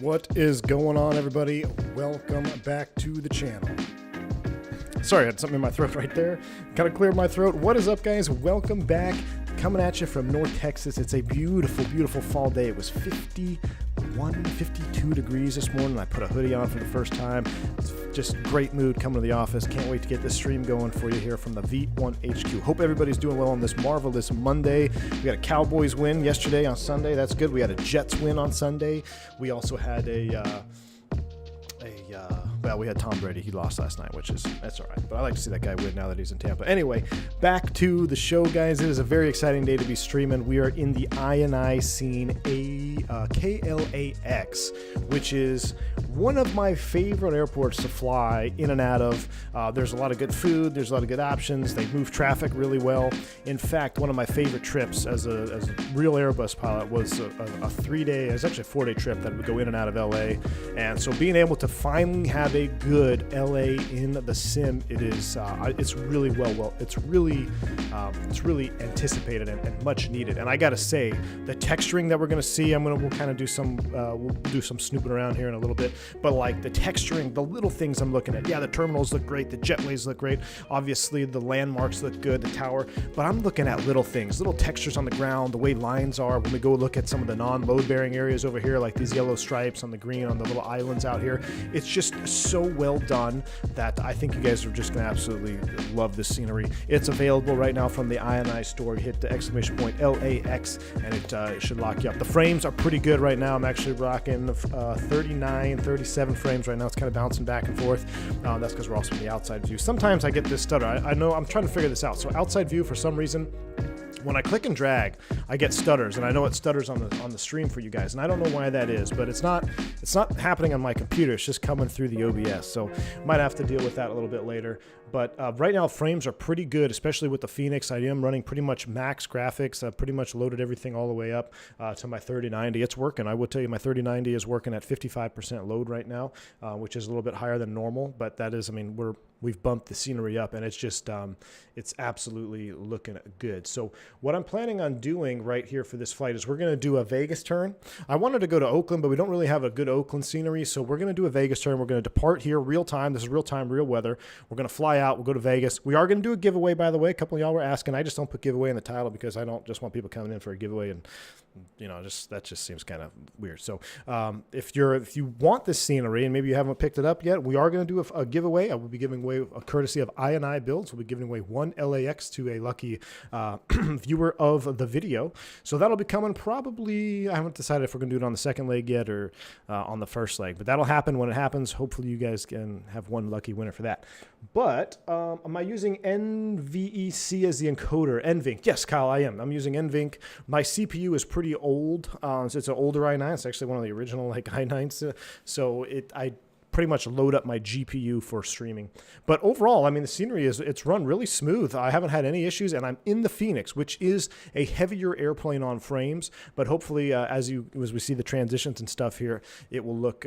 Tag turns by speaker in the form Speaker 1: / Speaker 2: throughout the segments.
Speaker 1: What is going on, everybody? Welcome back to the channel. Sorry, I had something in my throat right there. Kind of cleared my throat. What is up, guys? Welcome back. Coming at you from North Texas. It's a beautiful, beautiful fall day. It was 51, 52 degrees this morning. I put a hoodie on for the first time. It's just great mood coming to the office. Can't wait to get this stream going for you here from the V1 HQ. Hope everybody's doing well on this marvelous Monday. We got a Cowboys win yesterday on Sunday. That's good. We had a Jets win on Sunday. We also had well, we had Tom Brady. He lost last night, that's all right. But I like to see that guy win now that he's in Tampa. Anyway, back to the show, guys. It is a very exciting day to be streaming. We are in the I scene, KLAX, which is one of my favorite airports to fly in and out of. There's a lot of good food. There's a lot of good options. They move traffic really well. In fact, one of my favorite trips as a real Airbus pilot was a 3-day, it was actually a 4-day trip that would go in and out of LA. And so being able to finally have a good LA in the sim, it's really it's really anticipated and much needed. And I gotta say, the texturing that we're gonna see, we'll kind of do some snooping around here in a little bit, but like the texturing, the little things I'm looking at, yeah, the terminals look great, the jetways look great, obviously the landmarks look good, the tower, but I'm looking at little things, little textures on the ground, the way lines are. When we go look at some of the non-load bearing areas over here, like these yellow stripes on the green on the little islands out here, it's just so well done that I think you guys are just going to absolutely love this scenery. It's available right now from the I store. You hit the exclamation point LAX and it should lock you up. The frames are pretty good right now. I'm actually rocking 39, 37 frames right now. It's kind of bouncing back and forth. That's because we're also in the outside view. Sometimes I get this stutter. I know I'm trying to figure this out. So outside view, for some reason, when I click and drag, I get stutters, and I know it stutters on the stream for you guys, and I don't know why that is, but it's not happening on my computer. It's just coming through the OBS, so might have to deal with that a little bit later. But right now, frames are pretty good, especially with the Fenix. I am running pretty much max graphics. I've pretty much loaded everything all the way up to my 3090. It's working. I will tell you, my 3090 is working at 55% load right now, which is a little bit higher than normal. But that is, we've bumped the scenery up, and it's just, it's absolutely looking good. So what I'm planning on doing right here for this flight is we're going to do a Vegas turn. I wanted to go to Oakland, but we don't really have a good Oakland scenery, so we're going to do a Vegas turn. We're going to depart here real time. This is real time, real weather. We're going to fly out. We'll go to Vegas. We are going to do a giveaway, by the way. A couple of y'all were asking. I just don't put giveaway in the title because I don't just want people coming in for a giveaway, and that just seems kind of weird. So if you want this scenery and maybe you haven't picked it up yet, we are going to do a giveaway. I will be giving away a courtesy of iniBuilds. We'll be giving away one LAX to a lucky viewer of the video. So that'll be coming probably, I haven't decided if we're going to do it on the second leg yet or on the first leg, but that'll happen when it happens. Hopefully you guys can have one lucky winner for that. But am I using NVEC as the encoder? NVENC. Yes, Kyle, I am. I'm using NVENC. My CPU is pretty old. So it's an older i9. It's actually one of the original i9s. So I pretty much load up my GPU for streaming. But overall, the scenery it's run really smooth. I haven't had any issues, and I'm in the Fenix, which is a heavier airplane on frames. But hopefully, as we see the transitions and stuff here, it will look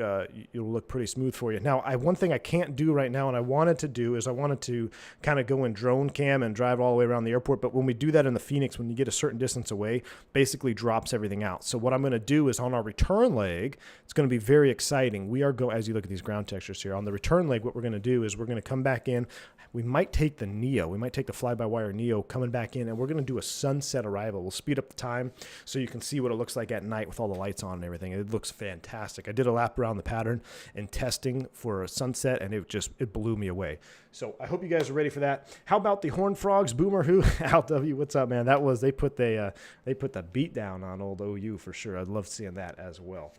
Speaker 1: pretty smooth for you. Now, one thing I can't do right now, and I wanted to kind of go in drone cam and drive all the way around the airport. But when we do that in the Fenix, when you get a certain distance away, basically drops everything out. So what I'm going to do is on our return leg, it's going to be very exciting. We are going, as you look at these ground textures here, on the return leg, what we're going to do is we're going to come back in. We might take the Neo. We might take the fly-by-wire Neo coming back in, and we're going to do a sunset arrival. We'll speed up the time so you can see what it looks like at night with all the lights on and everything. It looks fantastic. I did a lap around the pattern and testing for a sunset, and it blew me away. So I hope you guys are ready for that. How about the Horned Frogs? Boomer who? Al W, what's up, man? They put the beat down on old OU for sure. I'd love seeing that as well.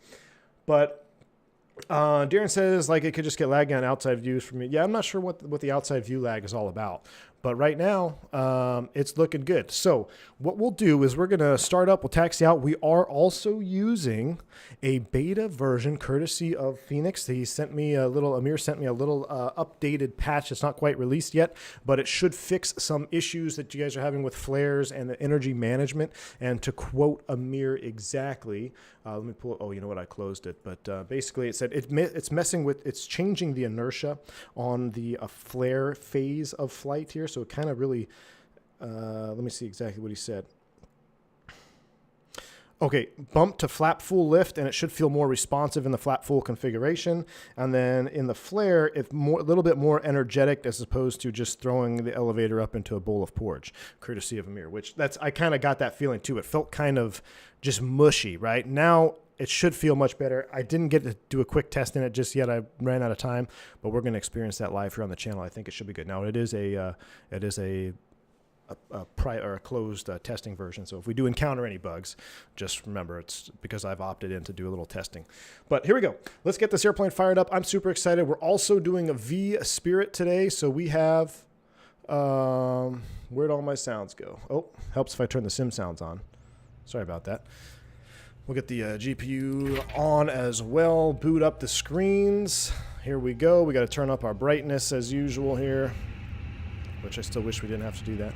Speaker 1: But Darren says, it could just get laggy on outside views for me. Yeah, I'm not sure what the outside view lag is all about. But right now, it's looking good. So what we'll do is we're going to start up. We'll taxi out. We are also using a beta version courtesy of Fenix. Amir sent me a little updated patch. It's not quite released yet, but it should fix some issues that you guys are having with flares and the energy management. And to quote Amir exactly, let me pull it. Oh, you know what? I closed it. But basically, it said it's changing the inertia on the flare phase of flight here. So it kind of really, let me see exactly what he said. Okay, bump to flap full lift, and it should feel more responsive in the flap full configuration. And then in the flare, it's a little bit more energetic as opposed to just throwing the elevator up into a bowl of porridge, courtesy of Amir, which I kind of got that feeling too. It felt kind of just mushy, right? Now it should feel much better. I didn't get to do a quick test in it just yet. I ran out of time, but we're going to experience that live here on the channel. I think it should be good. Now it is a closed testing version. So if we do encounter any bugs, just remember it's because I've opted in to do a little testing. But here we go. Let's get this airplane fired up. I'm super excited. We're also doing a V Spirit today. So we have, where'd all my sounds go? Oh, helps if I turn the sim sounds on. Sorry about that. We'll get the GPU on as well. Boot up the screens. Here we go. We got to turn up our brightness as usual here, which I still wish we didn't have to do that.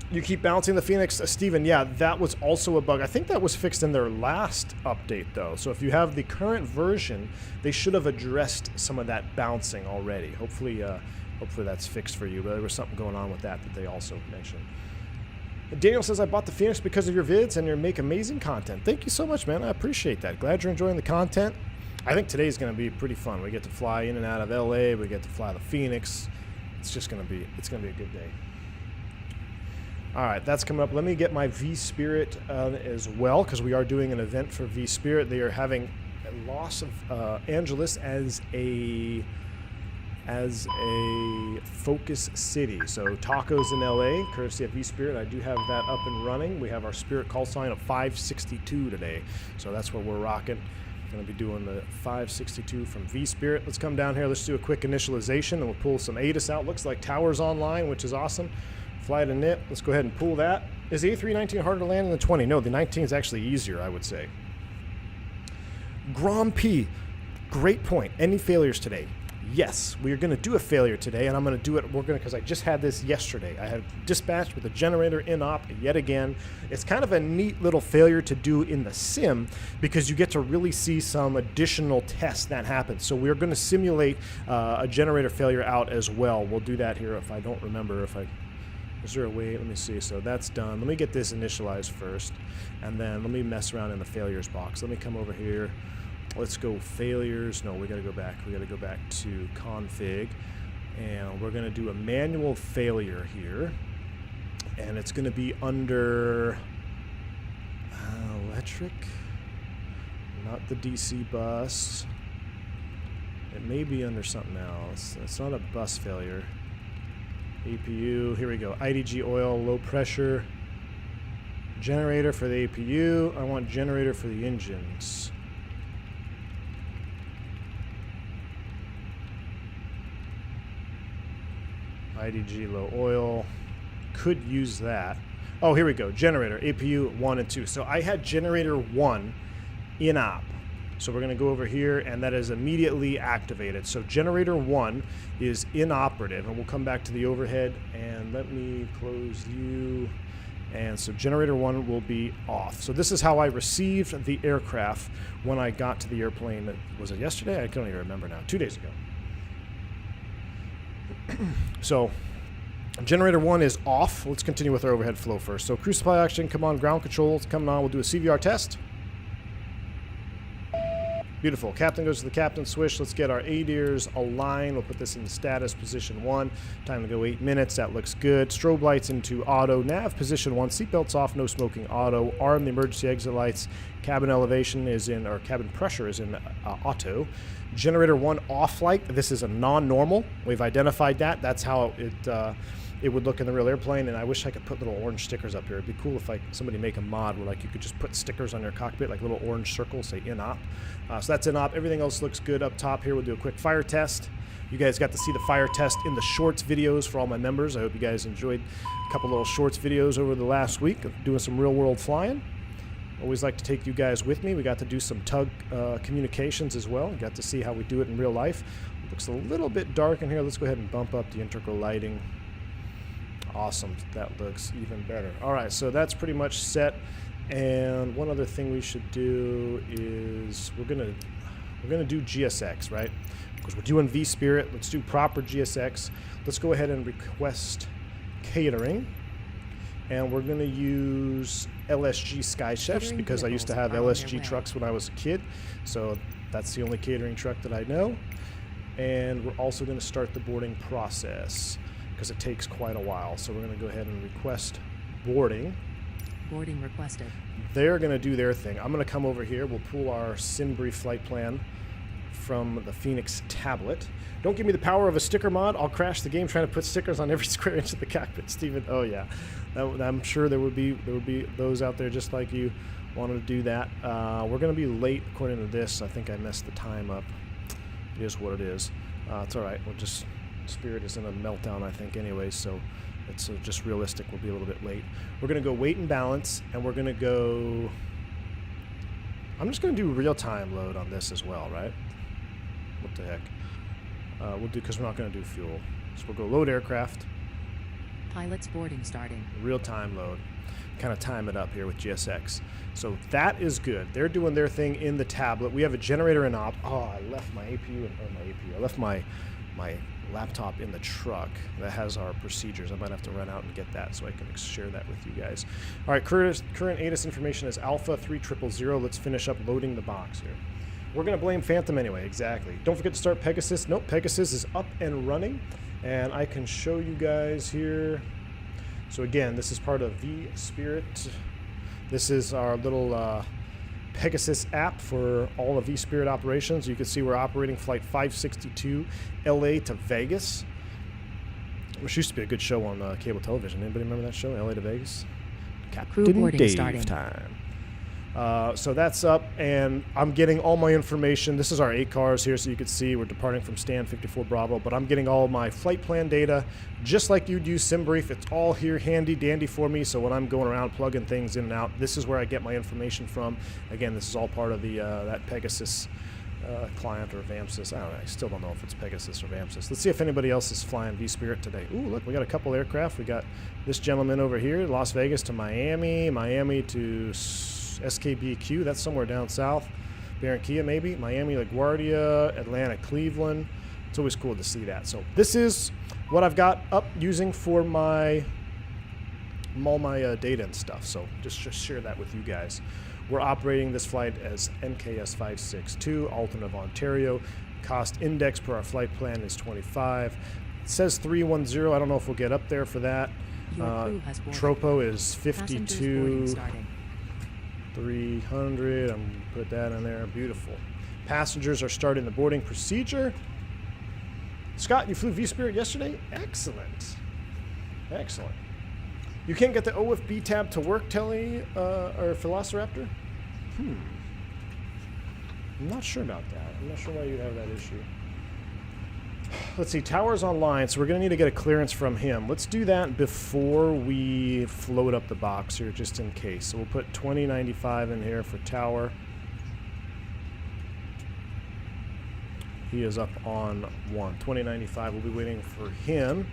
Speaker 1: You keep bouncing the Fenix, Steven. Yeah, that was also a bug. I think that was fixed in their last update, though. So if you have the current version, they should have addressed some of that bouncing already. Hopefully that's fixed for you. But there was something going on with that they also mentioned. Daniel says, I bought the Fenix because of your vids and you make amazing content. Thank you so much, man. I appreciate that. Glad you're enjoying the content. I think today's going to be pretty fun. We get to fly in and out of LA. We get to fly the Fenix. It's going to be a good day. All right, that's coming up. Let me get my V Spirit as well, because we are doing an event for V Spirit. They are having a Los Angeles as a focus city. So tacos in LA, courtesy of V Spirit. I do have that up and running. We have our Spirit call sign of 562 today. So that's what we're rocking. Going to be doing the 562 from V Spirit. Let's come down here. Let's do a quick initialization, and we'll pull some ATIS out. Looks like tower's online, which is awesome. Fly to NIP. Let's go ahead and pull that. Is the A319 harder to land than the 20? No, the 19 is actually easier, I would say. Grand P, great point. Any failures today? Yes, we are going to do a failure today, and I'm going to do it. Because I just had this yesterday. I had dispatched with a generator in op yet again. It's kind of a neat little failure to do in the sim because you get to really see some additional tests that happen. So we're going to simulate a generator failure out as well. We'll do that here if I don't remember. Is there a way? Let me see. So that's done. Let me get this initialized first, and then let me mess around in the failures box. Let me come over here. Let's go failures. No, we got to go back. We got to go back to config, and we're going to do a manual failure here, and it's going to be under electric, not the DC bus. It may be under something else. It's not a bus failure. APU. Here we go. IDG oil, low pressure. Generator for the APU. I want generator for the engines. IDG low oil, could use that. Oh, here we go, generator, APU 1 and 2. So I had generator 1 in op. So we're gonna go over here, and that is immediately activated. So generator 1 is inoperative, and we'll come back to the overhead, and let me close you. And so generator 1 will be off. So this is how I received the aircraft when I got to the airplane. Was it yesterday? I don't even remember now, 2 days ago. So generator 1 is off. Let's continue with our overhead flow first. So cruise supply action, come on, ground control, it's coming on. We'll do a CVR test. Beautiful. Captain goes to the captain swish. Let's get our ADIRs aligned. We'll put this in status position 1. Time to go 8 minutes. That looks good. Strobe lights into auto. Nav position 1. Seatbelts off. No smoking auto. Arm the emergency exit lights. Cabin elevation is in, or cabin pressure is in auto. Generator 1 off flight. This is a non-normal. We've identified that. That's how it would look in the real airplane, and I wish I could put little orange stickers up here. It'd be cool if somebody make a mod where you could just put stickers on your cockpit, like little orange circles, say in-op. So that's in-op. Everything else looks good up top here. We'll do a quick fire test. You guys got to see the fire test in the shorts videos for all my members. I hope you guys enjoyed a couple little shorts videos over the last week of doing some real-world flying. Always like to take you guys with me. We got to do some tug communications as well. Got to see how we do it in real life. It looks a little bit dark in here. Let's go ahead and bump up the integral lighting. Awesome. That looks even better. All right, so that's pretty much set. And one other thing we should do is we're gonna do GSX, right? Because we're doing V Spirit. Let's do proper GSX. Let's go ahead and request catering. And we're going to use LSG Sky Chefs because I used to have LSG trucks when I was a kid. So that's the only catering truck that I know. And we're also going to start the boarding process because it takes quite a while. So we're going to go ahead and request boarding.
Speaker 2: Boarding requested.
Speaker 1: They're going to do their thing. I'm going to come over here. We'll pull our sim brief flight plan from the Fenix tablet. Don't give me the power of a sticker mod. I'll crash the game trying to put stickers on every square inch of the cockpit, Steven. Oh yeah, I'm sure there would be those out there just like you wanted to do that. We're going to be late according to this. I think I messed the time up. It is what it is. It's all right. We'll just Spirit is in a meltdown, I think, anyway. So it's just realistic. We'll be a little bit late. We're going to go weight and balance, and we're going to go. I'm just going to do real-time load on this as well, right? What the heck? We'll do, because we're not going to do fuel. So we'll go load aircraft.
Speaker 2: Pilot's boarding starting.
Speaker 1: Real-time load. Kind of time it up here with GSX. So that is good. They're doing their thing in the tablet. We have a generator in op. Oh, I left my APU. I left my laptop in the truck that has our procedures. I might have to run out and get that so I can share that with you guys. All right, current ATIS information is Alpha 3000. Let's finish up loading the box here. We're going to blame Phantom anyway, exactly. Don't forget to start Pegasus. Nope, Pegasus is up and running, and I can show you guys here. So again, this is part of vSpirit. This is our little Pegasus app for all of vSpirit operations. You can see we're operating Flight 562 LA to Vegas, which used to be a good show on cable television. Anybody remember that show, LA to Vegas? Captain Dave starting. Time. So that's up, and I'm getting all my information. This is our 8 cars here, so you can see we're departing from Stan 54 Bravo, but I'm getting all my flight plan data, just like you'd use SimBrief. It's all here handy dandy for me, so when I'm going around plugging things in and out, this is where I get my information from. Again, this is all part of the that Pegasus client or VAMSys. I don't know. I still don't know if it's Pegasus or VAMSys. Let's see if anybody else is flying vSpirit today. Ooh, look, we got a couple aircraft. We got this gentleman over here, Las Vegas to Miami, Miami to SKBQ, that's somewhere down south. Barranquilla maybe, Miami LaGuardia, Atlanta, Cleveland. It's always cool to see that. So this is what I've got up using for my all my data and stuff. So just share that with you guys. We're operating this flight as NKS 562, Alternate of Ontario. Cost index per our flight plan is 25. It says 310. I don't know if we'll get up there for that. Tropo is 52. 300. I'm going to put that in there. Beautiful. Passengers are starting the boarding procedure. Scott, you flew vSpirit yesterday? Excellent. Excellent. You can't get the OFB tab to work, Telly or Velociraptor? I'm not sure about that. I'm not sure why you have that issue. Let's see, Tower's online, so we're going to need to get a clearance from him. Let's do that before we float up the box here, just in case. So we'll put 2095 in here for Tower. He is up on 2095. We'll be waiting for him.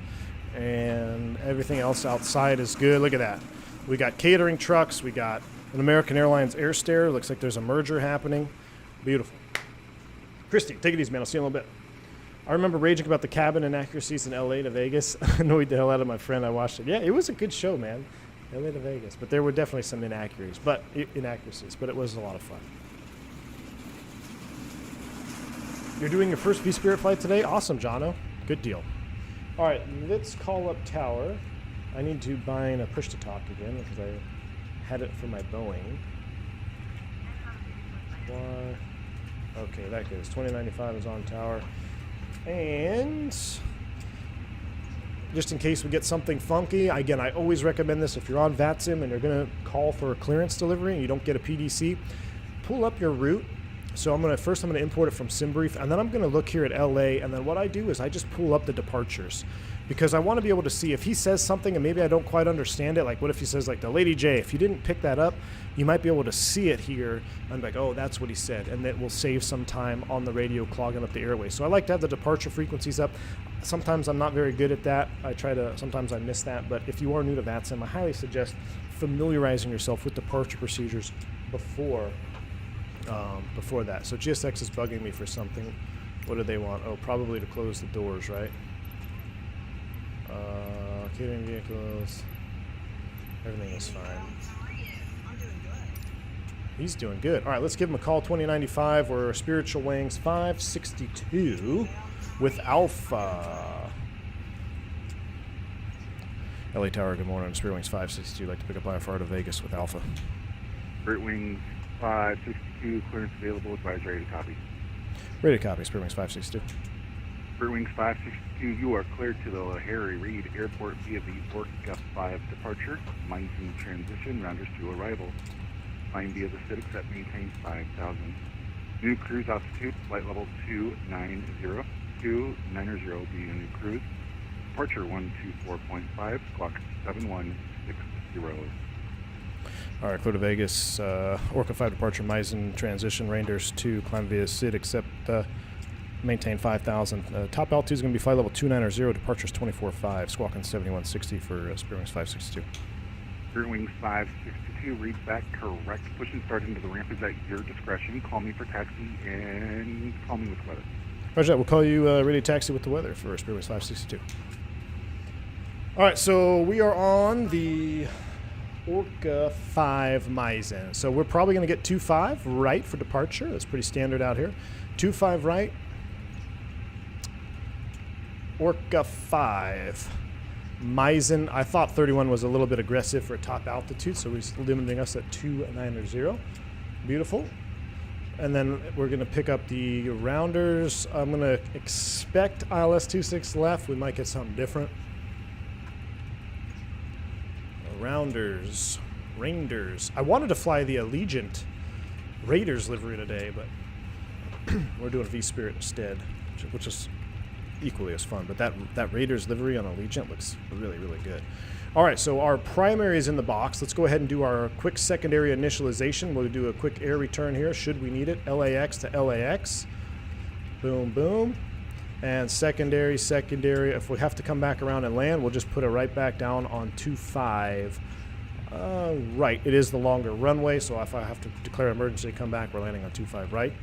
Speaker 1: And everything else outside is good. Look at that. We got catering trucks. We got an American Airlines air stair. Looks like there's a merger happening. Beautiful. Christy, take it easy, man. I'll see you in a little bit. I remember raging about the cabin inaccuracies in LA to Vegas. Annoyed the hell out of my friend. I watched it. Yeah, it was a good show, man. LA to Vegas. But there were definitely some inaccuracies, but it was a lot of fun. You're doing your first vSpirit flight today? Awesome, Jono. Good deal. All right, let's call up Tower. I need to bind a push-to-talk again because I had it for my Boeing. Okay, that goes. 2095 is on Tower. And just in case we get something funky, again, I always recommend this. If you're on VATSIM and you're going to call for a clearance delivery and you don't get a PDC, pull up your route. So I'm going to import it from SimBrief, and then I'm going to look here at LA, and then what I do is I just pull up the departures because I want to be able to see if he says something and maybe I don't quite understand it. Like what if he says like the Lady J, if you didn't pick that up, you might be able to see it here and be like, oh, that's what he said. And that will save some time on the radio clogging up the airway. So I like to have the departure frequencies up. Sometimes I'm not very good at that. Sometimes I miss that. But if you are new to VATSIM, I highly suggest familiarizing yourself with departure procedures before that. So GSX is bugging me for something. What do they want? Oh, probably to close the doors, right? catering vehicles. Everything is fine. He's doing good. All right, let's give him a call. 2095. We're Spiritual Wings 562 with Alpha. LA Tower, good morning. Spirit Wings 562. Like to pick up IFR to Vegas with Alpha.
Speaker 3: Spirit Wings 562, clearance available. Advise ready to copy.
Speaker 1: Ready to copy. Spirit Wings 562.
Speaker 3: Spirit Wings 562, you are cleared to the Harry Reid Airport via the Orca 5 departure. Mines in transition, rounders to arrival. Flying via the Civics that maintains 5,000. New cruise altitude, flight level 290. 290 will be a new cruise. Departure 124.5, squawk 7160.
Speaker 1: All right, clear to Vegas. Orca 5 departure, Meissen transition, Rangers 2, climb via SID, except maintain 5,000. Top altitude is going to be flight level 290, departure is 24.5, squawking 7160 for Spirit Wings 562.
Speaker 3: Spirit Wings 562, read back correct. Push and start into the ramp is at your discretion. Call me for taxi and call me with weather.
Speaker 1: Roger that. We'll call you ready taxi with the weather for Spirit Wings 562. All right, so we are on the Orca 5 Meissen. So we're probably going to get 25 right for departure. That's pretty standard out here. 25 right. Orca 5 Meissen. I thought 31 was a little bit aggressive for top altitude, so he's limiting us at 290. Beautiful. And then we're going to pick up the rounders. I'm going to expect ILS 26 left. We might get something different. Rounders, Rangers. I wanted to fly the Allegiant Raiders livery today, but we're doing V-Spirit instead, which is equally as fun. But that Raiders livery on Allegiant looks really, really good. All right, so our primary is in the box. Let's go ahead and do our quick secondary initialization. We'll do a quick air return here, should we need it. LAX to LAX. Boom, boom. And secondary. If we have to come back around and land, we'll just put it right back down on 25. Right, it is the longer runway, so if I have to declare emergency, come back, we're landing on 25 right.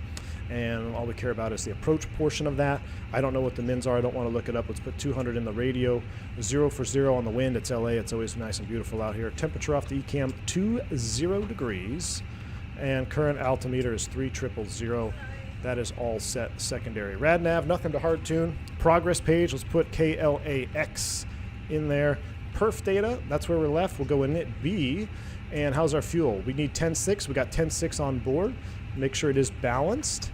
Speaker 1: And all we care about is the approach portion of that. I don't know what the mins are. I don't want to look it up. Let's put 200 in the radio. 0 for 0 on the wind. It's LA. It's always nice and beautiful out here. Temperature off the ECAM, 20 degrees. And current altimeter is 3000. That is all set secondary. RadNav, nothing to hard tune. Progress page, let's put KLAX in there. Perf data, that's where we're left. We'll go init B. And how's our fuel? We need 10.6. We got 10.6 on board. Make sure it is balanced.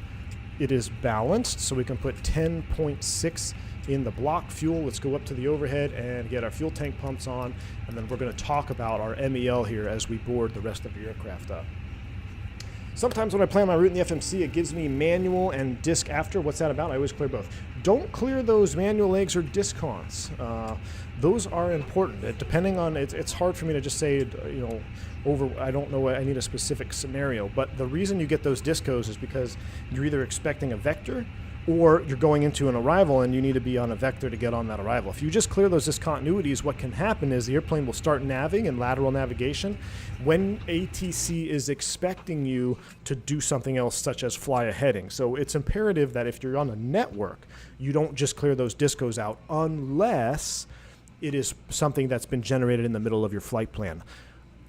Speaker 1: It is balanced, so we can put 10.6 in the block fuel. Let's go up to the overhead and get our fuel tank pumps on. And then we're going to talk about our MEL here as we board the rest of the aircraft up. Sometimes when I plan my route in the FMC, it gives me manual and disc after. What's that about? I always clear both. Don't clear those manual legs or disc cons. Those are important. Depending on, it's hard for me to just say, I don't know, I need a specific scenario. But the reason you get those discos is because you're either expecting a vector or you're going into an arrival and you need to be on a vector to get on that arrival. If you just clear those discontinuities, what can happen is the airplane will start naviging in lateral navigation when ATC is expecting you to do something else, such as fly a heading. So it's imperative that if you're on a network, you don't just clear those discos out unless it is something that's been generated in the middle of your flight plan.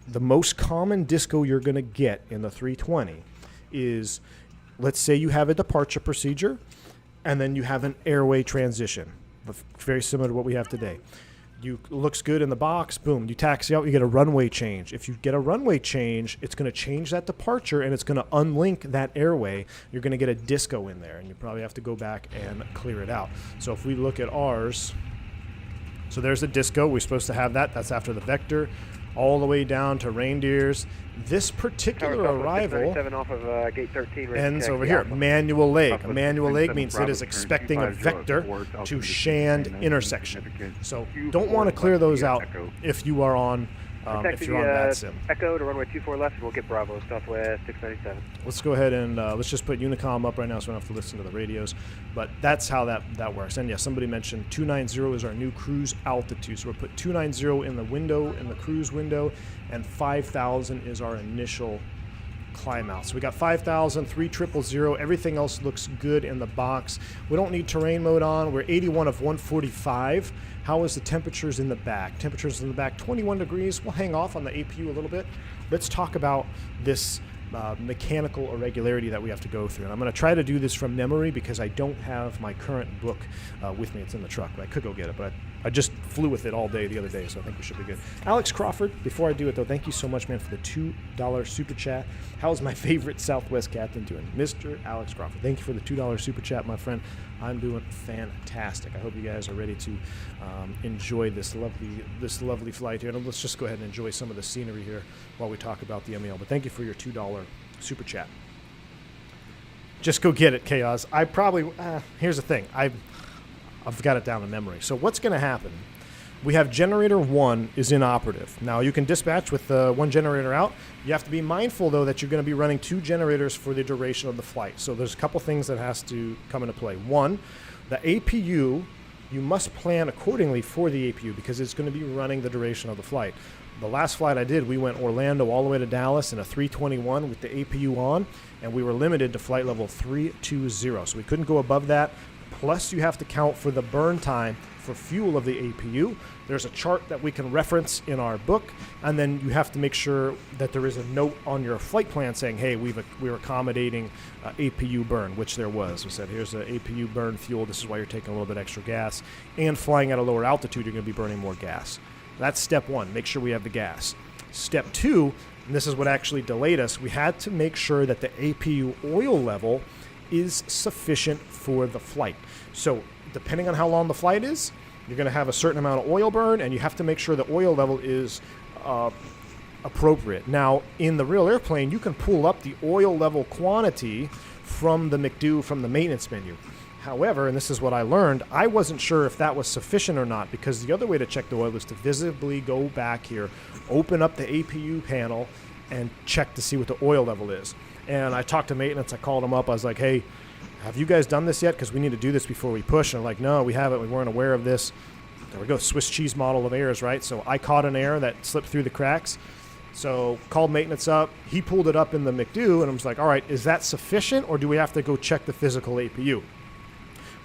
Speaker 1: The most common disco you're going to get in the 320 is, let's say you have a departure procedure, and then you have an airway transition, very similar to what we have today. Looks good in the box, boom, you taxi out, you get a runway change. If you get a runway change, it's going to change that departure, and it's going to unlink that airway. You're going to get a disco in there, and you probably have to go back and clear it out. So if we look at ours, so there's a disco. We're supposed to have that. That's after the vector, all the way down to reindeers. This particular arrival
Speaker 4: off of, gate 13,
Speaker 1: ends over here. Manual leg. A manual leg means it is expecting a vector to shand intersection. So don't want to clear those out if you are on if you're on that sim.
Speaker 4: Echo to runway 24 left, and we'll get Bravo, Southwest 697.
Speaker 1: Let's go ahead and let's just put Unicom up right now so we don't have to listen to the radios. But that's how that works. And yeah, somebody mentioned 290 is our new cruise altitude. So we'll put 290 in the window, in the cruise window, and 5,000 is our initial climb out. So we got 5,000, 3,000, everything else looks good in the box. We don't need terrain mode on. We're 81 of 145. How is the temperatures in the back? Temperatures in the back, 21 degrees. We'll hang off on the APU a little bit. Let's talk about this mechanical irregularity that we have to go through. And I'm going to try to do this from memory because I don't have my current book with me. It's in the truck, but I could go get it, but I just flew with it all day the other day, so I think we should be good. Alex Crawford, before I do it though, thank you so much, man, for the $2 super chat. How's my favorite Southwest captain doing? Mr. Alex Crawford, thank you for the $2 super chat, my friend. I'm doing fantastic. I hope you guys are ready to enjoy this lovely flight here. And let's just go ahead and enjoy some of the scenery here while we talk about the MEL. But thank you for your $2 super chat. Just go get it, Chaos. I probably here's the thing. I've got it down in memory. So what's going to happen? We have generator 1 is inoperative. Now you can dispatch with one generator out. You have to be mindful though that you're going to be running 2 generators for the duration of the flight. So there's a couple things that has to come into play. One, the APU, you must plan accordingly for the APU because it's going to be running the duration of the flight. The last flight I did, we went Orlando all the way to Dallas in a 321 with the APU on, and we were limited to flight level 320. So we couldn't go above that. Plus you have to count for the burn time for fuel of the APU. There's a chart that we can reference in our book, and then you have to make sure that there is a note on your flight plan saying, hey, we're accommodating APU burn, which there was. We said, here's the APU burn fuel. This is why you're taking a little bit extra gas. And flying at a lower altitude, you're going to be burning more gas. That's step 1. Make sure we have the gas. Step 2, and this is what actually delayed us, we had to make sure that the APU oil level is sufficient for the flight. So depending on how long the flight is, you're going to have a certain amount of oil burn, and you have to make sure the oil level is appropriate. Now, in the real airplane, you can pull up the oil level quantity from the McDo, from the maintenance menu. However, and this is what I learned, I wasn't sure if that was sufficient or not, because the other way to check the oil is to visibly go back here, open up the APU panel, and check to see what the oil level is. And I talked to maintenance. I called them up. I was like, hey, have you guys done this yet? Because we need to do this before we push. And they're like, no, we haven't. We weren't aware of this. There we go. Swiss cheese model of errors, right? So I caught an error that slipped through the cracks. So called maintenance up. He pulled it up in the McDo, and I was like, all right, is that sufficient, or do we have to go check the physical APU?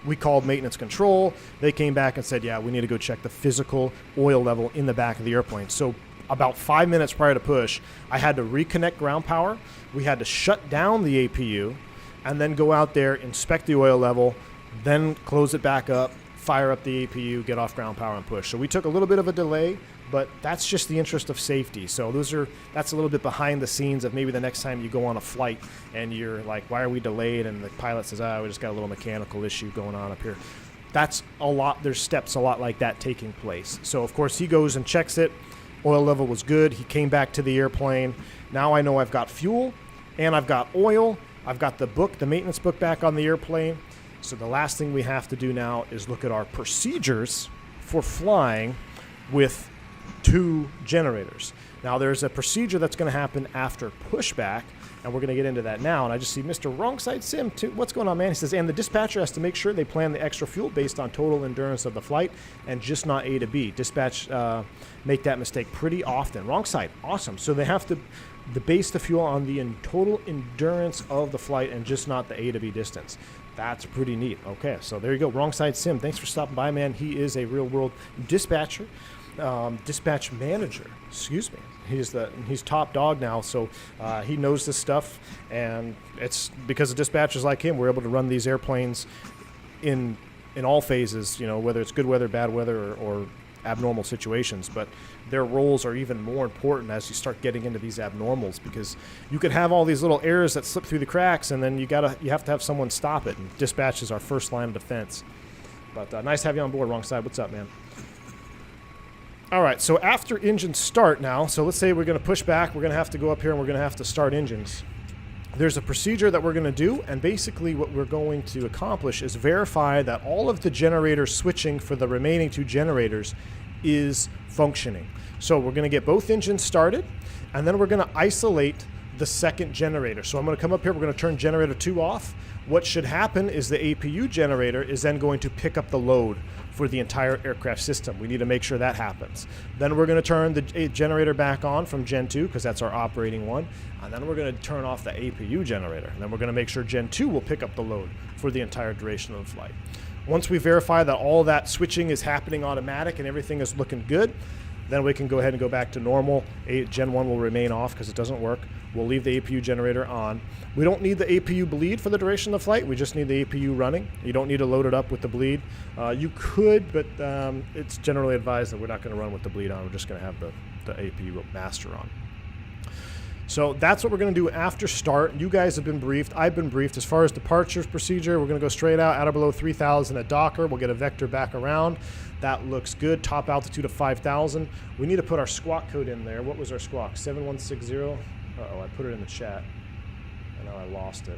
Speaker 1: We called maintenance control. They came back and said, yeah, we need to go check the physical oil level in the back of the airplane. So about 5 minutes prior to push, I had to reconnect ground power. We had to shut down the APU and then go out there, inspect the oil level, then close it back up, fire up the APU, get off ground power, and push. So we took a little bit of a delay, but that's just the interest of safety. So that's a little bit behind the scenes of maybe the next time you go on a flight and you're like, why are we delayed? And the pilot says, we just got a little mechanical issue going on up here. That's a lot. There's steps a lot like that taking place. So, of course, he goes and checks it. Oil level was good. He came back to the airplane. Now I know I've got fuel and I've got oil. I've got the book, the maintenance book back on the airplane. So the last thing we have to do now is look at our procedures for flying with 2 generators. Now there's a procedure that's going to happen after pushback, and we're going to get into that now. And I just see Mr. Wrongside Sim, too. What's going on, man? He says, and the dispatcher has to make sure they plan the extra fuel based on total endurance of the flight and just not A to B. Dispatch make that mistake pretty often. Wrongside, awesome. So they have to base the fuel on the total endurance of the flight and just not the A to B distance. That's pretty neat. Okay, so there you go. Wrongside Sim, thanks for stopping by, man. He is a real-world dispatcher. Dispatch manager, excuse me. He's top dog now, so he knows this stuff, and it's because of dispatchers like him we're able to run these airplanes in all phases, whether it's good weather, bad weather, or abnormal situations. But their roles are even more important as you start getting into these abnormals, because you could have all these little errors that slip through the cracks, and then you have to have someone stop it, and dispatch is our first line of defense. But nice to have you on board, Wrongside. What's up, man? All right, so after engines start now, so let's say we're going to push back, we're going to have to go up here and we're going to have to start engines. There's a procedure that we're going to do, and basically what we're going to accomplish is verify that all of the generator switching for the remaining 2 generators is functioning. So we're going to get both engines started, and then we're going to isolate the second generator. So I'm going to come up here. We're going to turn generator 2 off. What should happen is the APU generator is then going to pick up the load for the entire aircraft system. We need to make sure that happens. Then we're going to turn the generator back on from Gen 2 because that's our operating one. And then we're going to turn off the APU generator. And then we're going to make sure Gen 2 will pick up the load for the entire duration of the flight. Once we verify that all that switching is happening automatic and everything is looking good, then we can go ahead and go back to normal. Gen 1 will remain off because it doesn't work. We'll leave the APU generator on. We don't need the APU bleed for the duration of the flight. We just need the APU running. You don't need to load it up with the bleed. You could, but it's generally advised that we're not going to run with the bleed on. We're just going to have the APU master on. So that's what we're going to do after start. You guys have been briefed. I've been briefed. As far as departures procedure, we're going to go straight out at or below 3,000 at Docker. We'll get a vector back around. That looks good. Top altitude of 5,000. We need to put our squawk code in there. What was our squawk? 7160? Uh-oh, I put it in the chat. And now I lost it.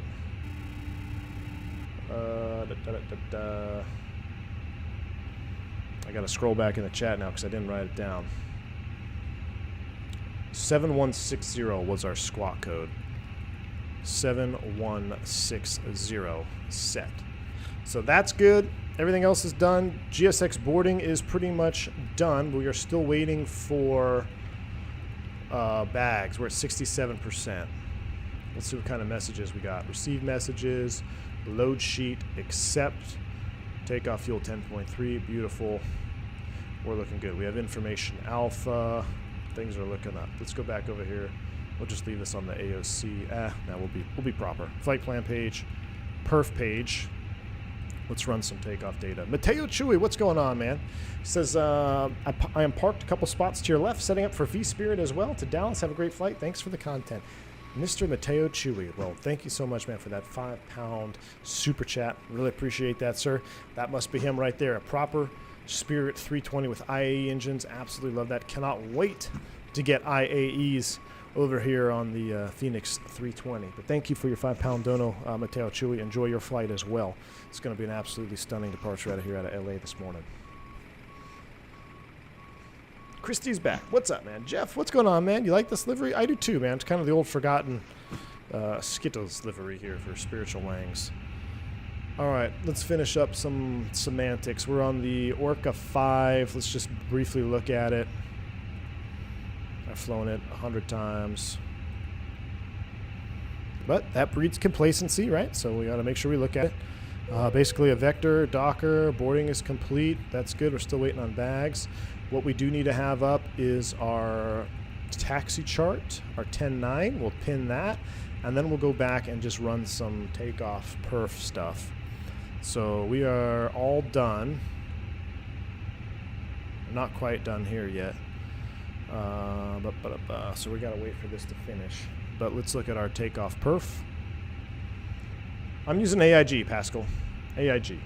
Speaker 1: I got to scroll back in the chat now because I didn't write it down. 7160 was our squawk code. 7160 set. So that's good. Everything else is done. GSX boarding is pretty much done. We are still waiting for bags. We're at 67%. Let's see what kind of messages we got. Receive messages, load sheet, accept, takeoff fuel 10.3, beautiful. We're looking good. We have information alpha. Things are looking up. Let's go back over here. We'll just leave this on the AOC. Now we'll be proper. Flight plan page, perf page. Let's run some takeoff data. Mateo Chewy, what's going on, man? He says, I am parked a couple spots to your left, setting up for V-Spirit as well to Dallas. Have a great flight. Thanks for the content. Mr. Mateo Chewy. Well, thank you so much, man, for that £5 super chat. Really appreciate that, sir. That must be him right there. A proper Spirit 320 with IAE engines. Absolutely love that. Cannot wait to get IAEs over here on the Fenix 320. But thank you for your £5 dono, Mateo Chewy. Enjoy your flight as well. It's going to be an absolutely stunning departure out of here out of LA this morning. Christy's back. What's up, man? Jeff, what's going on, man? You like this livery? I do too, man. It's kind of the old forgotten Skittles livery here for Spiritual Wangs. All right, let's finish up some semantics. We're on the Orca 5. Let's just briefly look at it. I've flown it 100 times. But that breeds complacency, right? So we got to make sure we look at it. Basically a vector, Docker, boarding is complete. That's good. We're still waiting on bags. What we do need to have up is our taxi chart, our 10.9. We'll pin that, and then we'll go back and just run some takeoff perf stuff. So we are all done. Not quite done here yet. So we got to wait for this to finish. But let's look at our takeoff perf. I'm using AIG, Pascal. AIG.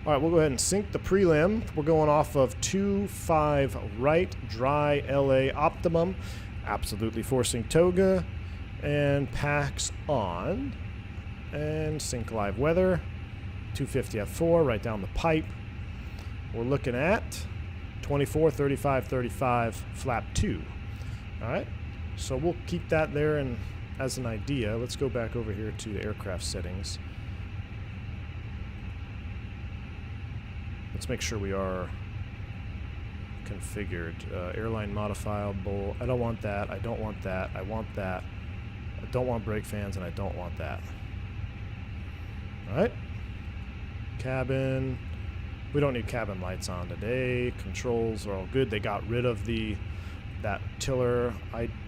Speaker 1: All right, we'll go ahead and sync the prelim. We're going off of 2.5 right, dry, LA optimum. Absolutely forcing Toga. And PAX on. And sync live weather. 250 F4 right down the pipe. We're looking at 24, 35, 35, flap 2. All right, so we'll keep that there and as an idea. Let's go back over here to the aircraft settings. Let's make sure we are configured. Airline modifiable. I don't want that. I don't want that. I want that. I don't want brake fans, and I don't want that. All right. Cabin. We don't need cabin lights on today. Controls are all good. They got rid of that tiller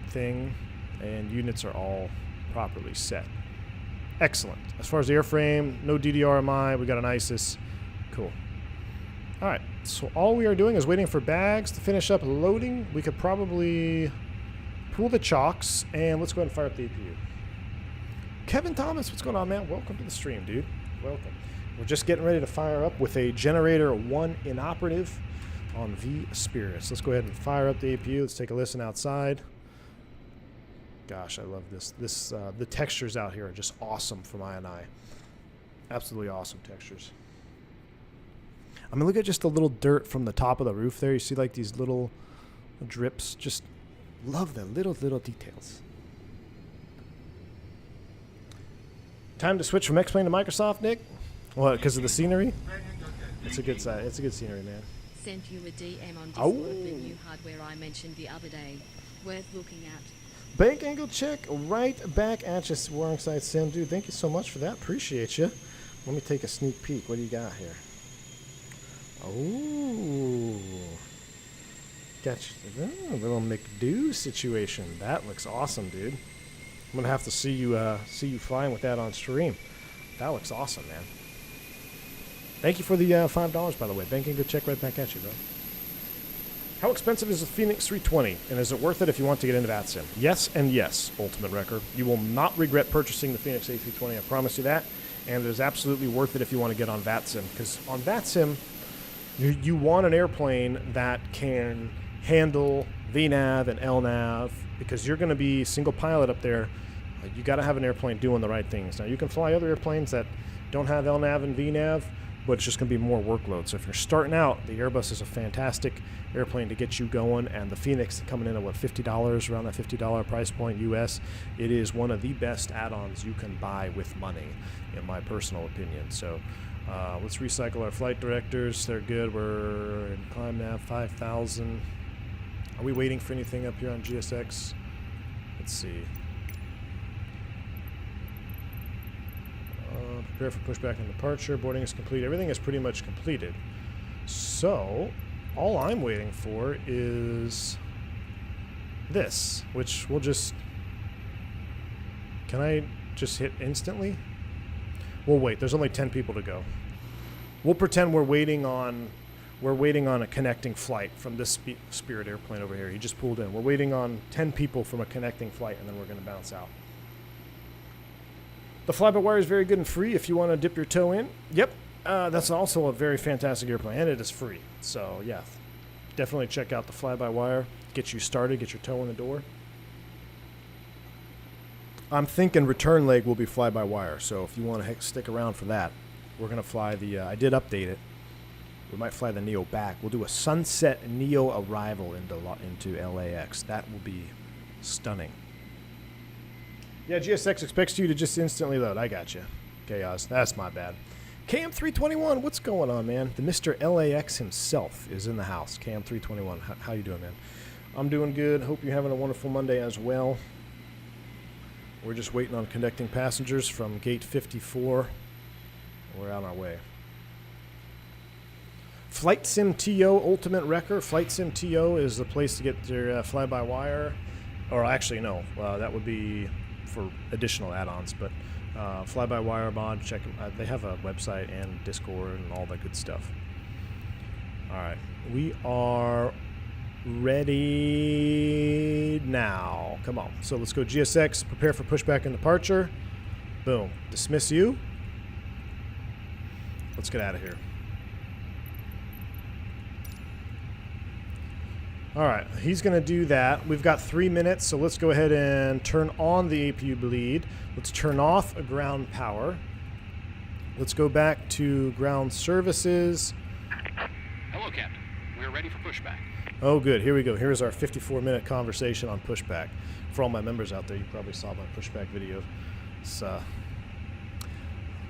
Speaker 1: thing, and units are all properly set. Excellent. As far as the airframe, no DDRMI. We got an ISIS. Cool. All right. So all we are doing is waiting for bags to finish up loading. We could probably pull the chocks, and let's go ahead and fire up the APU. Kevin Thomas, what's going on, man? Welcome to the stream, dude. Welcome. We're just getting ready to fire up with a generator 1 inoperative on V-Spirit. So let's go ahead and fire up the APU. Let's take a listen outside. Gosh, I love this. The textures out here are just awesome for my and I. Absolutely awesome textures. I mean, look at just the little dirt from the top of the roof there. You see like these little drips. Just love the little details. Time to switch from X-Plane to Microsoft, Nick? What, because of the scenery? It's a good side. It's a good scenery, man.
Speaker 5: Sent you a DM on Discord
Speaker 1: Oh.
Speaker 5: for new hardware I mentioned the other day. Worth looking at.
Speaker 1: Bank angle check right back at you, Warring Side Sim. Dude, thank you so much for that. Appreciate you. Let me take a sneak peek. What do you got here? Oh. Got you. Oh, a little McDo situation. That looks awesome, dude. I'm going to have to see you flying with that on stream. That looks awesome, man. Thank you for the $5, by the way. Bank angle check right back at you, bro. How expensive is the Fenix 320, and is it worth it if you want to get into VATSIM? Yes and yes, Ultimate Wrecker. You will not regret purchasing the Fenix A320, I promise you that. And it is absolutely worth it if you want to get on VATSIM, because on VATSIM, you want an airplane that can handle VNAV and LNAV, because you're going to be single pilot up there. You got to have an airplane doing the right things. Now, you can fly other airplanes that don't have LNAV and VNAV, but it's just going to be more workload. So if you're starting out, the Airbus is a fantastic airplane to get you going, and the Fenix coming in at, what, $50, around that $50 price point US, it is one of the best add-ons you can buy with money, in my personal opinion. So let's recycle our flight directors. They're good. We're in climb nav 5,000. Are we waiting for anything up here on GSX? Let's see. Prepare for pushback and departure. Boarding is complete. Everything is pretty much completed. So, all I'm waiting for is this, which we'll just... Can I just hit instantly? We'll wait. There's only 10 people to go. We'll pretend we're waiting on a connecting flight from this Spirit airplane over here. He just pulled in. We're waiting on 10 people from a connecting flight, and then we're going to bounce out. The fly-by-wire is very good and free if you want to dip your toe in. Yep, that's also a very fantastic airplane, and it is free. So, yeah, definitely check out the fly-by-wire. Get you started, get your toe in the door. I'm thinking return leg will be fly-by-wire, so if you want to stick around for that, we're going to fly the... I did update it. We might fly the Neo back. We'll do a sunset Neo arrival into LAX. That will be stunning. Yeah, GSX expects you to just instantly load. I got you. Chaos. That's my bad. KM321, what's going on, man? The Mr. LAX himself is in the house. KM321, how you doing, man? I'm doing good. Hope you're having a wonderful Monday as well. We're just waiting on connecting passengers from gate 54. We're on our way. Flight Sim TO Ultimate Wrecker. Flight Sim TO is the place to get your fly-by-wire. Or actually, no. That would be for additional add-ons, but fly-by-wire mod, check them. They have a website and Discord and all that good stuff. All right, we are ready now. Come on. So let's go GSX, prepare for pushback and departure. Boom. Dismiss you. Let's get out of here. All right, he's going to do that. We've got 3 minutes, so let's go ahead and turn on the APU bleed. Let's turn off ground power. Let's go back to ground services.
Speaker 6: Hello, Captain. We're ready for pushback.
Speaker 1: Oh, good. Here we go. Here's our 54-minute conversation on pushback. For all my members out there, you probably saw my pushback video. It's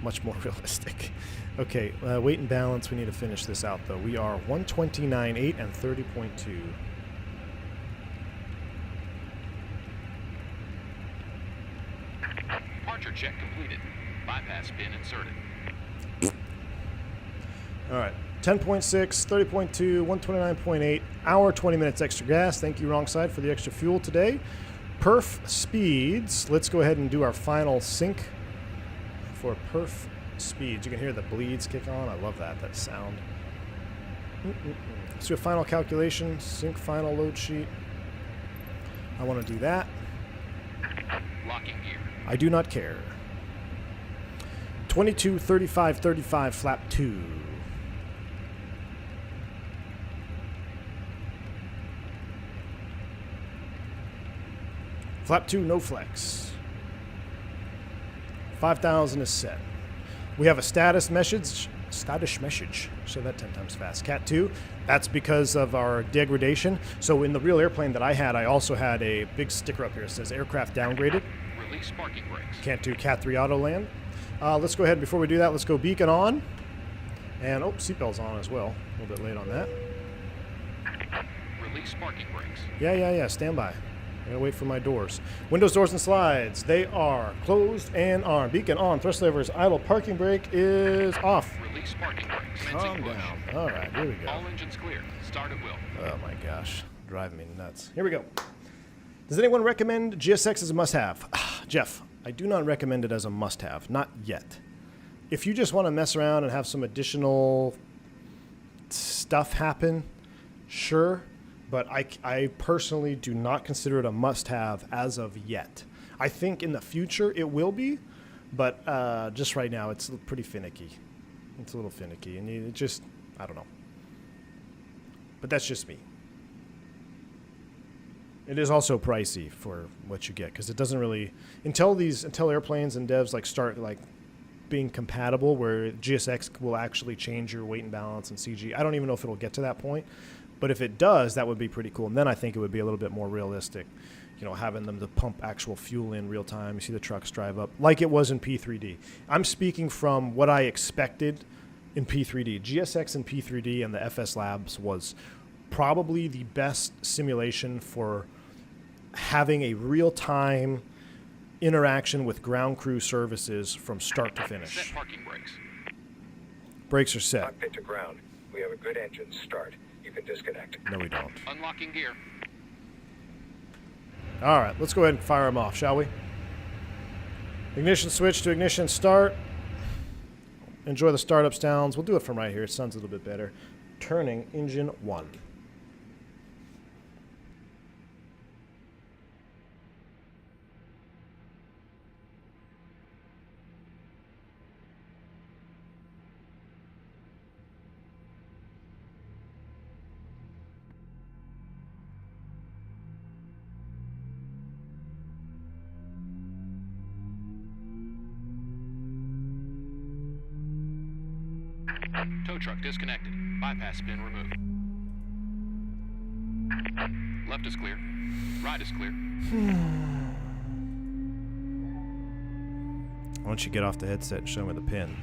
Speaker 1: much more realistic. Okay, weight and balance. We need to finish this out, though. We are 129.8 and 30.2.
Speaker 6: Departure check completed. Bypass pin inserted.
Speaker 1: All right, 10.6, 30.2, 129.8, hour, 20 minutes extra gas. Thank you, wrong side, for the extra fuel today. Perf speeds. Let's go ahead and do our final sync for perf speeds. You can hear the bleeds kick on. I love that sound. Let's do a final calculation. Sync final load sheet. I want to do that.
Speaker 6: Locking gear.
Speaker 1: I do not care. 22, 35, 35, flap 2. Flap 2, no flex. 5,000 is set. We have a status message. Say that 10 times fast. Cat 2. That's because of our degradation. So in the real airplane that I had, I also had a big sticker up here that says aircraft downgraded.
Speaker 6: Release parking brakes.
Speaker 1: Can't do Cat 3 auto land. Let's go ahead, before we do that, let's go beacon on. And, oh, seatbelt's on as well. A little bit late on that.
Speaker 6: Release parking brakes.
Speaker 1: Yeah, stand by. I'm gonna wait for my doors. Windows, doors, and slides. They are closed and armed. Beacon on. Thrust levers. Idle. Parking brake is off.
Speaker 6: Release parking brakes.
Speaker 1: Calm
Speaker 6: Commencing push.
Speaker 1: down. All right, here we go.
Speaker 6: All engines clear. Start at will.
Speaker 1: Oh my gosh, driving me nuts. Here we go. Does anyone recommend GSX as a must-have? Jeff, I do not recommend it as a must-have. Not yet. If you just want to mess around and have some additional stuff happen, sure. But I personally do not consider it a must-have as of yet. I think in the future it will be, but just right now it's pretty finicky. It's a little finicky, and it just, I don't know. But that's just me. It is also pricey for what you get, because it doesn't really, until airplanes and devs like start like being compatible, where GSX will actually change your weight and balance and CG. I don't even know if it'll get to that point. But if it does, that would be pretty cool. And then I think it would be a little bit more realistic, you know, having them to pump actual fuel in real time. You see the trucks drive up like it was in P3D. I'm speaking from what I expected in P3D. GSX and P3D and the FS Labs was probably the best simulation for having a real-time interaction with ground crew services from start to finish.
Speaker 6: Set parking brakes.
Speaker 1: Brakes are set.
Speaker 7: Cockpit to ground. We have a good engine start. You can disconnect.
Speaker 1: No, we don't.
Speaker 6: Unlocking gear.
Speaker 1: All right, let's go ahead and fire them off, shall we? Ignition switch to ignition start. Enjoy the startup sounds. We'll do it from right here. It sounds a little bit better. Turning engine 1.
Speaker 6: Tow truck disconnected. Bypass pin removed. Left is clear. Right is clear.
Speaker 1: Why don't you get off the headset and show me the pin?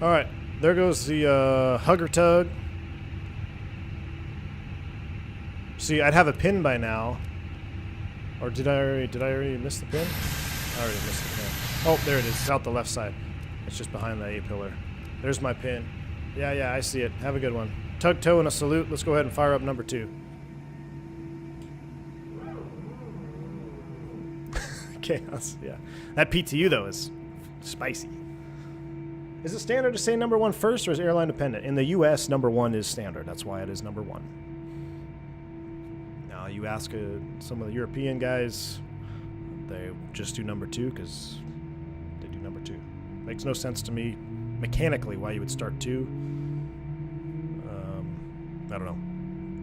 Speaker 1: All right, there goes the hugger tug. See, I'd have a pin by now. Or did I already miss the pin? I already missed the pin. Oh, there it is. It's out the left side. It's just behind the A-pillar. There's my pin. Yeah, I see it. Have a good one. Tug tow and a salute. Let's go ahead and fire up number 2. Chaos, yeah. That PTU, though, is spicy. Is it standard to say number 1 first, or is airline dependent? In the U.S., number 1 is standard. That's why it is number 1. You ask some of the European guys, they just do number 2 because they do number 2. Makes no sense to me mechanically why you would start 2. I don't know.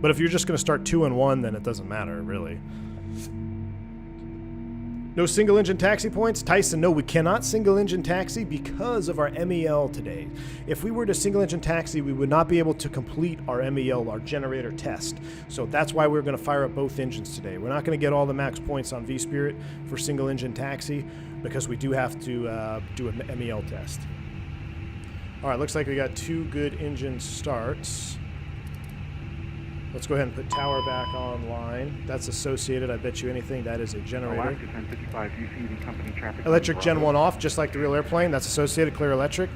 Speaker 1: But if you're just going to start 2 and 1, then it doesn't matter, really. No single engine taxi points? Tyson, no, we cannot single engine taxi because of our MEL today. If we were to single engine taxi, we would not be able to complete our MEL, our generator test. So that's why we're going to fire up both engines today. We're not going to get all the max points on V-Spirit for single engine taxi because we do have to do a MEL test. All right, looks like we got 2 good engine starts. Let's go ahead and put tower back online. That's associated, I bet you anything, that is a generator.
Speaker 3: Alaska 1055, you see the company traffic.
Speaker 1: Electric Gen 1 off, just like the real airplane. That's associated, clear electric,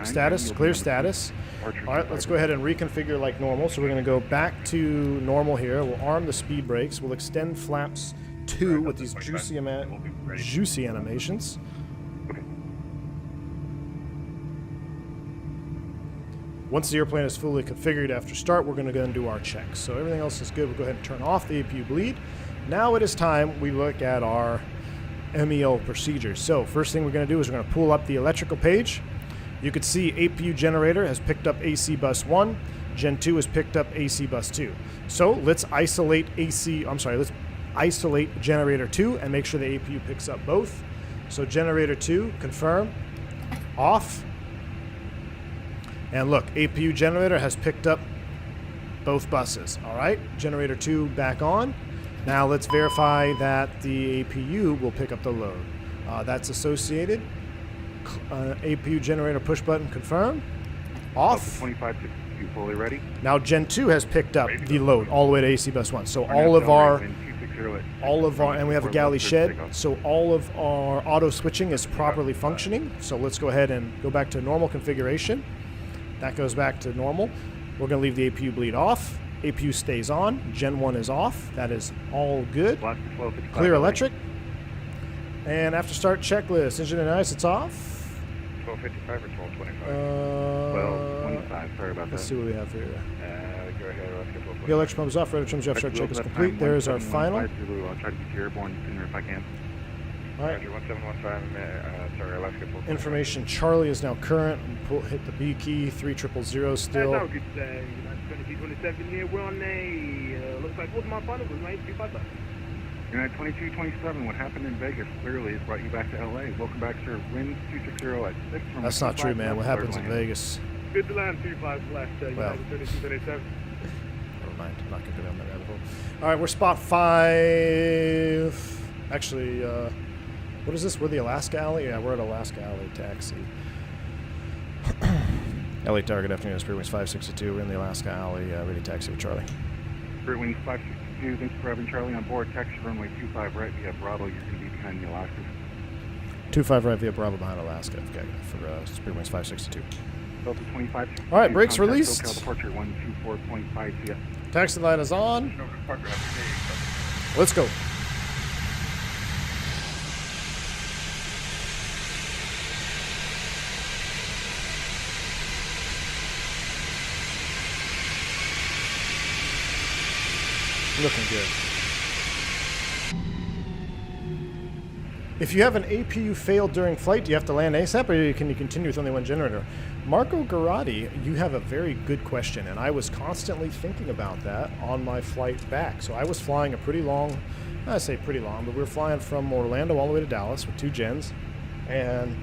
Speaker 1: status, clear status. All right, let's go ahead and reconfigure like normal. So we're gonna go back to normal here. We'll arm the speed brakes. We'll extend flaps 2 with these juicy animations. Once the airplane is fully configured after start, we're going to go and do our checks. So everything else is good. We'll go ahead and turn off the APU bleed. Now it is time we look at our MEL procedures. So first thing we're going to do is we're going to pull up the electrical page. You can see APU generator has picked up AC bus 1. Gen 2 has picked up AC bus 2. So let's isolate let's isolate generator 2 and make sure the APU picks up both. So generator 2, confirm, off. And look, APU generator has picked up both buses. All right, generator 2 back on. Now let's verify that the APU will pick up the load. That's associated. APU generator push button confirm. Off.
Speaker 3: 2562 fully ready.
Speaker 1: Now Gen 2 has picked up the load all the way to AC bus 1. So all of our, and we have a galley shed. So all of our auto switching is properly functioning. So let's go ahead and go back to normal configuration. That goes back to normal. We're going to leave the APU bleed off. APU stays on. Gen 1 is off. That is all good. Clear electric. And after start checklist, engine and ice, it's off.
Speaker 4: 1255 or 1225?
Speaker 3: 1225, sorry about
Speaker 1: Let's
Speaker 3: that.
Speaker 1: see what we have here.
Speaker 4: Go ahead, let's get 1225.
Speaker 1: The electric pump is off. Radar trims, start check is complete. There's our final.
Speaker 3: I'll try to get you airborne sooner if I can.
Speaker 1: All right.
Speaker 4: Roger, 1715, sorry, let's get 1225.
Speaker 1: Information Charlie is now current. Hit the B key. 3000 still.
Speaker 8: Hello, good day. United 2227 here. We're on a, looks like what's my final was 925.
Speaker 3: United 2227, what happened in Vegas clearly has brought you back to LA. Welcome back, sir. Wind 260 at 6.
Speaker 1: That's not true, man. What happens in Vegas?
Speaker 8: Good to land 25 left,
Speaker 1: Well.
Speaker 8: United 2227.
Speaker 1: Never mind. I'm not going to go down that rabbit hole. All right, we're spot 5. Actually, what is this? We're the Alaska Alley? Yeah, we're at Alaska Alley taxi. LA target afternoon, Spirit Wings 562. We're in the Alaska Alley. Ready taxi with Charlie.
Speaker 3: Spirit Wings 562, thanks for having Charlie on board. Taxi runway 25 right via Bravo. You're going to be behind the Alaska.
Speaker 1: 25 right via Bravo behind Alaska. Okay, for Spirit Wings 562.
Speaker 3: Delta 25.
Speaker 1: All right, brakes
Speaker 3: Contact
Speaker 1: released.
Speaker 3: SoCal departure 124.5 CS.
Speaker 1: Taxi light is on. Let's go. Looking good. If you have an APU failed during flight, do you have to land ASAP, or can you continue with only one generator? Marco Garati, you have a very good question, and I was constantly thinking about that on my flight back. So I was flying a pretty long, I say pretty long, but we were flying from Orlando all the way to Dallas with 2 gens, and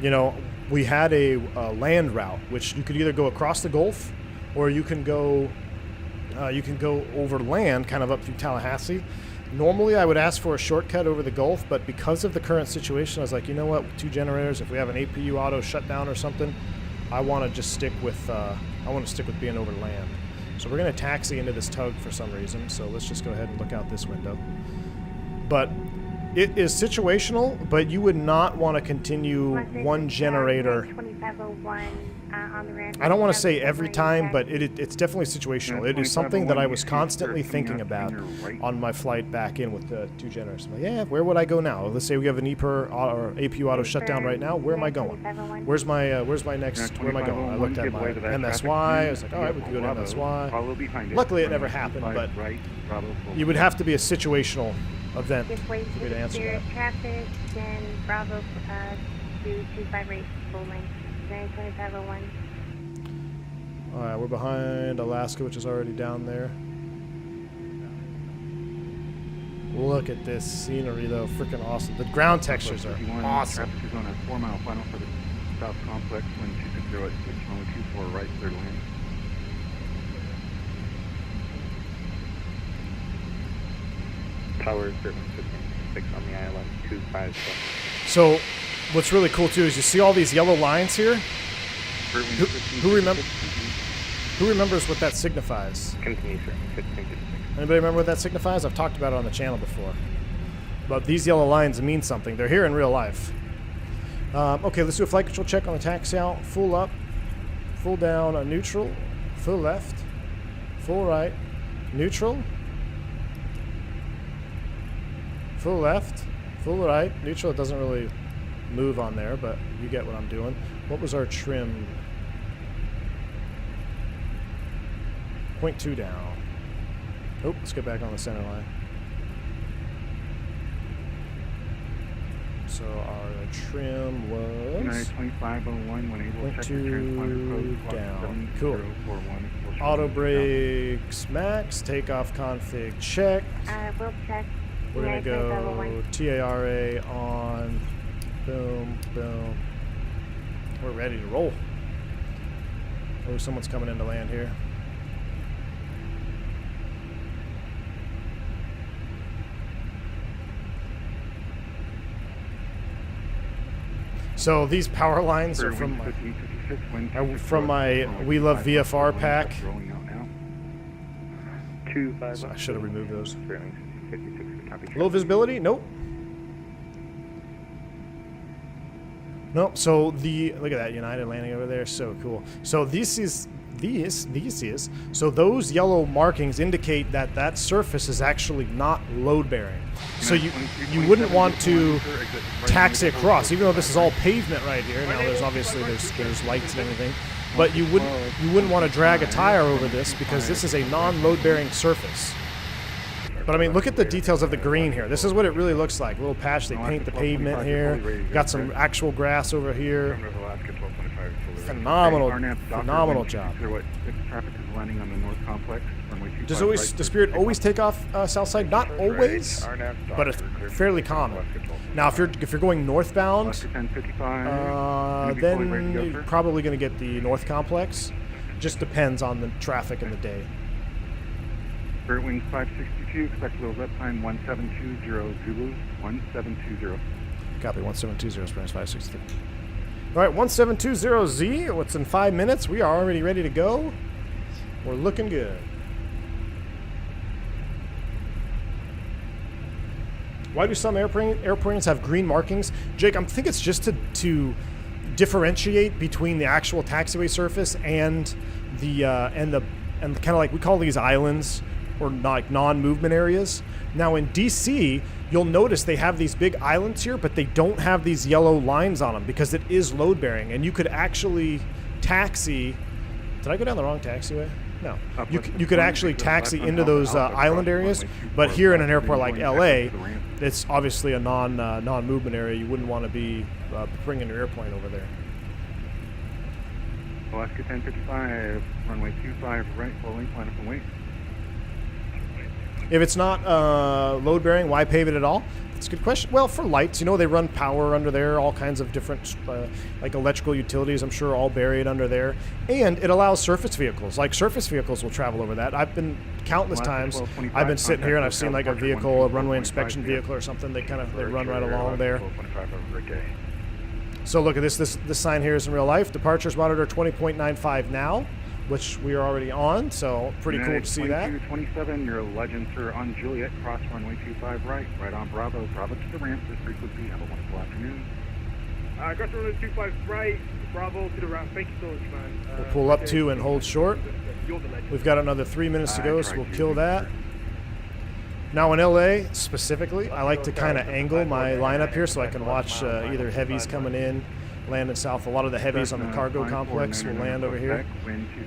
Speaker 1: you know, we had a land route, which you could either go across the Gulf, or you can go over land, kind of up through Tallahassee. Normally, I would ask for a shortcut over the Gulf, but because of the current situation, I was like, you know what? With 2 generators, if we have an APU auto shutdown or something, I want to just stick with being over land. So we're going to taxi into this tug for some reason. So let's just go ahead and look out this window. But it is situational, but you would not want to continue one generator.
Speaker 9: 2501 on the ramp.
Speaker 1: I don't want to say every time, but it's definitely situational. It is something that I was constantly thinking about on my flight back in with the 2 generators. I'm like, yeah, where would I go now? Let's say we have an or APU auto shutdown right now. Where am I going? Where's my next? Where am I going? I looked at my MSY. I was like, all right, we could go to MSY. Luckily, it never happened, but you would have to be a situational event for me to answer that.
Speaker 9: Traffic, then Bravo 225 full length. 2501.
Speaker 1: All right, we're behind Alaska, which is already down there. Look at this scenery, though. Freaking awesome. The ground textures are awesome.
Speaker 3: Traffic is on a 4-mile final for the South Complex, wind 260 at 6, runway 24 right, clear to land.
Speaker 4: Tower 756 on the island, 25.
Speaker 1: So, what's really cool too is you see all these yellow lines here. Who remembers what that signifies?
Speaker 4: Continue, sir. 1556.
Speaker 1: Anybody remember what that signifies? I've talked about it on the channel before. But these yellow lines mean something. They're here in real life. Okay, let's do a flight control check on the taxi out. Full up, full down, neutral, full left, full right, neutral, full left, full right, neutral. It doesn't really move on there, but you get what I'm doing. What was our trim? 0.2 down. Oh, let's get back on the center line. So our trim was
Speaker 3: 2501 when able to check the
Speaker 1: 0.2
Speaker 3: transponder code
Speaker 1: down. Cool.
Speaker 3: 7041.
Speaker 1: Auto brakes max. Takeoff config checked.
Speaker 9: We'll check.
Speaker 1: We're gonna go TARA on. Boom, boom. We're ready to roll. Oh, someone's coming into land here. So these power lines are from my We Love VFR pack.
Speaker 3: Rolling out now.
Speaker 4: 25.
Speaker 1: So I should have removed those.
Speaker 4: 56, copy.
Speaker 1: Low visibility? Nope. Nope. So look at that United landing over there. So cool. So so those yellow markings indicate that that surface is actually not load bearing. So you wouldn't want to taxi across, even though this is all pavement right here. Now there's obviously there's lights and everything, but you wouldn't want to drag a tire over this because this is a non-load bearing surface. But I mean, look at the details of the green here. This is what it really looks like. A little patch. They paint the pavement here. Got some actual grass over here. Phenomenal job.
Speaker 3: Traffic is landing on the north complex.
Speaker 1: Does Spirit always take off south side? Not always, but it's fairly common. Now, if you're going northbound, then you're probably going to get the north complex. Just depends on the traffic and the day.
Speaker 3: Spirit Wings 562, expect wheels up time 1720 Zulu 1720.
Speaker 1: Copy 1720 Springs 563. All right, 1720Z. What's in 5 minutes? We are already ready to go. We're looking good. Why do some airplanes have green markings? Jake, I think it's just to differentiate between the actual taxiway surface and the kind of like we call these islands or like non-movement areas. Now in DC, you'll notice they have these big islands here, but they don't have these yellow lines on them because it is load bearing, and you could actually taxi. Did I go down the wrong taxiway? No. You could actually taxi into those island areas, but here in an airport like LA, it's obviously a non-movement area. You wouldn't want to be bringing your airplane over there.
Speaker 3: Alaska 1055, runway 25 right, following, line up and wait.
Speaker 1: If it's not load bearing, why pave it at all? That's a good question. Well, for lights, they run power under there, all kinds of different like electrical utilities, I'm sure, all buried under there. And it allows surface vehicles. Like surface vehicles will travel over that. I've been countless times. I've been sitting here and I've seen like a vehicle, a runway inspection vehicle or something. They run right along there. So look at this sign here is in real life. Departures monitor 20.95 now, which we are already on, so pretty cool to see that.
Speaker 3: 27, your legend, sir, on Juliet, cross runway 25 right on Bravo, Bravo to the ramp, this frequency, have a wonderful afternoon.
Speaker 8: Cross runway 25 right, Bravo to the ramp, thank you so much, man.
Speaker 1: We'll pull up to and hold short. We've got another 3 minutes to go, so we'll kill that. Now in LA, specifically, I like to kind of angle my lineup here so I can watch either heavies coming in, landing south. A lot of the heavies on the cargo complex will land over here.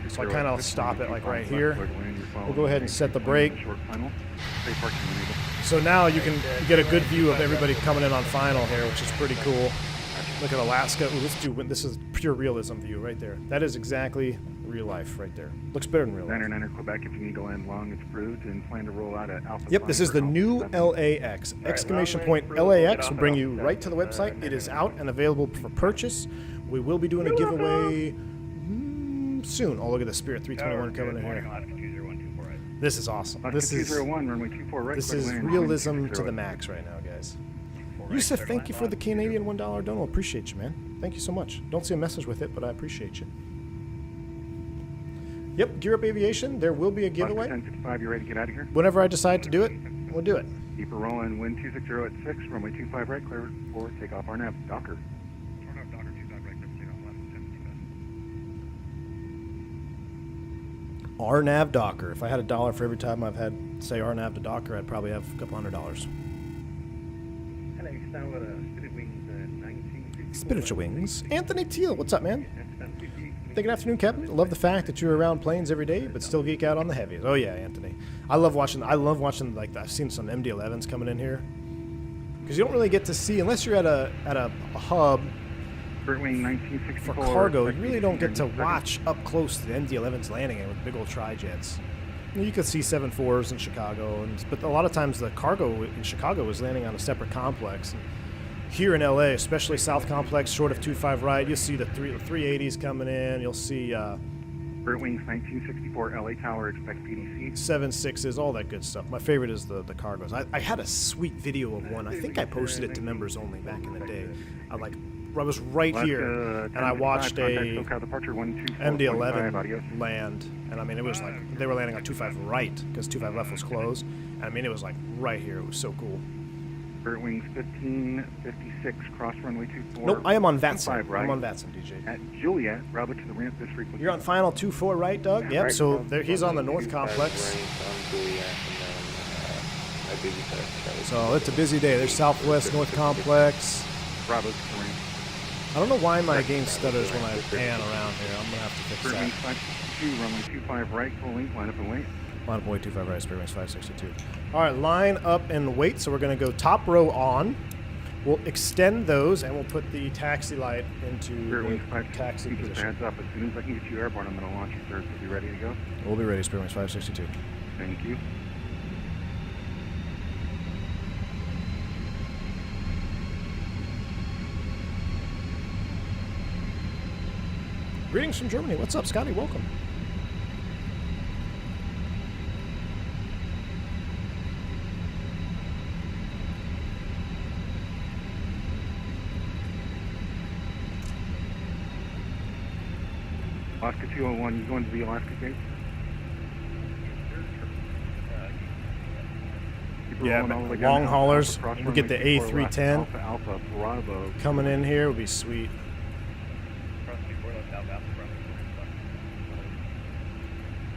Speaker 1: So I kind of stop it like right here. We'll go ahead and set the brake. So now you can get a good view of everybody coming in on final here, which is pretty cool. Look at Alaska. Ooh, this is pure realism view right there. That is exactly real life right there. Looks better than real life.
Speaker 3: 99er Quebec, if you need to land long, it's approved and plan to roll out at Alpha.
Speaker 1: Yep, this is the new LAX. Exclamation point LAX will bring you right to the website. It is out and available for purchase. We will be doing a giveaway soon. Oh, look at the Spirit 321 coming in here. This is awesome. This is realism to the max right now, guys. Yusuf, thank you for the Canadian $1 dono. Appreciate you, man. Thank you so much. Don't see a message with it, but I appreciate you. Yep, Gear Up Aviation, there will be a giveaway.
Speaker 3: 1055, you ready to get out of here?
Speaker 1: Whenever I decide to do it, we'll do it.
Speaker 3: Keep her rolling, wind 260 at 6, runway 25 right, clear for takeoff RNAV, Docker. RNAV, Docker, 25 right, clear takeoff left,
Speaker 1: RNAV Docker. If I had $1 for every time I've had say RNAV to Docker, I'd probably have a couple $100. Spiritual Wings. Anthony Teal, what's up, man? Good afternoon, Captain. Love the fact that you're around planes every day, but still geek out on the heavies. Oh yeah, Anthony. I love watching. Like I've seen some MD-11s coming in here because you don't really get to see unless you're at a hub for cargo. You really don't get to watch up close to the MD-11s landing in with big old tri-jets. You could see 7.4s in Chicago, but a lot of times the cargo in Chicago is landing on a separate complex. And here in LA, especially South Complex, short of 25 right, you'll see the 380s coming in. You'll see
Speaker 3: Spirit Wings 1964 LA Tower, expect PDC.
Speaker 1: 7.6s, all that good stuff. My favorite is the cargos. I had a sweet video of one. I think I posted it to members only back in the day. was right here, and I watched a MD-11 land, and I mean, it was like they were landing on 25 right because 25 left was closed. And I mean, it was like right here. It was so cool.
Speaker 3: Spirit Wings 1556, cross runway 24.
Speaker 1: Nope, I am on Vatson.
Speaker 3: Right.
Speaker 1: I'm on Vatson, DJ.
Speaker 3: At Juliet, Bravo to the ramp this frequency.
Speaker 1: You're on final 24 right, Doug? Yep, so there, he's on the north complex. So it's a busy day. There's southwest north complex.
Speaker 3: Bravo to the ramp.
Speaker 1: I don't know why my game stutters when I pan around here. I'm going to have to fix
Speaker 3: Spirit
Speaker 1: that.
Speaker 3: Wings 562, runway 25 right, full length, line up and wait.
Speaker 1: Line up and wait, 25 right, Spirit Wings 562. All right, line up and wait. So we're going to go top row on. We'll extend those, and we'll put the taxi light into
Speaker 3: Spirit Wings
Speaker 1: the taxi
Speaker 3: 562, just a
Speaker 1: position.
Speaker 3: heads up. As soon as I can get you airborne, I'm going to launch you, sir. So be ready to go.
Speaker 1: We'll be ready, Spirit Wings 562.
Speaker 3: Thank you.
Speaker 1: Greetings from Germany. What's up, Scotty? Welcome.
Speaker 3: Alaska 201, you going to the Alaska gate?
Speaker 1: Yeah, long haulers. We get the A310
Speaker 3: Alpha, Alpha, Bravo.
Speaker 1: coming in here would be sweet.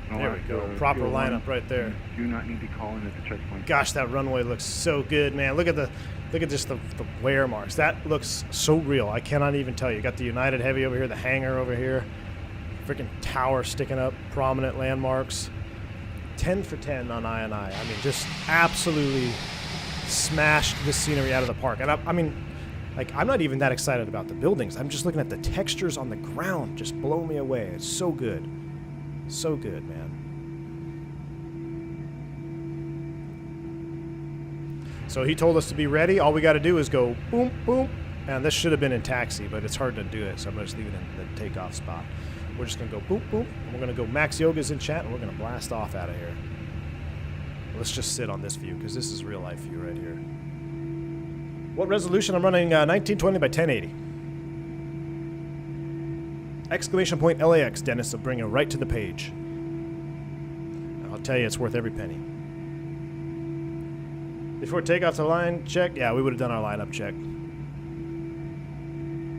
Speaker 1: There we go. Proper lineup right there.
Speaker 3: Do not need to call in at the checkpoint.
Speaker 1: Gosh, that runway looks so good, man. Look at just the wear marks. That looks so real. I cannot even tell you. Got the United Heavy over here, the hangar over here, freaking tower sticking up, prominent landmarks. 10 for 10 on INI. I mean, just absolutely smashed this scenery out of the park. And I mean, like, I'm not even that excited about the buildings. I'm just looking at the textures on the ground. Just blow me away. It's so good. So good, man. So he told us to be ready. All we got to do is go boom, boom. And this should have been in taxi, but it's hard to do it, so I'm going to just leave it in the takeoff spot. We're just going to go boom, boom. And we're going to go Max Yoga's in chat, and we're going to blast off out of here. Let's just sit on this view, because this is real life view right here. What resolution? I'm running 1920 by 1080. Exclamation point LAX, Dennis, will bring you right to the page. I'll tell you, it's worth every penny. Before takeoff to line check, yeah, we would have done our lineup check.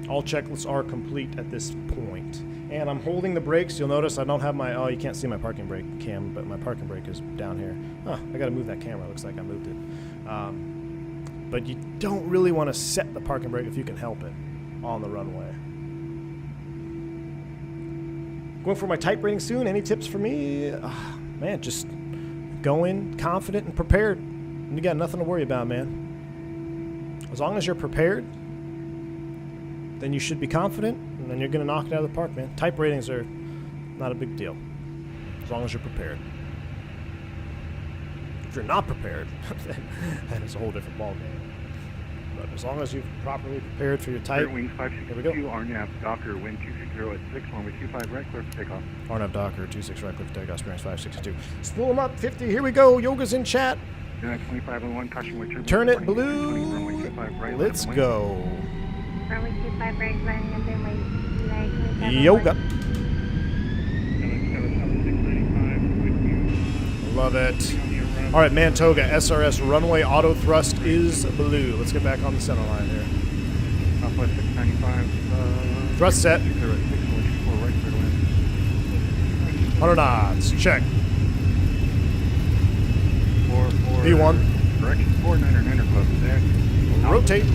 Speaker 1: All checklists are complete at this point. And I'm holding the brakes. You'll notice I don't have my, oh, you can't see my parking brake cam, but my parking brake is down here. Huh, I gotta move that camera. Looks like I moved it. But you don't really want to set the parking brake if you can help it on the runway. Going for my type rating soon. Any tips for me? Man, just go in confident and prepared. And you got nothing to worry about, man. As long as you're prepared, then you should be confident, and then you're going to knock it out of the park, man. Type ratings are not a big deal, as long as you're prepared. If you're not prepared, then it's a whole different ballgame. But as long as you've properly prepared for your type,
Speaker 3: Spirit Wings 562, RNAV Docker, wind 260 at 6, runway 25 right, clear for takeoff.
Speaker 1: RNAV Docker, 26 right, clear for takeoff, Spirit 562. Spool them up, 50, here we go, Yoga's in chat.
Speaker 3: 2501, caution with turbulence.
Speaker 1: Turn it blue,
Speaker 3: runway 25 right,
Speaker 1: let's go.
Speaker 9: Runway 25 right, running up and wait.
Speaker 1: Yoga. Love it. All right, man, Toga, SRS runway auto thrust is blue. Let's get back on the center line here.
Speaker 3: Southwest 695.
Speaker 1: Thrust set. 100 knots. Check. V1.
Speaker 3: Correction 499er club.
Speaker 1: Rotate.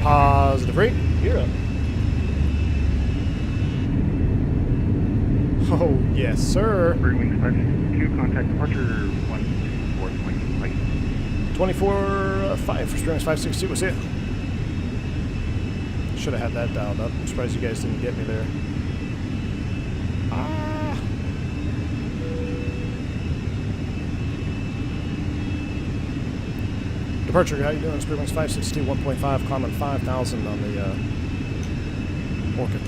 Speaker 1: Positive rate. You're up. Oh, yes, sir.
Speaker 3: Spirit Wings 562, contact departure 124.5.
Speaker 1: 24.5 for Spirit Wings 562. What's it? Should have had that dialed up. I'm surprised you guys didn't get me there. Departure, how you doing? Spirit Wings 562, 1.5, Carmen 5,000 on the Orchid.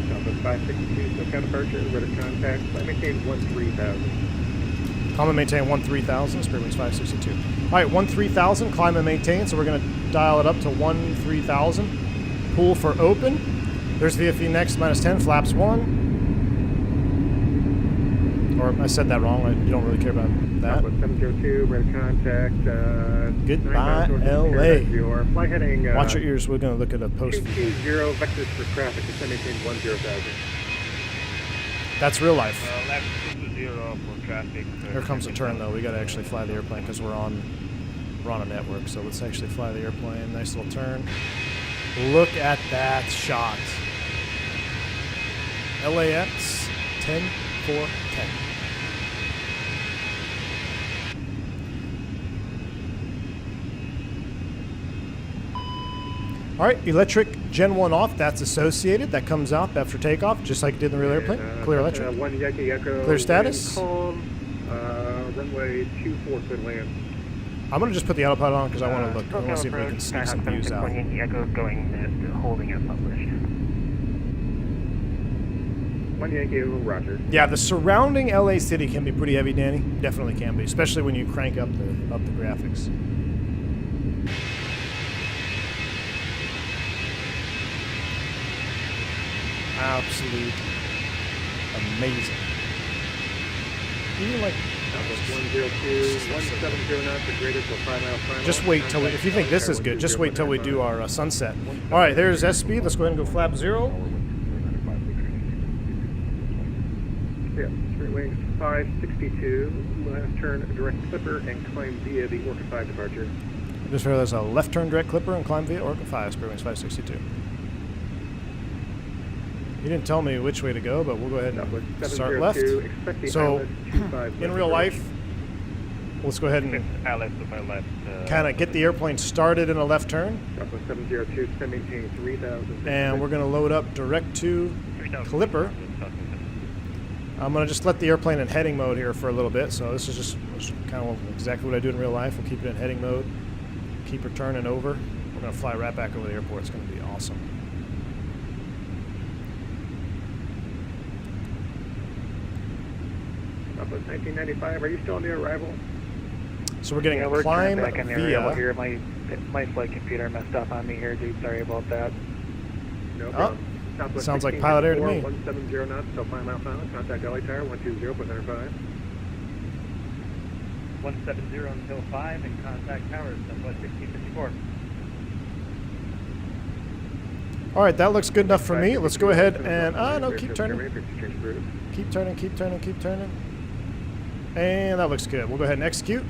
Speaker 8: Compass 562, SoCal departure, rudder contact, flight maintain 13,000.
Speaker 1: Climb and maintain 13,000, Spirit Wings 562. All right, 13,000, climb and maintain. So we're going to dial it up to 13,000. Pull for open. There's VFE next, -10, flaps 1. Or I said that wrong. You don't really care about that.
Speaker 8: 702, ready contact.
Speaker 1: Goodbye, LA.
Speaker 8: Your flight heading.
Speaker 1: Watch your ears. We're going to look at a post.
Speaker 8: 220 vectors for traffic. Descend maintain 10,000.
Speaker 1: That's real life.
Speaker 8: Left 20 for traffic.
Speaker 1: Here comes a turn, though. We got to actually fly the airplane because we're on a network. So let's actually fly the airplane. Nice little turn. Look at that shot. LAX 10-4-10. All right, electric Gen 1 off. That's associated. That comes out after takeoff, just like it did in the real airplane. Clear electric.
Speaker 8: 1 Yankee Echo.
Speaker 1: Clear status.
Speaker 8: Calm. Runway 24 foot land.
Speaker 1: I'm going to just put the autopilot on because I want to look. I want to see if we can sneak some views out.
Speaker 4: 1 Yankee Echo going holding as published.
Speaker 8: 1 Yankee Echo, roger.
Speaker 1: Yeah, the surrounding LA city can be pretty heavy, Danny. Definitely can be, especially when you crank up the graphics. Absolute amazing. Even like
Speaker 8: 102, 170 knots, the greatest for 5 miles final.
Speaker 1: just wait till if you think this is good, just wait till we do our sunset. All right, there's SP. Let's go ahead and go flap 0.
Speaker 8: Yeah, Spirit Wings 562, left turn direct clipper and climb via the Orca 5 departure.
Speaker 1: Just realized a left turn direct clipper and climb via Orca 5, Spirit Wings 562. You didn't tell me which way to go, but we'll go ahead and start left. So, in real life, let's go ahead and kind of get the airplane started in a left turn.
Speaker 8: 702, descend maintain 3,000.
Speaker 1: And we're going to load up direct to Clipper. I'm going to just let the airplane in heading mode here for a little bit. So this is just kind of exactly what I do in real life. We'll keep it in heading mode. Keep her turning over. We're going to fly right back over the airport. It's going to be awesome.
Speaker 8: Southwest 1995, are you still on the arrival?
Speaker 1: So we're getting a climb via.
Speaker 4: Here, my flight computer messed up on me here, dude. Sorry about that.
Speaker 8: No problem.
Speaker 1: Sounds like pilot air to me.
Speaker 8: 170 knots, still 5 mile final. Contact LA Tower 120.5.
Speaker 4: 170 until 5 and contact tower Southwest 1654.
Speaker 1: All right, that looks good enough for me. Let's go ahead and no, keep turning. Keep turning, keep turning, keep turning. And that looks good. We'll go ahead and execute.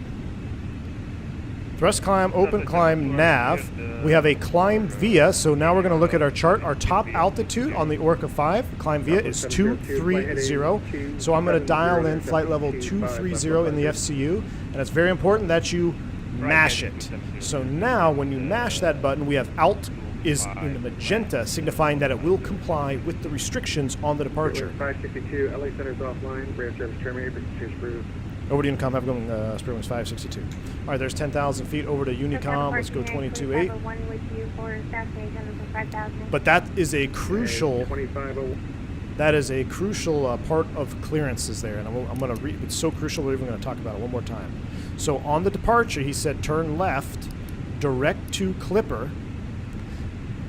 Speaker 1: Thrust climb, open climb, nav. We have a climb via, so now we're going to look at our chart. Our top altitude on the Orca 5, climb via, is 230. So I'm going to dial in flight level 230 in the FCU. And it's very important that you mash it. So now when you mash that button, we have alt is in the magenta, signifying that it will comply with the restrictions on the departure.
Speaker 8: 562, LA Center's offline, radar service terminated, change approved.
Speaker 1: Over to Unicom, have going Spirit Wings 562. All right, there's 10,000 feet over to Unicom. Let's go 22.8. But that is a crucial. That is a crucial part of clearances there, and I'm going to read. It's so crucial we're even going to talk about it one more time. So on the departure, he said turn left, direct to Clipper,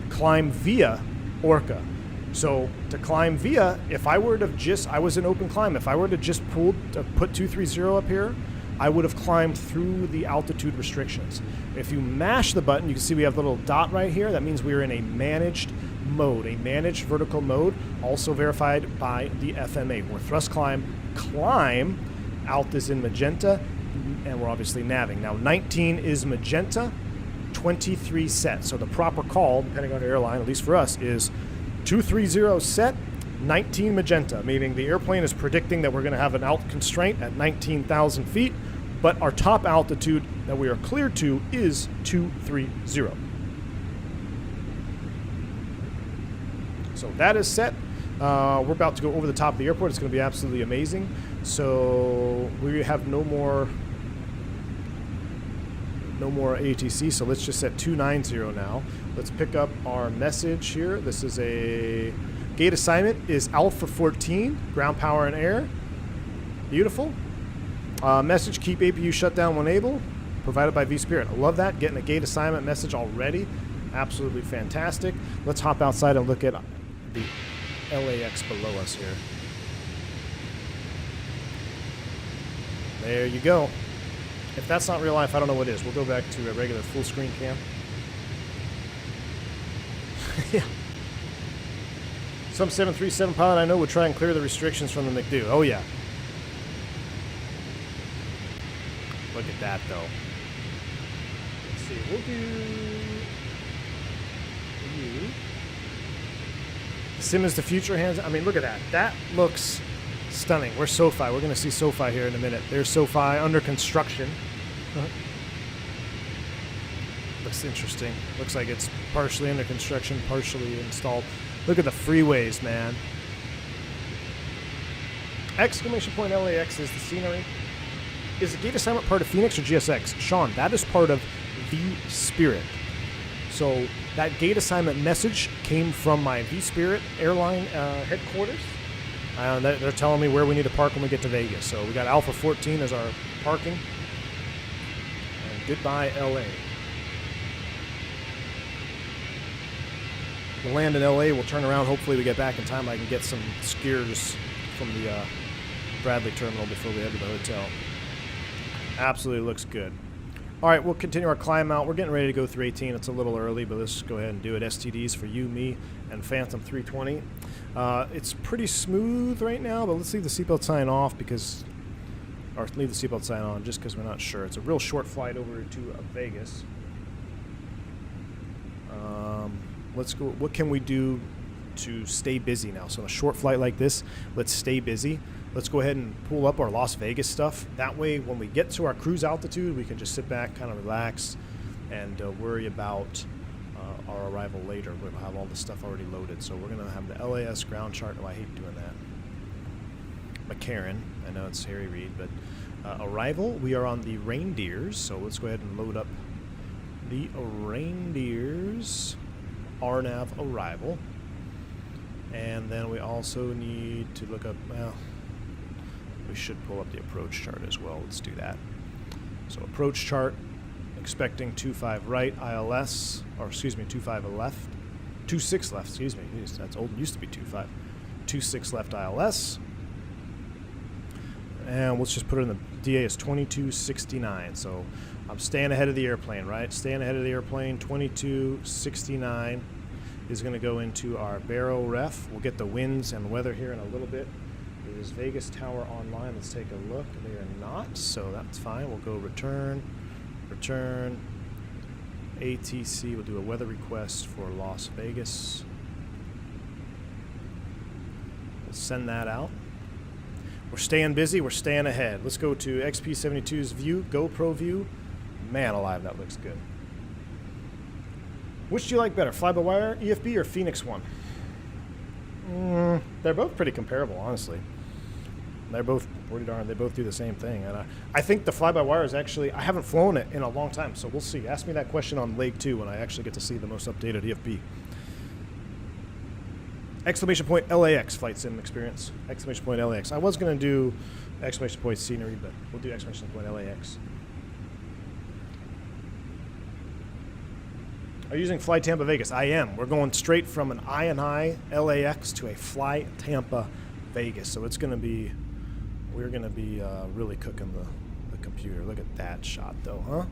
Speaker 1: climb via Orca. So to climb via, if I were to just, I was in open climb, if I were to just put 230 up here, I would have climbed through the altitude restrictions. If you mash the button, you can see we have a little dot right here. That means we're in a managed mode, a managed vertical mode, also verified by the FMA. We're thrust climb, alt is in magenta, and we're obviously navving. Now 19 is magenta, 23 set. So the proper call, depending on the airline, at least for us, is 230 set, 19 magenta, meaning the airplane is predicting that we're going to have an alt constraint at 19,000 feet, but our top altitude that we are cleared to is 230. So that is set. We're about to go over the top of the airport. It's going to be absolutely amazing. So we have no more ATC, so let's just set 290 now. Let's pick up our message here. This is a gate assignment is Alpha 14, ground power and air. Beautiful. Message, keep APU shutdown when able, provided by vSpirit. I love that, getting a gate assignment message already. Absolutely fantastic. Let's hop outside and look at the LAX below us here. There you go. If that's not real life, I don't know what is. We'll go back to a regular full screen cam. Yeah. Some 737 pilot I know would try and clear the restrictions from the McDo. Oh, yeah. Look at that, though. Let's see. We'll do you. Sim is the future hands. I mean, look at that. That looks stunning. Where's SOFI? We're going to see SOFI here in a minute. There's SOFI under construction. Looks interesting. Looks like it's partially under construction, partially installed. Look at the freeways, man. Exclamation point LAX is the scenery. Is the gate assignment part of Fenix or GSX? Sean, that is part of vSpirit. So that gate assignment message came from my vSpirit airline headquarters. They're telling me where we need to park when we get to Vegas. So we got Alpha 14 as our parking. And goodbye, LA. We'll land in LA. We'll turn around. Hopefully we get back in time. I can get some skiers from the Bradley terminal before we head to the hotel. Absolutely looks good. All right, we'll continue our climb out. We're getting ready to go through 18. It's a little early, but let's go ahead and do it. STDs for you, me, and Phantom 320. It's pretty smooth right now, but let's leave the seatbelt sign off because, or leave the seatbelt sign on just because we're not sure. It's a real short flight over to Vegas. Let's go. What can we do to stay busy now? So a short flight like this, let's stay busy. Let's go ahead and pull up our Las Vegas stuff. That way, when we get to our cruise altitude, we can just sit back, kind of relax, and worry about our arrival later. We'll have all the stuff already loaded. So we're going to have the LAS ground chart. Oh, I hate doing that. McCarran. I know it's Harry Reid, but arrival. We are on the Reindeers. So let's go ahead and load up the Reindeers RNAV arrival. And then we also need to look up, well, we should pull up the approach chart as well. Let's do that. So approach chart, expecting 25 right, ILS, or excuse me, 25 left, 26 left, excuse me. Jeez, that's old, it used to be 25. 26 left ILS. And let's just put it in the DA is 2269. So I'm staying ahead of the airplane, right? Staying ahead of the airplane, 2269 is going to go into our Barrow ref. We'll get the winds and weather here in a little bit. Is Vegas Tower online? Let's take a look. They are not, so that's fine. We'll go return, ATC. We'll do a weather request for Las Vegas. We'll send that out. We're staying busy. We're staying ahead. Let's go to XP72's view, GoPro view. Man alive, that looks good. Which do you like better, fly-by-wire, EFB, or Fenix one? They're both pretty comparable, honestly. They're both pretty darn. They both do the same thing, and I think the fly-by-wire is actually. I haven't flown it in a long time, so we'll see. Ask me that question on leg 2 when I actually get to see the most updated EFB. Exclamation point LAX flight sim experience. Exclamation point LAX. I was gonna do exclamation point scenery, but we'll do exclamation point LAX. Are you using Fly Tampa Vegas? I am. We're going straight from an INI LAX to a Fly Tampa Vegas. So it's going to be, we're going to be really cooking the computer. Look at that shot though, huh?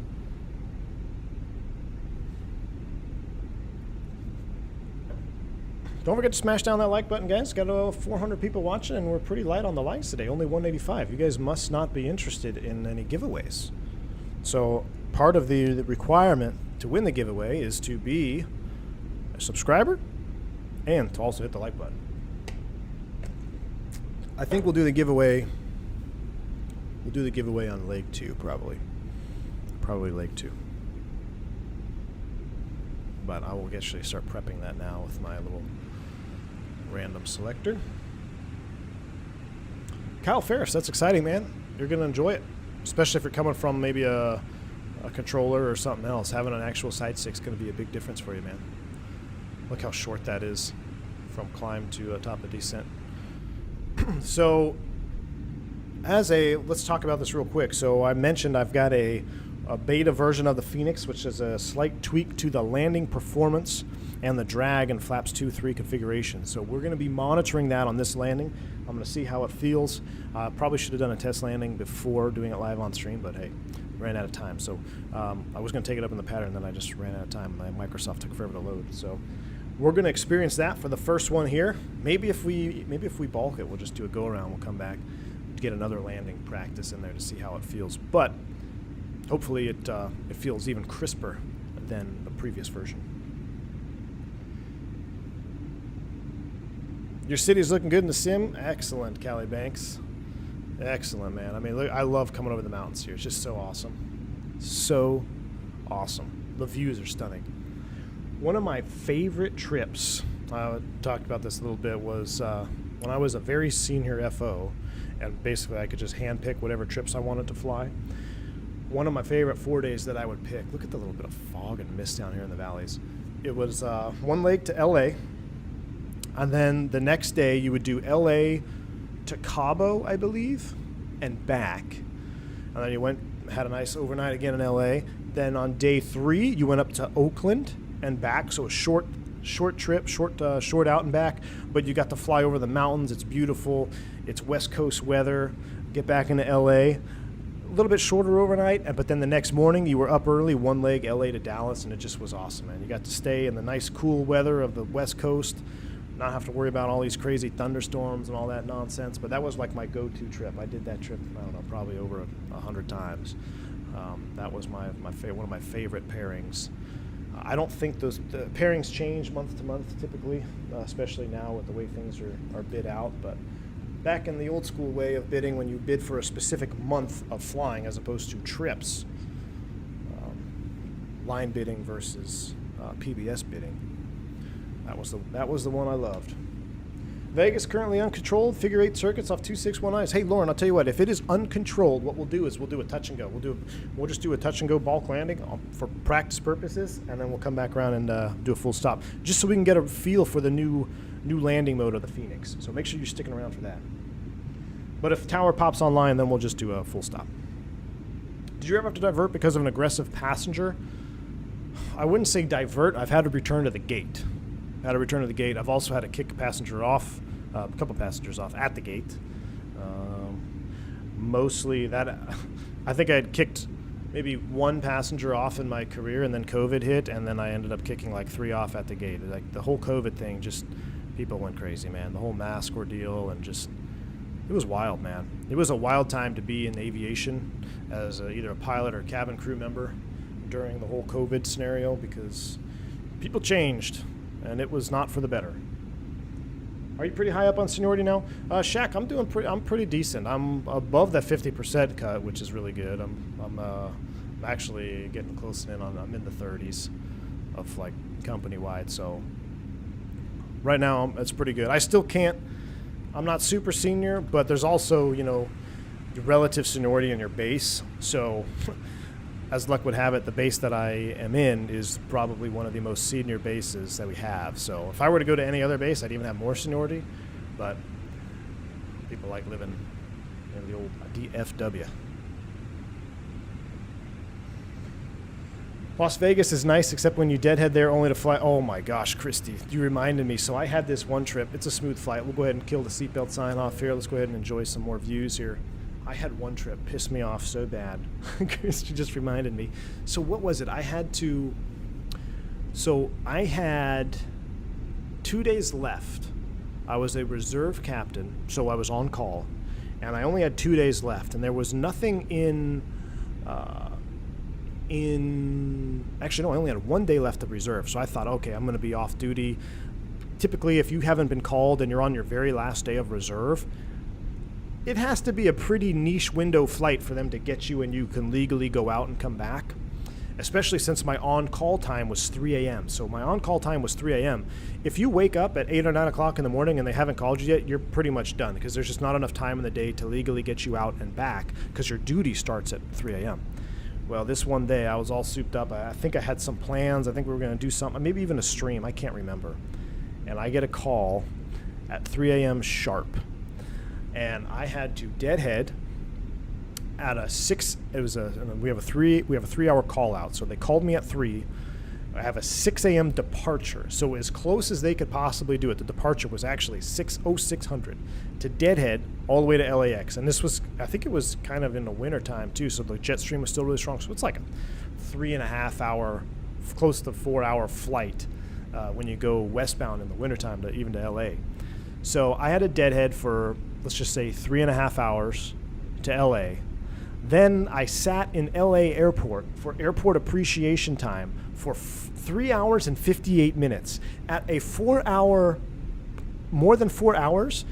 Speaker 1: Don't forget to smash down that like button, guys. Got 400 people watching, and we're pretty light on the likes today. Only 185. You guys must not be interested in any giveaways. So part of the requirement to win the giveaway is to be a subscriber and to also hit the like button. I think we'll do the giveaway. We'll do the giveaway on leg 2, probably. Probably leg 2. But I will actually start prepping that now with my little random selector. Kyle Ferris, that's exciting, man. You're going to enjoy it, especially if you're coming from maybe a controller or something else. Having an actual side stick is going to be a big difference for you, man. Look how short that is from climb to top of descent. So let's talk about this real quick. So I mentioned I've got a beta version of the Fenix, which is a slight tweak to the landing performance and the drag and flaps 2-3 configuration. So we're going to be monitoring that on this landing. I'm going to see how it feels. Probably should have done a test landing before doing it live on stream, but hey, ran out of time. So I was going to take it up in the pattern, then I just ran out of time. My Microsoft took forever to load. So we're going to experience that for the first one here. Maybe if we balk it, we'll just do a go around. We'll come back, get another landing practice in there to see how it feels. But hopefully it feels even crisper than the previous version. Your city's looking good in the sim. Excellent, Callie Banks. Excellent, man. I mean, look, I love coming over the mountains here. It's just so awesome. So awesome. The views are stunning. One of my favorite trips, I talked about this a little bit, was when I was a very senior FO, and basically I could just handpick whatever trips I wanted to fly. One of my favorite 4 days that I would pick, look at the little bit of fog and mist down here in the valleys. It was one leg to LA, and then the next day you would do LA to Cabo, I believe, and back. And then you had a nice overnight again in LA. Then on day 3, you went up to Oakland and back. So a short trip, short out and back. But you got to fly over the mountains. It's beautiful. It's West Coast weather. Get back into LA. A little bit shorter overnight, but then the next morning you were up early, one leg LA to Dallas, and it just was awesome, man. You got to stay in the nice cool weather of the West Coast, not have to worry about all these crazy thunderstorms and all that nonsense. But that was like my go-to trip. I did that trip, I don't know, probably over 100 times. That was one of my favorite pairings. I don't think the pairings change month to month typically, especially now with the way things are bid out. But back in the old school way of bidding, when you bid for a specific month of flying as opposed to trips, line bidding versus PBS bidding. That was the one I loved. Vegas currently uncontrolled, figure 8 circuits off 2619. Hey Lauren, I'll tell you what, if it is uncontrolled, what we'll do is we'll do a touch and go. We'll just do a touch and go bulk landing for practice purposes, and then we'll come back around and do a full stop, just so we can get a feel for the new landing mode of the Fenix. So make sure you're sticking around for that. But if tower pops online, then we'll just do a full stop. Did you ever have to divert because of an aggressive passenger? I wouldn't say divert. I've had to return to the gate. I've also had to kick a passenger off, a couple passengers off at the gate. Mostly that, I think I had kicked maybe one passenger off in my career, and then COVID hit, and then I ended up kicking like 3 off at the gate. Like the whole COVID thing, just people went crazy, man. The whole mask ordeal, and just, it was wild, man. It was a wild time to be in aviation as either a pilot or cabin crew member during the whole COVID scenario, because people changed. And it was not for the better. Are you pretty high up on seniority now? Shaq, I'm pretty decent. I'm above that 50% cut, which is really good. I'm actually getting close in on. I'm in the 30s of like company wide. So right now it's pretty good. I still can't. I'm not super senior, but there's also your relative seniority in your base. So. As luck would have it, the base that I am in is probably one of the most senior bases that we have. So if I were to go to any other base, I'd even have more seniority. But people like living in the old DFW. Las Vegas is nice, except when you deadhead there only to fly. Oh my gosh, Christy, you reminded me. So I had this one trip. It's a smooth flight. We'll go ahead and kill the seatbelt sign off here. Let's go ahead and enjoy some more views here. I had one trip piss me off so bad. Christy just reminded me. So what was it? I had 2 days left. I was a reserve captain, so I was on call, and I only had 2 days left, and there was nothing actually no, I only had 1 day left of reserve. So I thought, okay, I'm going to be off duty. Typically, if you haven't been called and you're on your very last day of reserve, it has to be a pretty niche window flight for them to get you and you can legally go out and come back, especially since my on-call time was 3 a.m. So my on-call time was 3 a.m. If you wake up at 8 or 9 o'clock in the morning and they haven't called you yet, you're pretty much done, because there's just not enough time in the day to legally get you out and back, because your duty starts at 3 a.m. Well, this one day I was all souped up. I think I had some plans. I think we were going to do something, maybe even a stream. I can't remember. And I get a call at 3 a.m. sharp. And I had to deadhead at a 6. It was we have a 3-hour call out. So they called me at 3. I have a 6 a.m. departure. So as close as they could possibly do it, the departure was actually 6:0600 to Deadhead all the way to LAX. And this was, I think it was kind of in the winter time too. So the jet stream was still really strong. So it's like a 3.5 hour, close to 4-hour flight when you go westbound in the wintertime even to LA. So I had a deadhead for, let's just say, 3.5 hours to LA. Then I sat in LA airport for airport appreciation time for 3 hours and 58 minutes. At a 4-hour, more than 4 hours,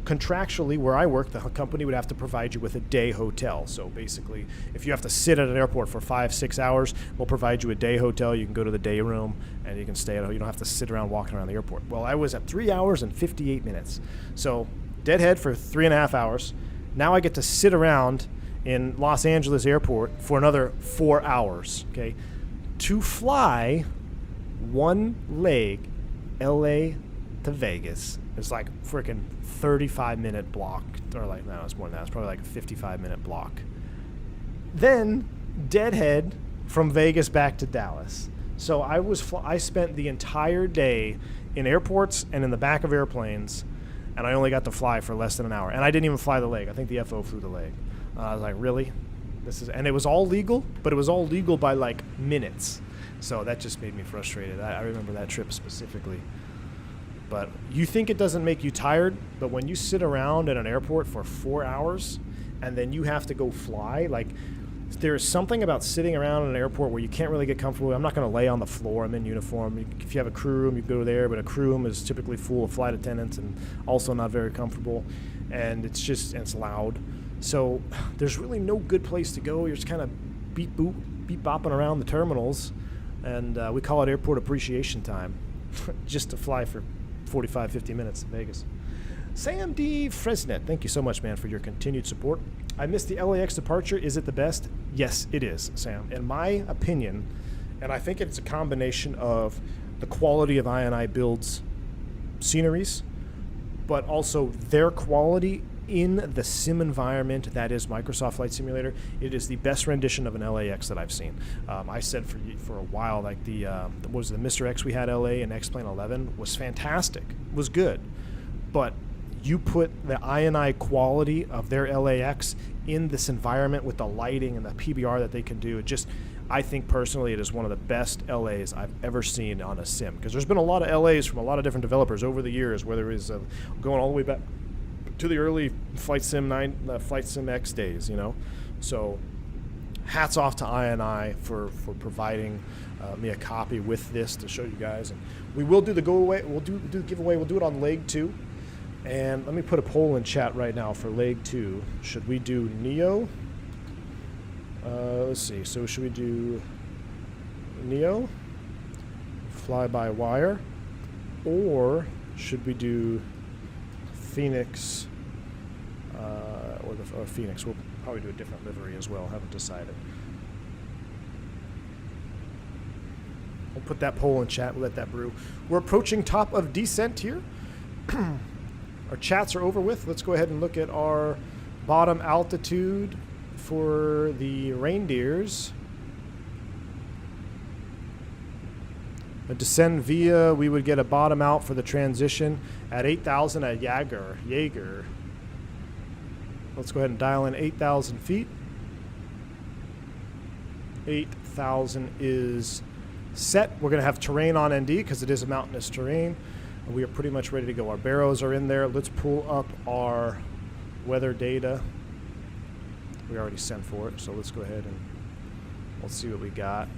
Speaker 1: contractually, where I work, the company would have to provide you with a day hotel. So basically, if you have to sit at an airport for 5-6 hours, we'll provide you a day hotel. You can go to the day room and you can stay at home. You don't have to sit around walking around the airport. Well, I was at 3 hours and 58 minutes. So deadhead for 3.5 hours. Now I get to sit around in Los Angeles airport for another 4 hours, okay, to fly one leg LA to Vegas. It's like freaking 35-minute block, or like, no, it's more than that. It's probably like a 55-minute block. Then deadhead from Vegas back to Dallas. So I spent the entire day in airports and in the back of airplanes, and I only got to fly for less than an hour. And I didn't even fly the leg. I think the FO flew the leg. I was like, really? And it was all legal, but it was all legal by like minutes. So that just made me frustrated. I remember that trip specifically. But you think it doesn't make you tired, but when you sit around at an airport for 4 hours and then you have to go fly, like, there's something about sitting around in an airport where you can't really get comfortable. I'm not going to lay on the floor. I'm in uniform. If you have a crew room, you go there, but a crew room is typically full of flight attendants and also not very comfortable. And it's loud. So there's really no good place to go. You're just kind of beep bopping around the terminals. And we call it airport appreciation time just to fly for 45, 50 minutes to Vegas. Sam D. Fresnet, thank you so much, man, for your continued support. I missed the LAX departure. Is it the best? Yes, it is, Sam. In my opinion, and I think it's a combination of the quality of iniBuilds sceneries, but also their quality in the sim environment that is Microsoft Flight Simulator. It is the best rendition of an LAX that I've seen. I said for a while, like the Mr. X we had LA and X-Plane 11 was fantastic, was good, but you put the INI quality of their LAX in this environment with the lighting and the PBR that they can do. I think personally it is one of the best LAs I've ever seen on a sim, because there's been a lot of LAs from a lot of different developers over the years, whether it was going all the way back to the early Flight Sim X days, you know. So hats off to INI for providing me a copy with this to show you guys. And we will do the giveaway. We'll do the giveaway. We'll do it on leg 2. And let me put a poll in chat right now for leg 2. Should we do Neo? Let's see. So should we do Neo, fly-by-wire, or should we do Phoenix, or Phoenix? We'll probably do a different livery as well. Haven't decided. We'll put that poll in chat. We'll let that brew. We're approaching top of descent here. Our chats are over with. Let's go ahead and look at our bottom altitude for the reindeers. A descend via, we would get a bottom out for the transition at 8,000 at Jaeger. Let's go ahead and dial in 8,000 feet. 8,000 is set. We're going to have terrain on ND because it is a mountainous terrain. We are pretty much ready to go. Our barrows are in there. Let's pull up our weather data. We already sent for it, so let's go ahead and let's see what we got.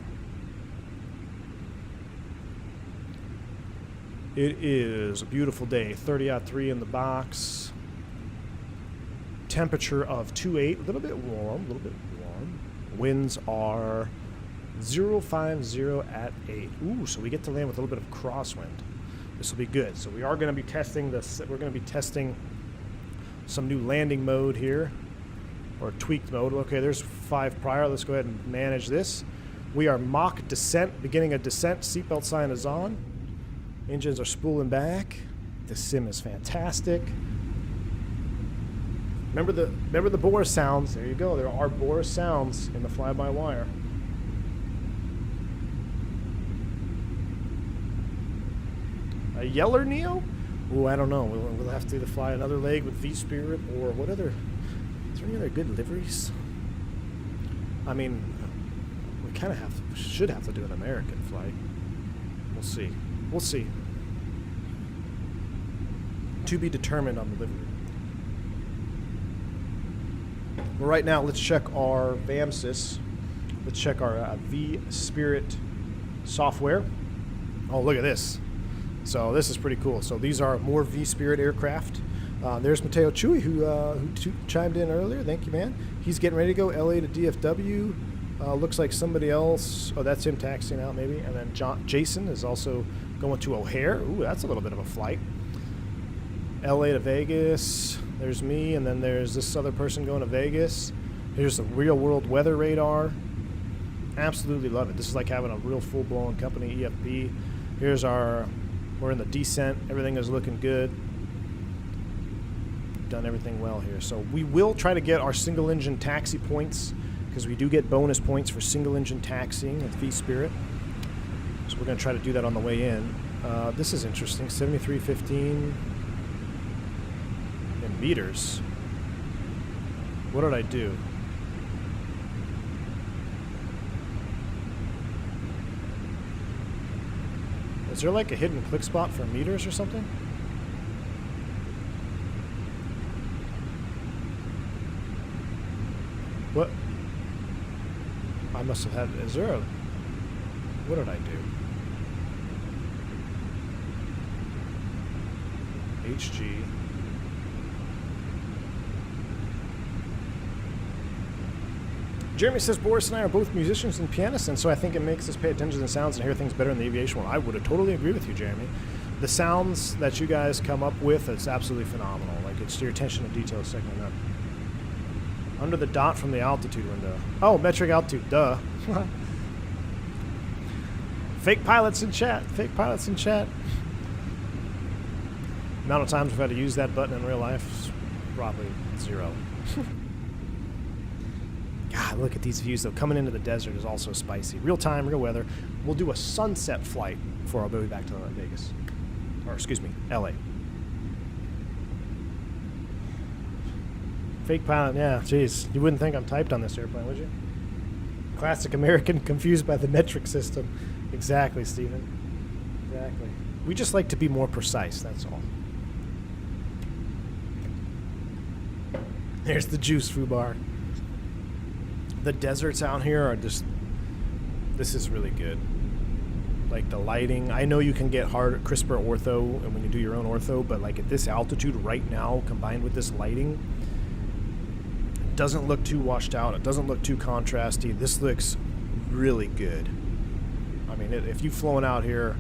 Speaker 1: It is a beautiful day. 30.3 in the box. Temperature of 2.8. A little bit warm. Winds are 0.50 at 8. Ooh, so we get to land with a little bit of crosswind. This will be good. So we are going to be testing this. We're going to be testing some new landing mode here, or tweaked mode. Okay, there's 5 prior. Let's go ahead and manage this. We are mock descent, beginning a descent. Seatbelt sign is on. Engines are spooling back. The sim is fantastic. Remember the Boris sounds. There you go. There are Boris sounds in the fly-by-wire. A Yeller Neo? Ooh, I don't know. We'll have to either fly another leg with V-Spirit or what other... Is there any other good liveries? I mean, we kind of should have to do an American flight. We'll see. We'll see. To be determined on the livery. Well, right now, let's check our VAMSys. Let's check our V-Spirit software. Oh, look at this. So this is pretty cool. So these are more V-Spirit aircraft. There's Mateo Chui, who chimed in earlier. Thank you, man. He's getting ready to go LA to DFW. Looks like somebody else. Oh, that's him taxiing out, maybe. And then Jason is also going to O'Hare. Ooh, that's a little bit of a flight. LA to Vegas. There's me, and then there's this other person going to Vegas. Here's the real-world weather radar. Absolutely love it. This is like having a real full-blown company EFB. Here's our... We're in the descent. Everything is looking good. Done everything well here. So we will try to get our single-engine taxi points because we do get bonus points for single-engine taxiing with V-Spirit. So we're going to try to do that on the way in. This is interesting. 7315 in meters. What did I do? Is there like a hidden click spot for meters or something? What? I must have had... Is there a... What did I do? HG. Jeremy says Boris and I are both musicians and pianists, and so I think it makes us pay attention to the sounds and hear things better in the aviation world. I would have totally agree with you, Jeremy. The sounds that you guys come up with, it's absolutely phenomenal. Like, it's your attention to detail is second to none. Under the dot from the altitude window. Oh, metric altitude, duh. Fake pilots in chat. Fake pilots in chat. The amount of times we've had to use that button in real life is probably 0. God, look at these views, though. Coming into the desert is also spicy. Real time, real weather. We'll do a sunset flight before I'll go back to Vegas. Or, excuse me, LA. Fake pilot, yeah, jeez. You wouldn't think I'm typed on this airplane, would you? Classic American confused by the metric system. Exactly, Stephen. Exactly. We just like to be more precise, that's all. There's the juice, Fubar. The deserts out here are just... This is really good. Like the lighting. I know you can get crisper ortho and when you do your own ortho, but like at this altitude right now, combined with this lighting, it doesn't look too washed out. It doesn't look too contrasty. This looks really good. I mean, if you've flown out here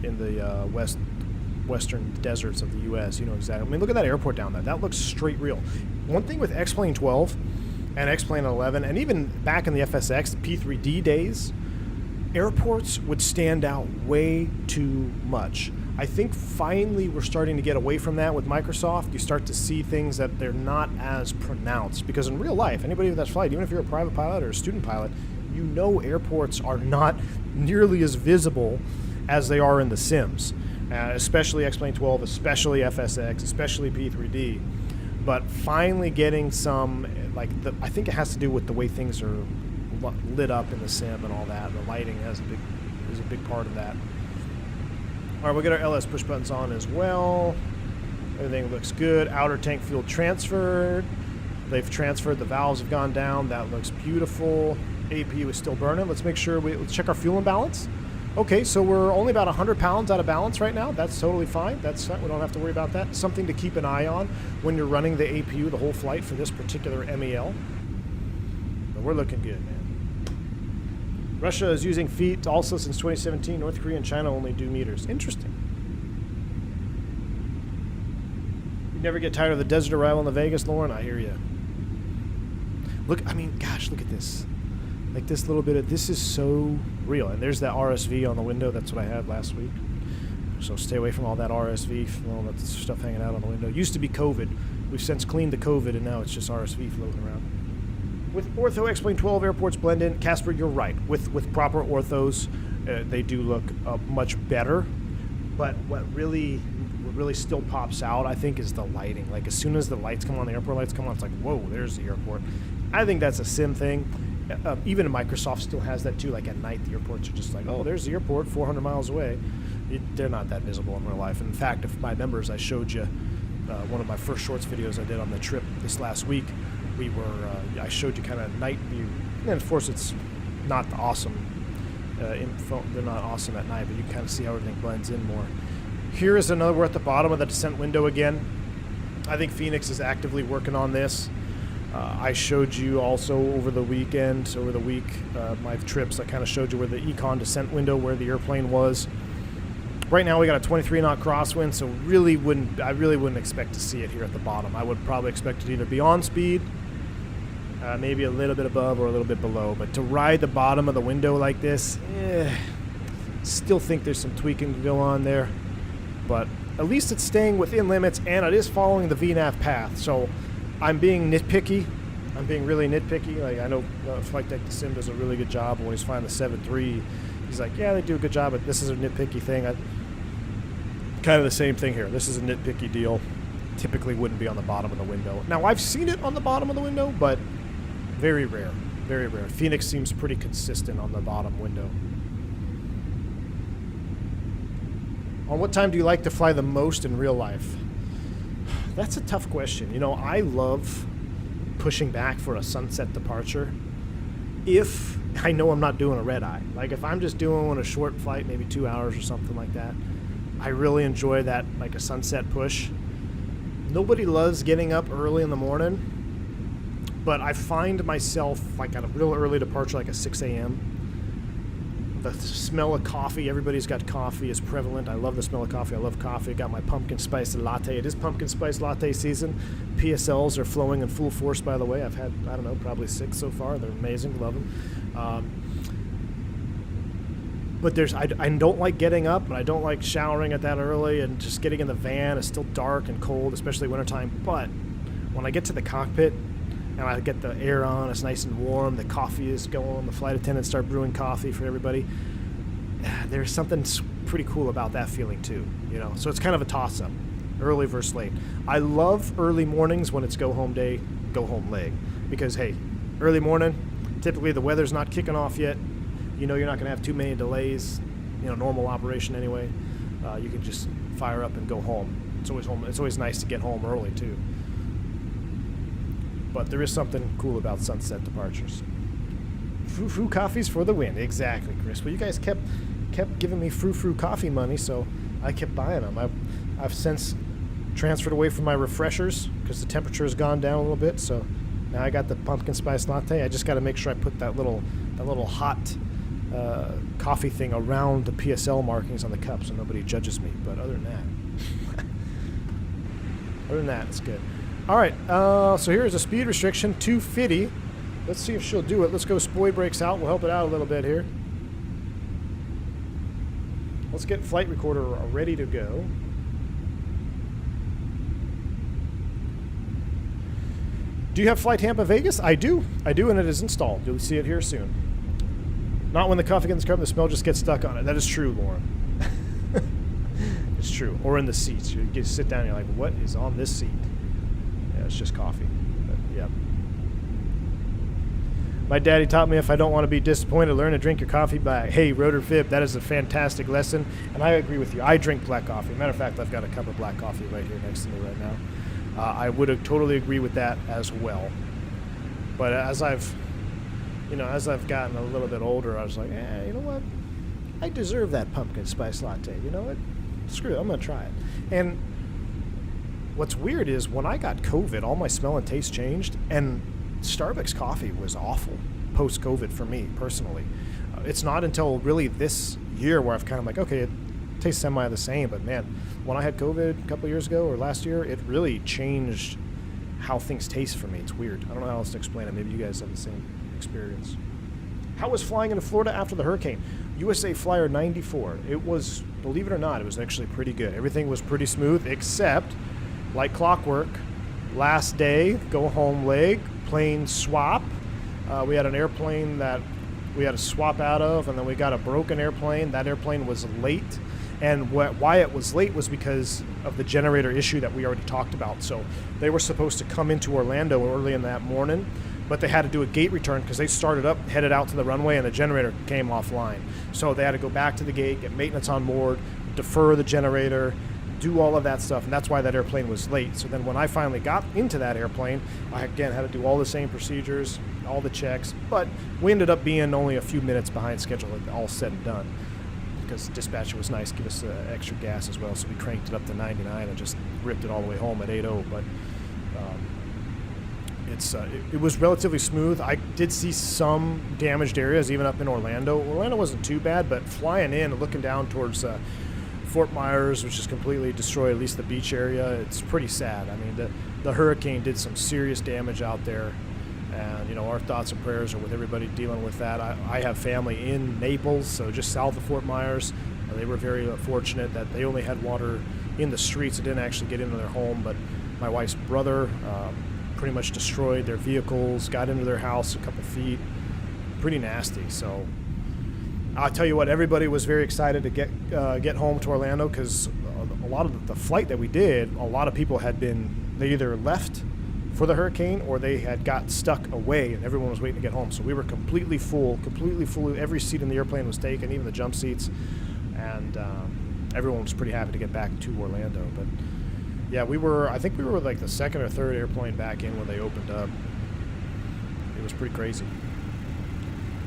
Speaker 1: in the western deserts of the U.S., you know exactly. I mean, look at that airport down there. That looks straight real. One thing with X-Plane 12 and X-Plane 11, and even back in the FSX, the P3D days, airports would stand out way too much. I think finally we're starting to get away from that with Microsoft. You start to see things that they're not as pronounced. Because in real life, anybody that's flight, even if you're a private pilot or a student pilot, you know airports are not nearly as visible as they are in the sims. Especially X-Plane 12, especially FSX, especially P3D. But finally getting some, I think it has to do with the way things are lit up in the sim and all that. The lighting is a big part of that. All right, we'll get our LS push buttons on as well. Everything looks good. Outer tank fuel transferred. They've transferred. The valves have gone down. That looks beautiful. APU is still burning. Let's make sure let's check our fuel imbalance. Okay, so we're only about 100 pounds out of balance right now. That's totally fine. That's fine. We don't have to worry about that. Something to keep an eye on when you're running the APU the whole flight for this particular MEL. But we're looking good, man. Russia is using feet also since 2017. North Korea and China only do meters. Interesting. You never get tired of the desert arrival in the Vegas, Lauren? I hear you. Look, I mean, gosh, look at this. Like this little bit of, this is so real. And there's that RSV on the window. That's what I had last week. So stay away from all that RSV, all that stuff hanging out on the window. It used to be COVID. We've since cleaned the COVID, and now it's just RSV floating around. With ortho X-Plane 12 airports blend in, Casper, you're right. With proper orthos, they do look much better. But what really still pops out, I think, is the lighting. Like, as soon as the lights come on, the airport lights come on, it's like, whoa, there's the airport. I think that's a sim thing. Even Microsoft still has that too. Like, at night, the airports are just like, oh, there's the airport 400 miles away. They're not that visible in real life. In fact, if my members, I showed you one of my first shorts videos I did on the trip this last week. I showed you kind of night view. And of course, it's not awesome. They're not awesome at night, but you can kind of see how everything blends in more. Here is another. We're at the bottom of the descent window again. I think Fenix is actively working on this. I showed you also over the week, my trips. I kind of showed you where the econ descent window, where the airplane was. Right now we got a 23 knot crosswind, so I really wouldn't expect to see it here at the bottom. I would probably expect it to either be on speed, maybe a little bit above or a little bit below. But to ride the bottom of the window like this, still think there's some tweaking to go on there. But at least it's staying within limits, and it is following the VNAV path. So I'm being nitpicky. I'm being really nitpicky. Like, I know Flightbox the Sim does a really good job when he's flying the 7.3. He's like, yeah, they do a good job, but this is a nitpicky thing. Kind of the same thing here. This is a nitpicky deal. Typically wouldn't be on the bottom of the window. Now, I've seen it on the bottom of the window, but very rare. Very rare. Fenix seems pretty consistent on the bottom window. On what time do you like to fly the most in real life? That's a tough question. You know, I love pushing back for a sunset departure if I know I'm not doing a red eye. Like, if I'm just doing a short flight, maybe 2 hours or something like that, I really enjoy that, like a sunset push. Nobody loves getting up early in the morning, but I find myself like at a real early departure, like a 6 a.m. The smell of coffee, everybody's got coffee, is prevalent. I love the smell of coffee. I love coffee. I got my pumpkin spice latte. It is pumpkin spice latte season. PSLs are flowing in full force, by the way. I've had, I don't know, probably 6 so far. They're amazing. Love them. But I don't like getting up, and I don't like showering at that early, and just getting in the van. It's still dark and cold, especially wintertime. But when I get to the cockpit and I get the air on, it's nice and warm, the coffee is going, the flight attendants start brewing coffee for everybody. There's something pretty cool about that feeling too, you know. So it's kind of a toss-up, early versus late. I love early mornings when it's go-home day, go-home leg, because, hey, early morning, typically the weather's not kicking off yet. You know, you're not going to have too many delays, you know, normal operation anyway. You can just fire up and go home. It's always nice to get home early too. But there is something cool about sunset departures. Frou-frou coffees for the win. Exactly, Chris. Well, you guys kept giving me frou-frou coffee money, so I kept buying them. I've since transferred away from my refreshers because the temperature has gone down a little bit. So now I got the pumpkin spice latte. I just got to make sure I put that little hot coffee thing around the PSL markings on the cup so nobody judges me. But other than that, it's good. All right, so here's a speed restriction, 250. Let's see if she'll do it. Let's go spoy brakes out. We'll help it out a little bit here. Let's get flight recorder ready to go. Do you have Flight Tampa Vegas? I do, and it is installed. You'll see it here soon. Not when the coffee gets covered, the smell just gets stuck on it. That is true, Lauren. It's true. Or in the seats. You get sit down and you're like, what is on this seat? Yeah, it's just coffee. But, yeah. My daddy taught me if I don't want to be disappointed, learn to drink your coffee by, hey, Rotor Fib, that is a fantastic lesson. And I agree with you. I drink black coffee. Matter of fact, I've got a cup of black coffee right here next to me right now. I would totally agree with that as well. But as I've gotten a little bit older, I was like, you know what? I deserve that pumpkin spice latte. You know what? Screw it. I'm going to try it. And what's weird is when I got COVID, all my smell and taste changed, and Starbucks coffee was awful post-COVID for me personally. It's not until really this year where I've kind of like, okay, it tastes semi the same, but man, when I had COVID a couple years ago or last year, it really changed how things taste for me. It's weird. I don't know how else to explain it. Maybe you guys have the same experience. How was flying into Florida after the hurricane? USA Flyer 94. It was, believe it or not, it was actually pretty good. Everything was pretty smooth, except, like clockwork, last day, go home leg, plane swap. We had an airplane that we had to swap out of, and then we got a broken airplane. That airplane was late, and why it was late was because of the generator issue that we already talked about. So they were supposed to come into Orlando early in that morning, but they had to do a gate return because they started up, headed out to the runway, and the generator came offline. So they had to go back to the gate, get maintenance on board, defer the generator, do all of that stuff, and that's why that airplane was late. So then when I finally got into that airplane, I again had to do all the same procedures, all the checks, but we ended up being only a few minutes behind schedule, all said and done, because dispatcher was nice, give us extra gas as well, so we cranked it up to 99 and just ripped it all the way home at 8:0. But it was relatively smooth. I did see some damaged areas even up in Orlando. Orlando wasn't too bad, but flying in and looking down towards Fort Myers, which is completely destroyed, at least the beach area, it's pretty sad. I mean, the hurricane did some serious damage out there, and you know, our thoughts and prayers are with everybody dealing with that. I have family in Naples, so just south of Fort Myers. They were very fortunate that they only had water in the streets. It didn't actually get into their home, but my wife's brother pretty much destroyed their vehicles, got into their house a couple feet. Pretty nasty. So I'll tell you what, everybody was very excited to get home to Orlando, because a lot of the flight that we did, a lot of people they either left for the hurricane or they had got stuck away, and everyone was waiting to get home. So we were completely full. Every seat in the airplane was taken, even the jump seats, and everyone was pretty happy to get back to Orlando. But yeah, I think we were like the second or third airplane back in when they opened up. It was pretty crazy.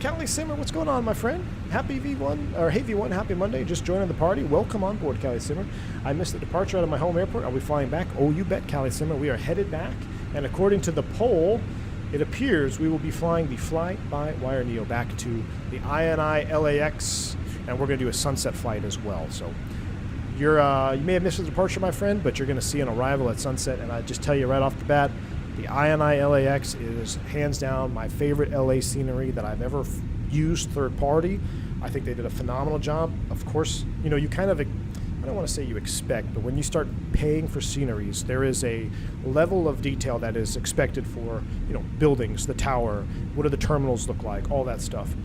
Speaker 1: Callie Simmer, what's going on, my friend? Happy V1, or hey V1, happy Monday. Just joining the party. Welcome on board, Callie Simmer. I missed the departure out of my home airport. Are we flying back? Oh, you bet, Callie Simmer. We are headed back, and according to the poll, it appears we will be flying the fly-by-wire Neo back to the INI LAX, and we're going to do a sunset flight as well. So you may have missed the departure, my friend, but you're going to see an arrival at sunset, and I just tell you right off the bat, the INI LAX is hands down my favorite LA scenery that I've ever used third party. I think they did a phenomenal job. Of course, you know, you kind of, I don't want to say you expect, but when you start paying for sceneries, there is a level of detail that is expected for, you know, buildings, the tower, what do the terminals look like, all that stuff.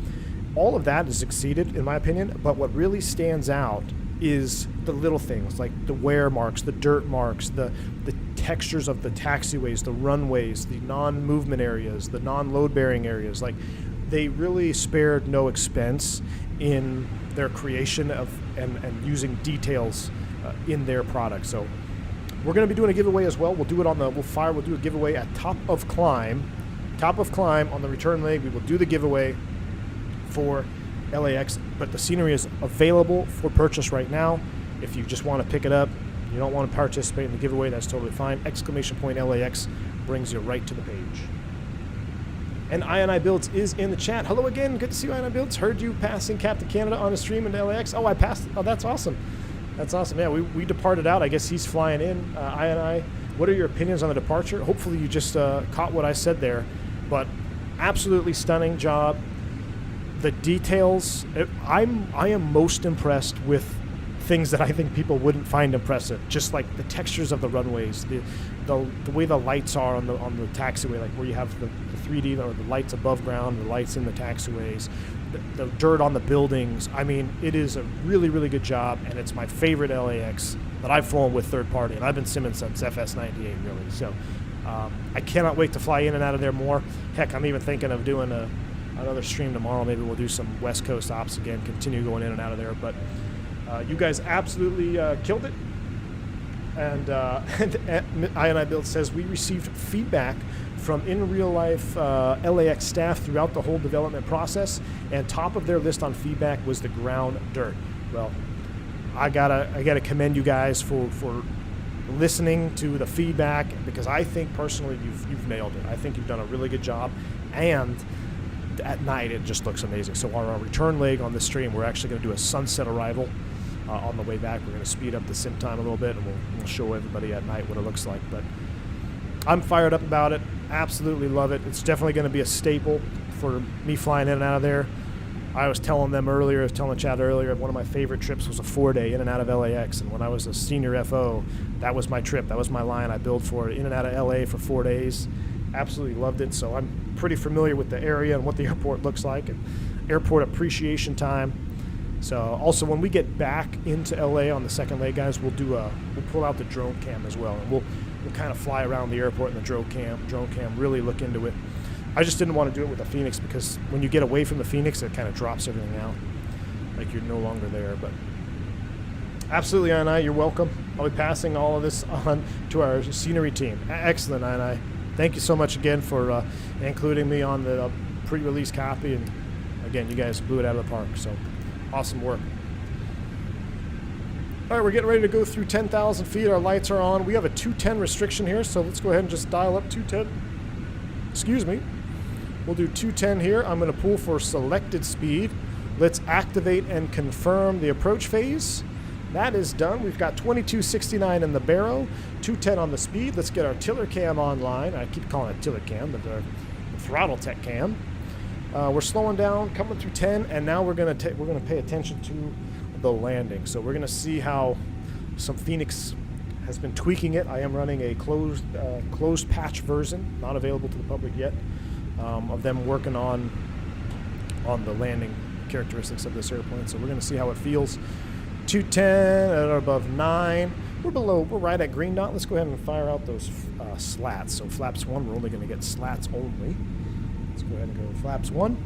Speaker 1: All of that is exceeded, in my opinion, but what really stands out is the little things like the wear marks, the dirt marks, the textures of the taxiways, the runways, the non-movement areas, the non-load-bearing areas. Like, they really spared no expense in their creation of and using details in their product. So we're going to be doing a giveaway as well. We'll do it we'll do a giveaway at Top of Climb on the return leg. We will do the giveaway for LAX, but the scenery is available for purchase right now. If you just want to pick it up, you don't want to participate in the giveaway, that's totally fine. ! LAX brings you right to the page. And iniBuilds is in the chat. Hello again, good to see you, iniBuilds. Heard you passing Captain Canada on a stream into LAX. Oh, I passed. Oh, that's awesome. That's awesome. Yeah, we departed out. I guess he's flying in. INI, what are your opinions on the departure? Hopefully you just caught what I said there, but absolutely stunning job. The details, I am most impressed with things that I think people wouldn't find impressive, just like the textures of the runways, the way the lights are on the taxiway, like where you have the 3D or the lights above ground, the lights in the taxiways, the dirt on the buildings. I mean, it is a really, really good job, and it's my favorite LAX that I've flown with third party, and I've been simming since FS98, really. So I cannot wait to fly in and out of there more. Heck, I'm even thinking of doing another stream tomorrow. Maybe we'll do some West Coast ops again, continue going in and out of there. But you guys absolutely killed it. And iniBuild says, we received feedback from in real life LAX staff throughout the whole development process, and top of their list on feedback was the ground dirt. Well, I gotta commend you guys for listening to the feedback, because I think personally you've nailed it. I think you've done a really good job, and at night it just looks amazing. So on our return leg on this stream, we're actually going to do a sunset arrival on the way back. We're going to speed up the sim time a little bit, and we'll show everybody at night what it looks like. But I'm fired up about it. Absolutely love it. It's definitely going to be a staple for me flying in and out of there. I was telling them earlier, I was telling Chad earlier, one of my favorite trips was a 4-day in and out of LAX. And when I was a senior FO, that was my trip. That was my line I billed for, in and out of LA for 4 days. Absolutely loved it. So I'm pretty familiar with the area and what the airport looks like and airport appreciation time. So also when we get back into LA on the second leg, guys, we'll pull out the drone cam as well. And we'll kind of fly around the airport in the drone cam, really look into it. I just didn't want to do it with the Fenix because when you get away from the Fenix, it kind of drops everything out. Like you're no longer there. But absolutely, INI, you're welcome. I'll be passing all of this on to our scenery team. Excellent, INI. Thank you so much again for including me on the pre-release copy. And again, you guys blew it out of the park. So awesome work. All right, we're getting ready to go through 10,000 feet. Our lights are on. We have a 210 restriction here, so let's go ahead and just dial up 210. Excuse me. We'll do 210 here. I'm going to pull for selected speed. Let's activate and confirm the approach phase. That is done. We've got 2269 in the barrow, 210 on the speed. Let's get our tiller cam online. I keep calling it tiller cam, but the Throttletek cam. We're slowing down, coming through 10, and now we're going to pay attention to the landing. So we're going to see how some Fenix has been tweaking it. I am running a closed patch version, not available to the public yet, of them working on the landing characteristics of this airplane. So we're going to see how it feels. 210 at or above 9. We're right at green dot. Let's go ahead and fire out those slats. So flaps 1, we're only going to get slats only. Let's go ahead and go flaps 1.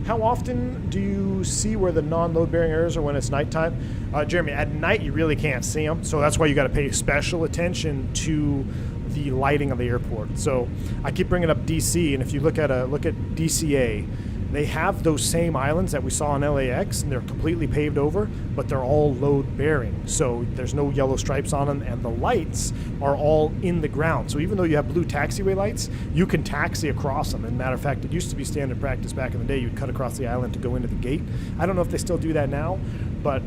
Speaker 1: How often do you see where the non-load bearing areas are when it's nighttime? Jeremy, at night you really can't see them, so that's why you got to pay special attention to the lighting of the airport. So I keep bringing up DC, and if you look at DCA, they have those same islands that we saw in LAX, and they're completely paved over, but they're all load bearing. So there's no yellow stripes on them, and the lights are all in the ground. So even though you have blue taxiway lights, you can taxi across them. And matter of fact, it used to be standard practice back in the day. You'd cut across the island to go into the gate. I don't know if they still do that now, but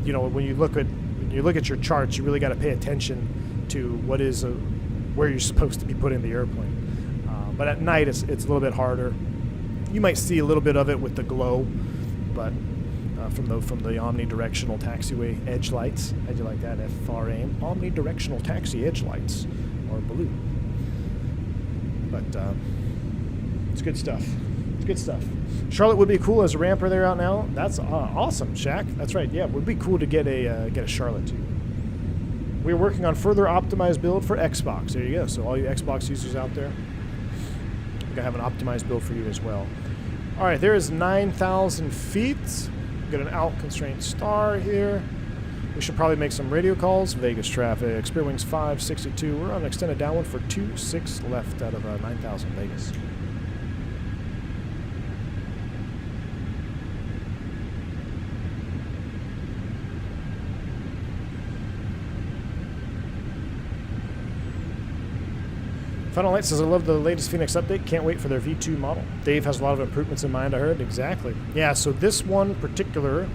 Speaker 1: you know, when you look at your charts, you really got to pay attention to what is where you're supposed to be putting the airplane. But at night, it's a little bit harder. You might see a little bit of it with the glow, but from the omnidirectional taxiway edge lights. How'd you like that? FRAM, omnidirectional taxi edge lights, or blue. But it's good stuff. It's good stuff. Charlotte would be cool as a ramper there out now. That's awesome, Shaq. That's right. Yeah, it would be cool to get a Charlotte too. We're working on further optimized build for Xbox. There you go. So all you Xbox users out there, I have an optimized build for you as well. All right, there is 9,000 feet. Got an out constraint star here. We should probably make some radio calls. Vegas traffic, Spirit Wings 562. We're on an extended downwind for 26 left out of 9,000 Vegas. Final Light says, I love the latest Fenix update. Can't wait for their V2 model. Dave has a lot of improvements in mind, I heard. Exactly. Yeah, so this one particular,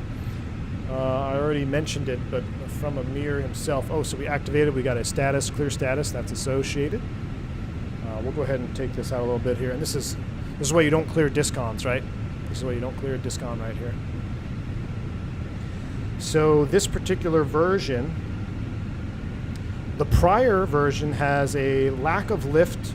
Speaker 1: I already mentioned it, but from Amir himself. Oh, so we activated. We got a status, clear status. That's associated. We'll go ahead and take this out a little bit here. And this is why you don't clear discons, right? This is why you don't clear a discon right here. So this particular version, the prior version has a lack of lift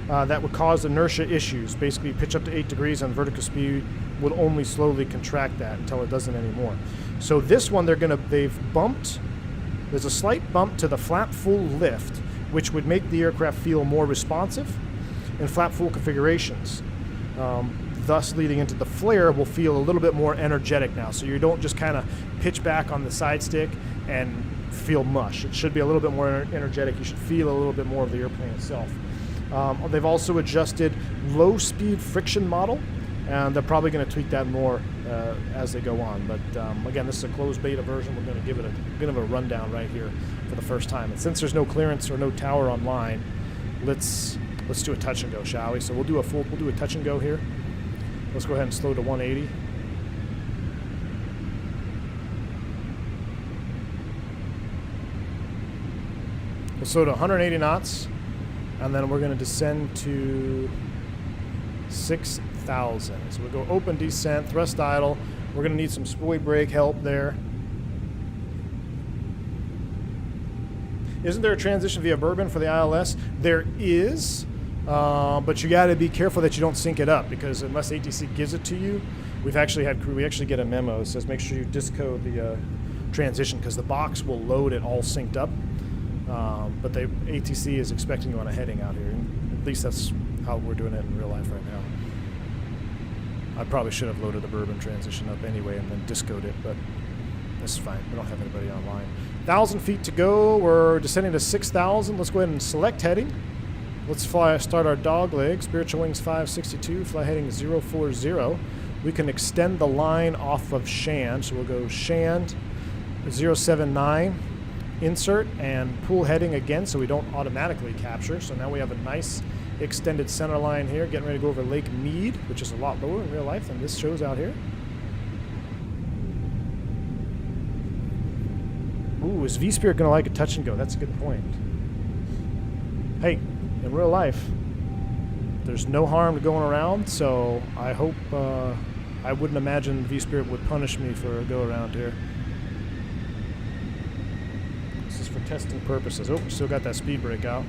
Speaker 1: that would cause inertia issues. Basically, pitch up to 8 degrees on vertical speed will only slowly contract that until it doesn't anymore. So this one, they've bumped. There's a slight bump to the flap full lift, which would make the aircraft feel more responsive in flap full configurations. Thus leading into the flare will feel a little bit more energetic now. So you don't just kind of pitch back on the side stick and feel mush. It should be a little bit more energetic. You should feel a little bit more of the airplane itself. They've also adjusted low speed friction model, and they're probably going to tweak that more as they go on. But again, this is a closed beta version. We're going to give it a bit of a rundown right here for the first time. And since there's no clearance or no tower online, let's do a touch and go, shall we? So we'll do a touch and go here. Let's go ahead and slow to 180. We'll slow to 180 knots. And then we're going to descend to 6,000. So we'll go open descent, thrust idle. We're going to need some spool brake help there. Isn't there a transition via Bourbon for the ILS? There is, but you got to be careful that you don't sync it up, because unless ATC gives it to you, we actually get a memo that says make sure you discode the transition, because the box will load it all synced up. But the ATC is expecting you on a heading out here. And at least that's how we're doing it in real life right now. I probably should have loaded the Bourbon transition up anyway and then discode it, but this is fine. We don't have anybody online. 1,000 feet to go. We're descending to 6,000. Let's go ahead and select heading. Let's start our dog leg. Spiritual Wings 562, fly heading 040. We can extend the line off of Shand, so we'll go Shand 079, insert, and pull heading again so we don't automatically capture. So now we have a nice extended center line here, getting ready to go over Lake Mead, which is a lot lower in real life than this shows out here. Ooh, is V-Spirit going to like a touch and go? That's a good point. Hey, in real life, there's no harm to going around, so I hope, I wouldn't imagine V-Spirit would punish me for a go around here. This is for testing purposes. Oh, still got that speed brake out.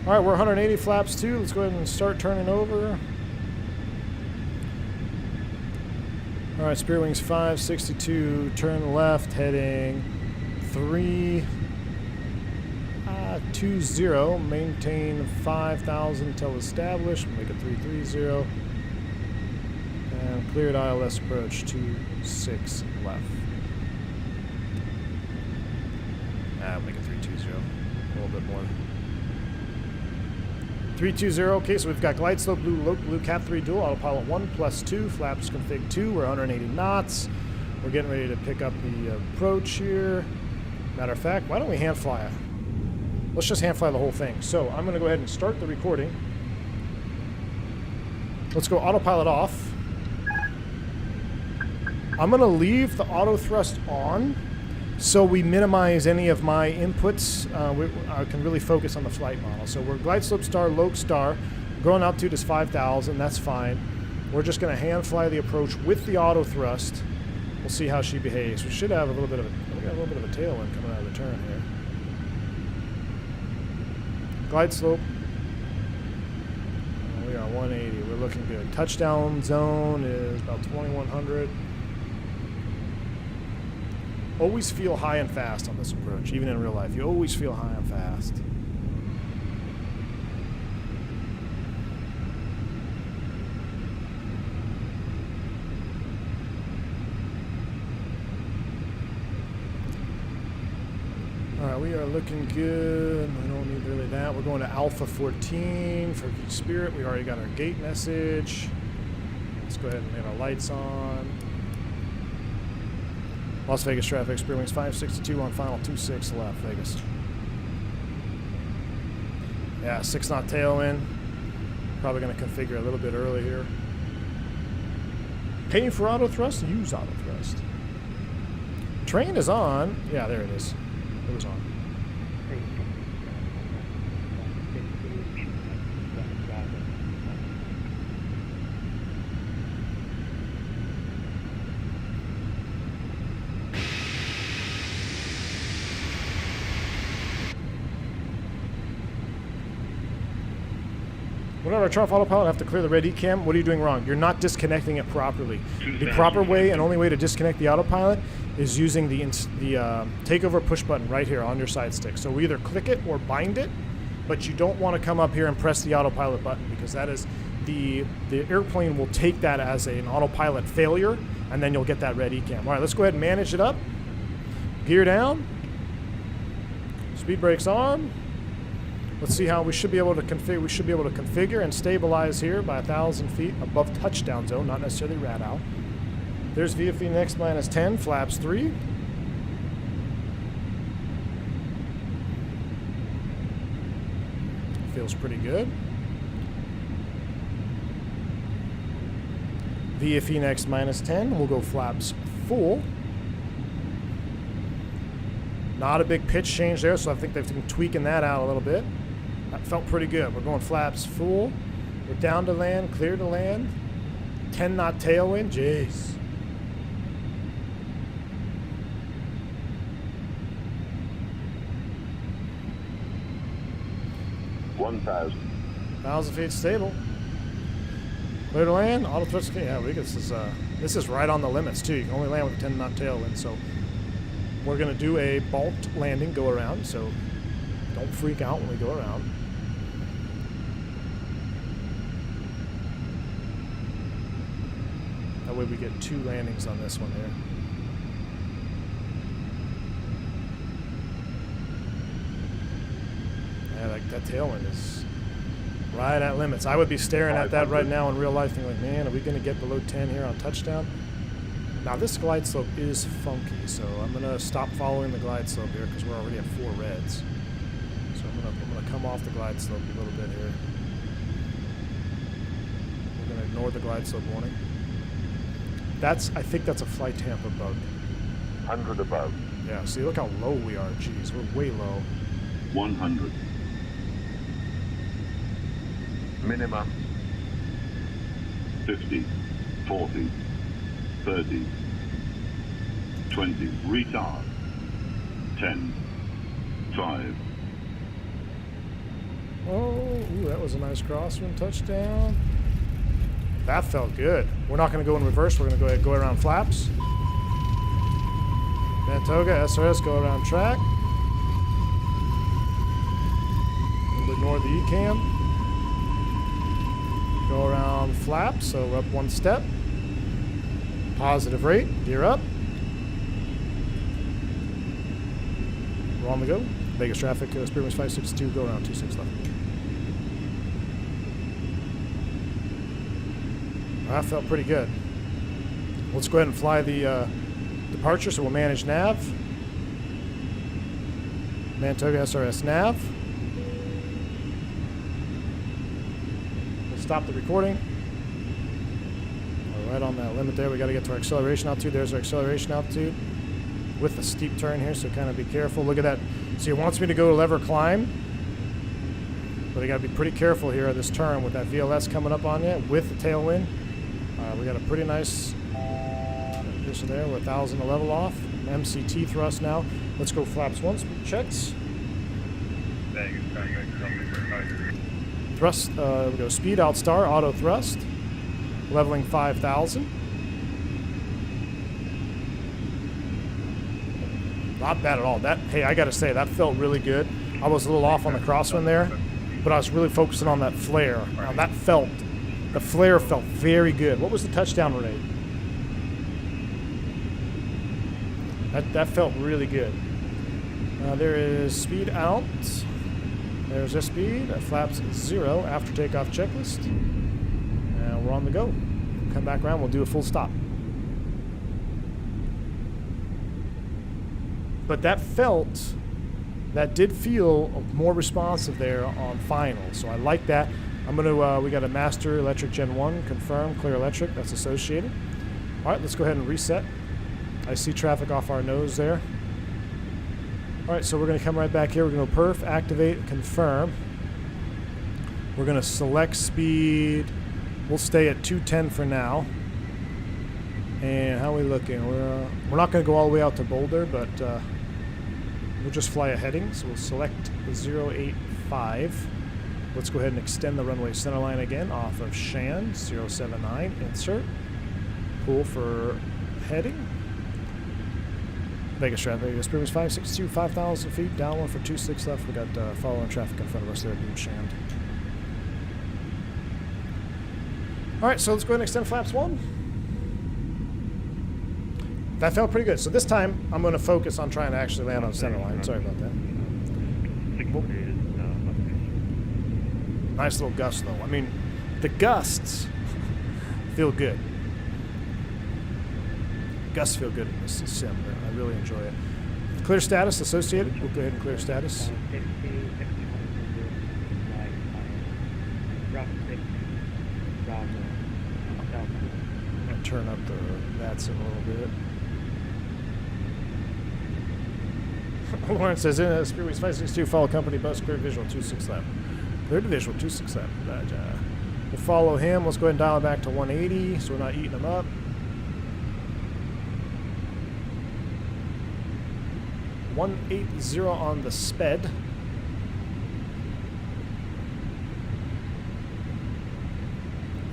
Speaker 1: All right, we're 180 flaps 2. Let's go ahead and start turning over. All right, Spirit Wings 562, turn left, heading 320, maintain 5,000 till established, make it 330, and cleared ILS approach 26 left. Make it 320, a little bit more. 320, okay, so we've got glide slope, blue cap 3 dual, autopilot 1 plus 2, flaps config 2, we're 180 knots. We're getting ready to pick up the approach here. Matter of fact, why don't we hand fly it? Let's just hand fly the whole thing. So I'm going to go ahead and start the recording. Let's go autopilot off. I'm going to leave the auto thrust on so we minimize any of my inputs. I can really focus on the flight model. So we're glide slope star, loc star. Growing altitude is 5,000. That's fine. We're just going to hand fly the approach with the auto thrust. We'll see how she behaves. We should have a little bit of a tailwind coming out of the turn here. Glide slope. We are 180. We're looking good. Touchdown zone is about 2,100. Always feel high and fast on this approach, even in real life. You always feel high and fast. All right, we are looking good. We don't need really that. We're going to Alpha 14 for Spirit. We already got our gate message. Let's go ahead and get our lights on. Las Vegas traffic, Spirit Wings 562 on final 26 left, Vegas. Yeah, 6 knot tailwind. Probably going to configure a little bit early here. Paying for auto thrust? Use auto thrust. Train is on. Yeah, there it is. It was on. Whenever I try autopilot, I have to clear the red ECAM. What are you doing wrong? You're not disconnecting it properly. The proper way and only way to disconnect the autopilot is using the takeover push button right here on your side stick. So we either click it or bind it, but you don't want to come up here and press the autopilot button, because that is the airplane will take that as an autopilot failure, and then you'll get that red ECAM. All right, let's go ahead and manage it up. Gear down. Speed brakes on. Let's see how we should be able to configure. We should be able to configure and stabilize here by 1,000 feet above touchdown zone, not necessarily rad-out. There's via Fenix -10, flaps 3. Feels pretty good. Via Fenix -10, we'll go flaps full. Not a big pitch change there, so I think they've been tweaking that out a little bit. That felt pretty good. We're going flaps full. We're down to land, clear to land. 10 knot tailwind, jeez. $1,000 feet stable. Clear to land, auto thrust. Yeah, this is right on the limits too. You can only land with a 10 knot tailwind, so we're gonna do a bulked landing, go around. So don't freak out when we go around. That way we get 2 landings on this one here. Yeah, that tailwind is right at limits. I would be staring at that right now in real life thinking like, man, are we going to get below 10 here on touchdown? Now this glide slope is funky, so I'm going to stop following the glide slope here because we're already at 4 reds. So I'm going to come off the glide slope a little bit here. We're going to ignore the glide slope warning. I think that's a flight tamper bug.
Speaker 10: 100 above.
Speaker 1: Yeah, see, look how low we are. Jeez, we're way low.
Speaker 10: 100. Minimum. 50, 40, 30, 20. Retard. 10, 5.
Speaker 1: Oh, ooh, that was a nice crosswind touchdown. That felt good. We're not going to go in reverse. We're going to go ahead and go around flaps. Toga, SRS, go around track. We'll ignore the ECAM. Go around flaps, so we're up 1 step. Positive rate, gear up. We're on the go. Vegas traffic, Spearwings 562, go around 26 left. That felt pretty good. Let's go ahead and fly the departure, so we'll manage nav. Toga SRS nav. We'll stop the recording. We're right on that limit there. We got to get to our acceleration altitude. There's our acceleration altitude with a steep turn here, so kind of be careful. Look at that. See, it wants me to go lever climb, but I got to be pretty careful here at this turn with that VLS coming up on you with the tailwind. We got a pretty nice position there. We're 1,000 to level off. MCT thrust now. Let's go flaps 1, speed checks. Thrust, we go speed out star, auto thrust. Leveling 5,000. Not bad at all. Hey, I gotta say, that felt really good. I was a little off on the crosswind there, but I was really focusing on that flare. The flare felt very good. What was the touchdown rate? That felt really good. There is speed out. There's our speed. Flaps 0 after takeoff checklist. And we're on the go. Come back around. We'll do a full stop. But that did feel more responsive there on final. So I like that. We got a master electric Gen 1, confirm, clear electric, that's associated. All right, let's go ahead and reset. I see traffic off our nose there. All right, so we're gonna come right back here. We're gonna perf, activate, confirm. We're gonna select speed. We'll stay at 210 for now. And how are we looking? We're not gonna go all the way out to Boulder, but we'll just fly a heading. So we'll select 085. Let's go ahead and extend the runway centerline again off of Shand, 079, insert. Pull for heading. Vegas traffic, Spearwings 562, 5,000 feet, down 1 for 26 left. We got following traffic in front of us there, being Shand. All right, so let's go ahead and extend flaps 1. That felt pretty good. So this time, I'm going to focus on trying to actually land on centerline. Sorry about that. Nice little gust, though. I mean, the gusts feel good. Gusts feel good in this sim. I really enjoy it. Clear status associated. We'll go ahead and clear status. I'm going to turn up the VATS a little bit. Lawrence says, in Spirit Wings 562, follow company bus, clear visual 26 left. Clear to visual 26 left. We'll follow him. Let's go ahead and dial it back to 180 so we're not eating him up. $180 on the sped.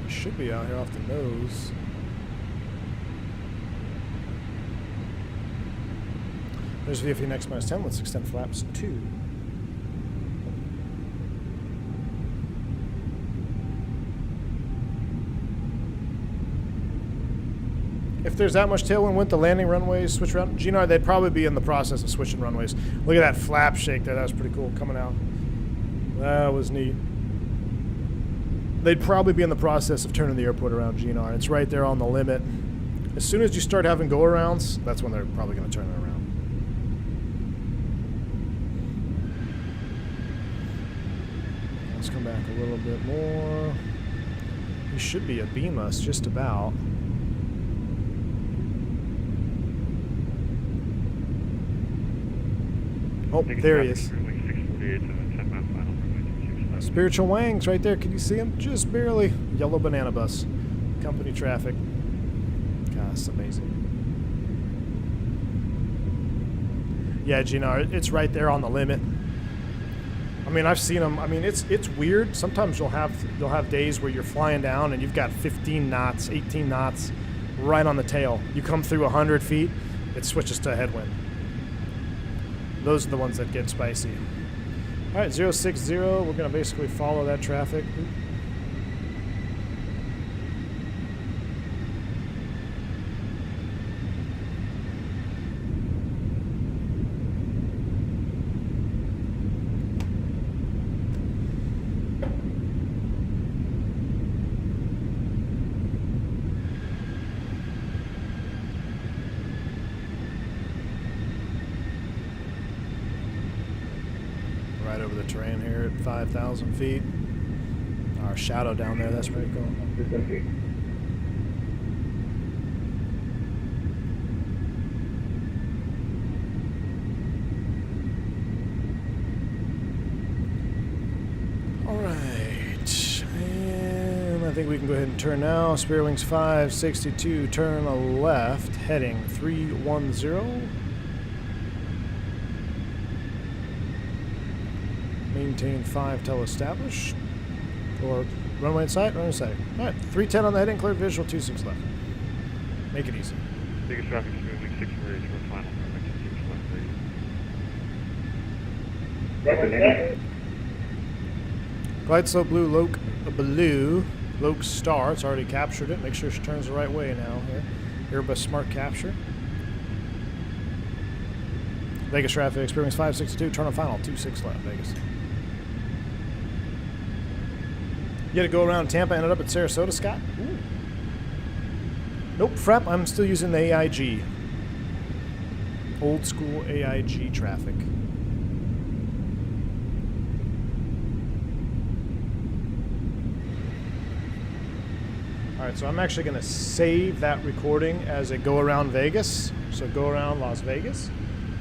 Speaker 1: Should be out here off the nose. There's VFE next -10. Let's extend flaps 2. If there's that much tailwind, went the landing runways, switch around. GNR, they'd probably be in the process of switching runways. Look at that flap shake there. That was pretty cool coming out. That was neat. They'd probably be in the process of turning the airport around, GNR. It's right there on the limit. As soon as you start having go-arounds, that's when they're probably going to turn it around. Let's come back a little bit more. He should be abeam us just about. Oh, there he is. Spiritual Wangs right there. Can you see him? Just barely. Yellow banana bus. Company traffic. God, it's amazing. Yeah, GNR, it's right there on the limit. I mean, I've seen them. I mean, it's weird. Sometimes you'll have days where you're flying down and you've got 15 knots, 18 knots right on the tail. You come through 100 feet, it switches to a headwind. Those are the ones that get spicy. All right, 060, we're going to basically follow that traffic. Right over the terrain here at 5,000 feet. Our shadow down there, that's pretty cool. All right, and I think we can go ahead and turn now. Spirit Wings 562, turn left, heading 310. Maintain 5 till established. Or runway inside, runway inside. Alright, 310 on the heading, clear visual, 26 left. Make it easy.
Speaker 3: Biggest traffic is moving 6 for final.
Speaker 1: Glide slope blue, Loke star. It's already captured it. Make sure she turns the right way now here. Airbus smart capture. Vegas traffic, experience 562, turn on final, 26 left, Vegas. You had to go around Tampa, ended up at Sarasota, Scott? Ooh. Nope, Frep, I'm still using the AIG. Old school AIG traffic. Alright, so I'm actually going to save that recording as a go around Vegas. So go around Las Vegas.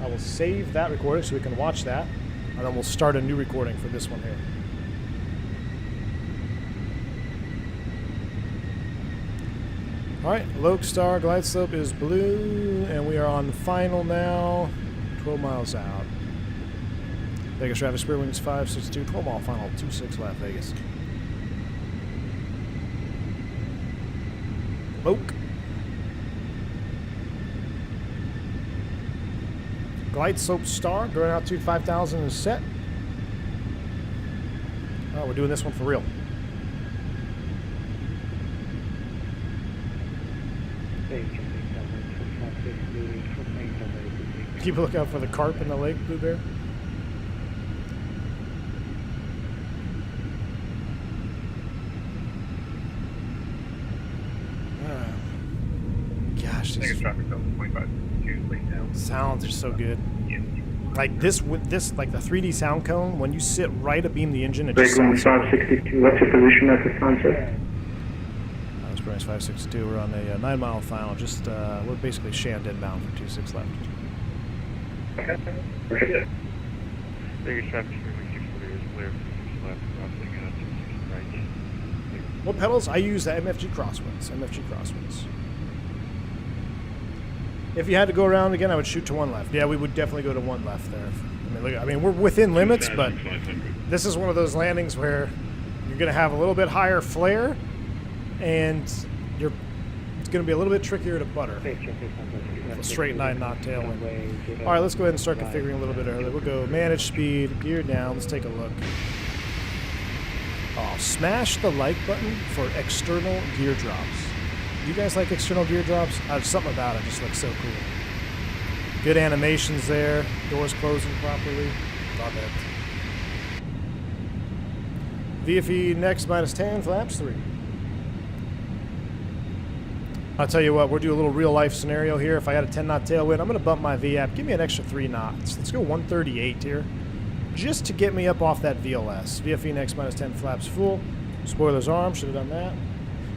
Speaker 1: I will save that recording so we can watch that, and then we'll start a new recording for this one here. All right, Loke Star glide slope is blue, and we are on final now, 12 miles out. Vegas traffic, Spirit Wings 562, 12 mile final, 26 left, Vegas. Loke. Glide slope star, going out to 5,000 is set. Oh, we're doing this one for real. Keep a lookout for the carp in the lake, Blue Bear. Gosh, these sounds are so good. Like this, with this, like the 3D sound cone, when you sit right abeam the engine, it just sounds so good.
Speaker 8: 562, what's your position at this time, sir?
Speaker 1: Experience 562, we're on a 9 mile final, just, we're basically Shannon inbound for 26 left.
Speaker 8: Appreciate it.
Speaker 3: Vegas traffic, 640 is clear, 6 left, crossing at 26 right.
Speaker 1: What pedals? I use the MFG crosswinds. MFG crosswinds. If you had to go around again, I would shoot to one left. Yeah, we would definitely go to one left there. I mean, we're within limits, but this is one of those landings where you're going to have a little bit higher flare, and it's going to be a little bit trickier to butter. A straight 9-knot tailwind. All right, let's go ahead and start configuring a little bit earlier. We'll go manage speed, gear down. Let's take a look. Oh, smash the like button for external gear drops. Do you guys like external gear drops? Something about it just looks so cool. Good animations there. Doors closing properly. Love it. VFE next -10, flaps 3. I'll tell you what, we'll do a little real life scenario here. If I had a 10-knot tailwind, I'm going to bump my VAP. Give me an extra 3 knots. Let's go 138 here. Just to get me up off that VLS. VFE next -10, flaps full. Spoilers arm, should have done that.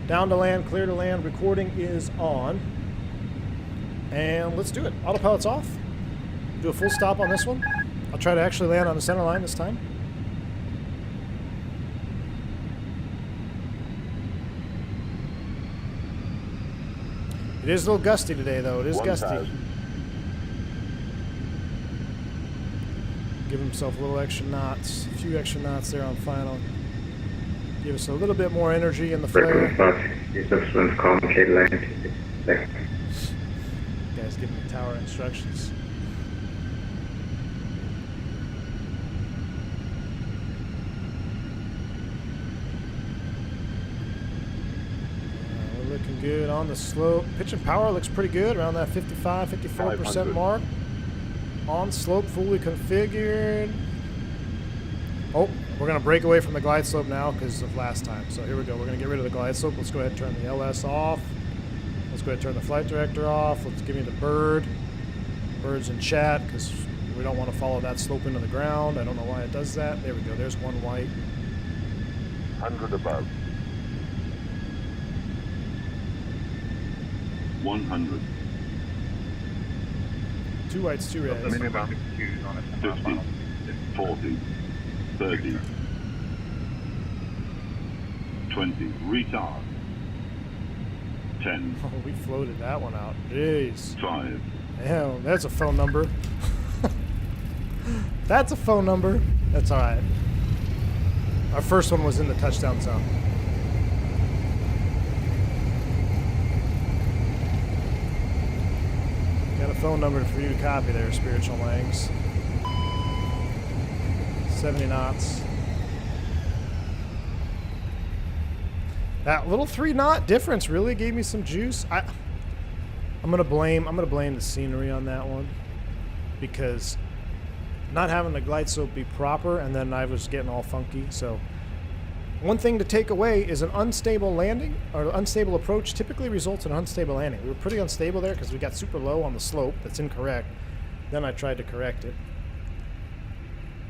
Speaker 1: Down to land, clear to land. Recording is on. And let's do it. Autopilot's off. Do a full stop on this one. I'll try to actually land on the center line this time. It is a little gusty today, though. It is gusty. Give himself a little extra knots. A few extra knots there on final. Give us a little bit more energy in the flare. Guys giving me tower instructions. We're looking good on the slope. Pitch and power looks pretty good, around that 55-54% mark. On slope, fully configured. Oh, we're going to break away from the glide slope now because of last time. So here we go. We're going to get rid of the glide slope. Let's go ahead and turn the LS off. Let's go ahead and turn the flight director off. Let's give me the bird. Bird's in chat because we don't want to follow that slope into the ground. I don't know why it does that. There we go. There's one white.
Speaker 10: 100 above. 100.
Speaker 1: 2 whites, 2 reds.
Speaker 10: 50, 40, 30, 20, retard. 10.
Speaker 1: Oh, we floated that one out. Jeez.
Speaker 10: 5.
Speaker 1: Damn, that's a phone number. That's a phone number. That's all right. Our first one was in the touchdown zone. Got a phone number for you to copy there, Spiritual Langs. 70 knots. That little 3-knot difference really gave me some juice. I'm gonna blame the scenery on that one, because not having the glide slope be proper, and then I was getting all funky. So one thing to take away is an unstable landing or unstable approach typically results in unstable landing. We were pretty unstable there because we got super low on the slope. That's incorrect. Then I tried to correct it.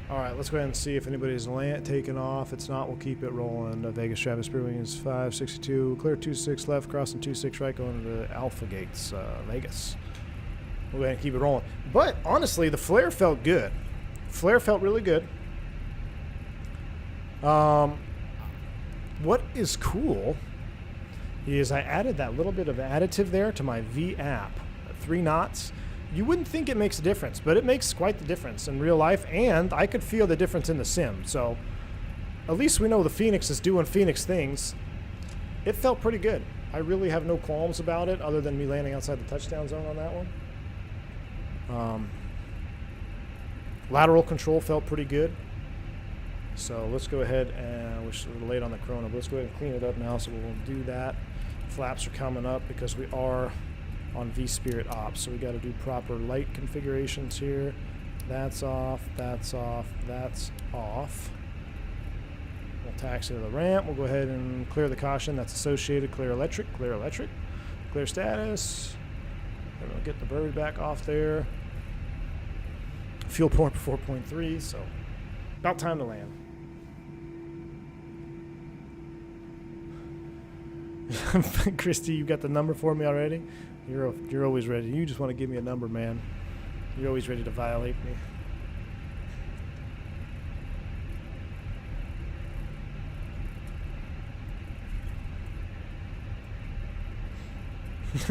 Speaker 1: All right, let's go ahead and see if anybody's taking off. It's not, we'll keep it rolling. Vegas Travis Spearwing is 562, clear 26 left, crossing 26 right, going to the Alpha Gates, Vegas. We'll go ahead and keep it rolling. But honestly, the flare felt good. Flare felt really good. What is cool is I added that little bit of additive there to my V-app, 3 knots. You wouldn't think it makes a difference, but it makes quite the difference in real life, and I could feel the difference in the sim. So at least we know the Fenix is doing Fenix things. It felt pretty good. I really have no qualms about it other than me landing outside the touchdown zone on that one. Lateral control felt pretty good. So let's go ahead and, we're a little late on the chrono, but let's go ahead and clean it up now, so we'll do that. Flaps are coming up because we are on V-Spirit ops, so we got to do proper light configurations here. That's off, that's off, that's off. We'll taxi to the ramp. We'll go ahead and clear the caution that's associated. Clear electric, clear electric, clear status. And we'll get the bird back off there. Fuel point 4.3, so about time to land. Christy, you got the number for me already? You're always ready. You just want to give me a number, man. You're always ready to violate me.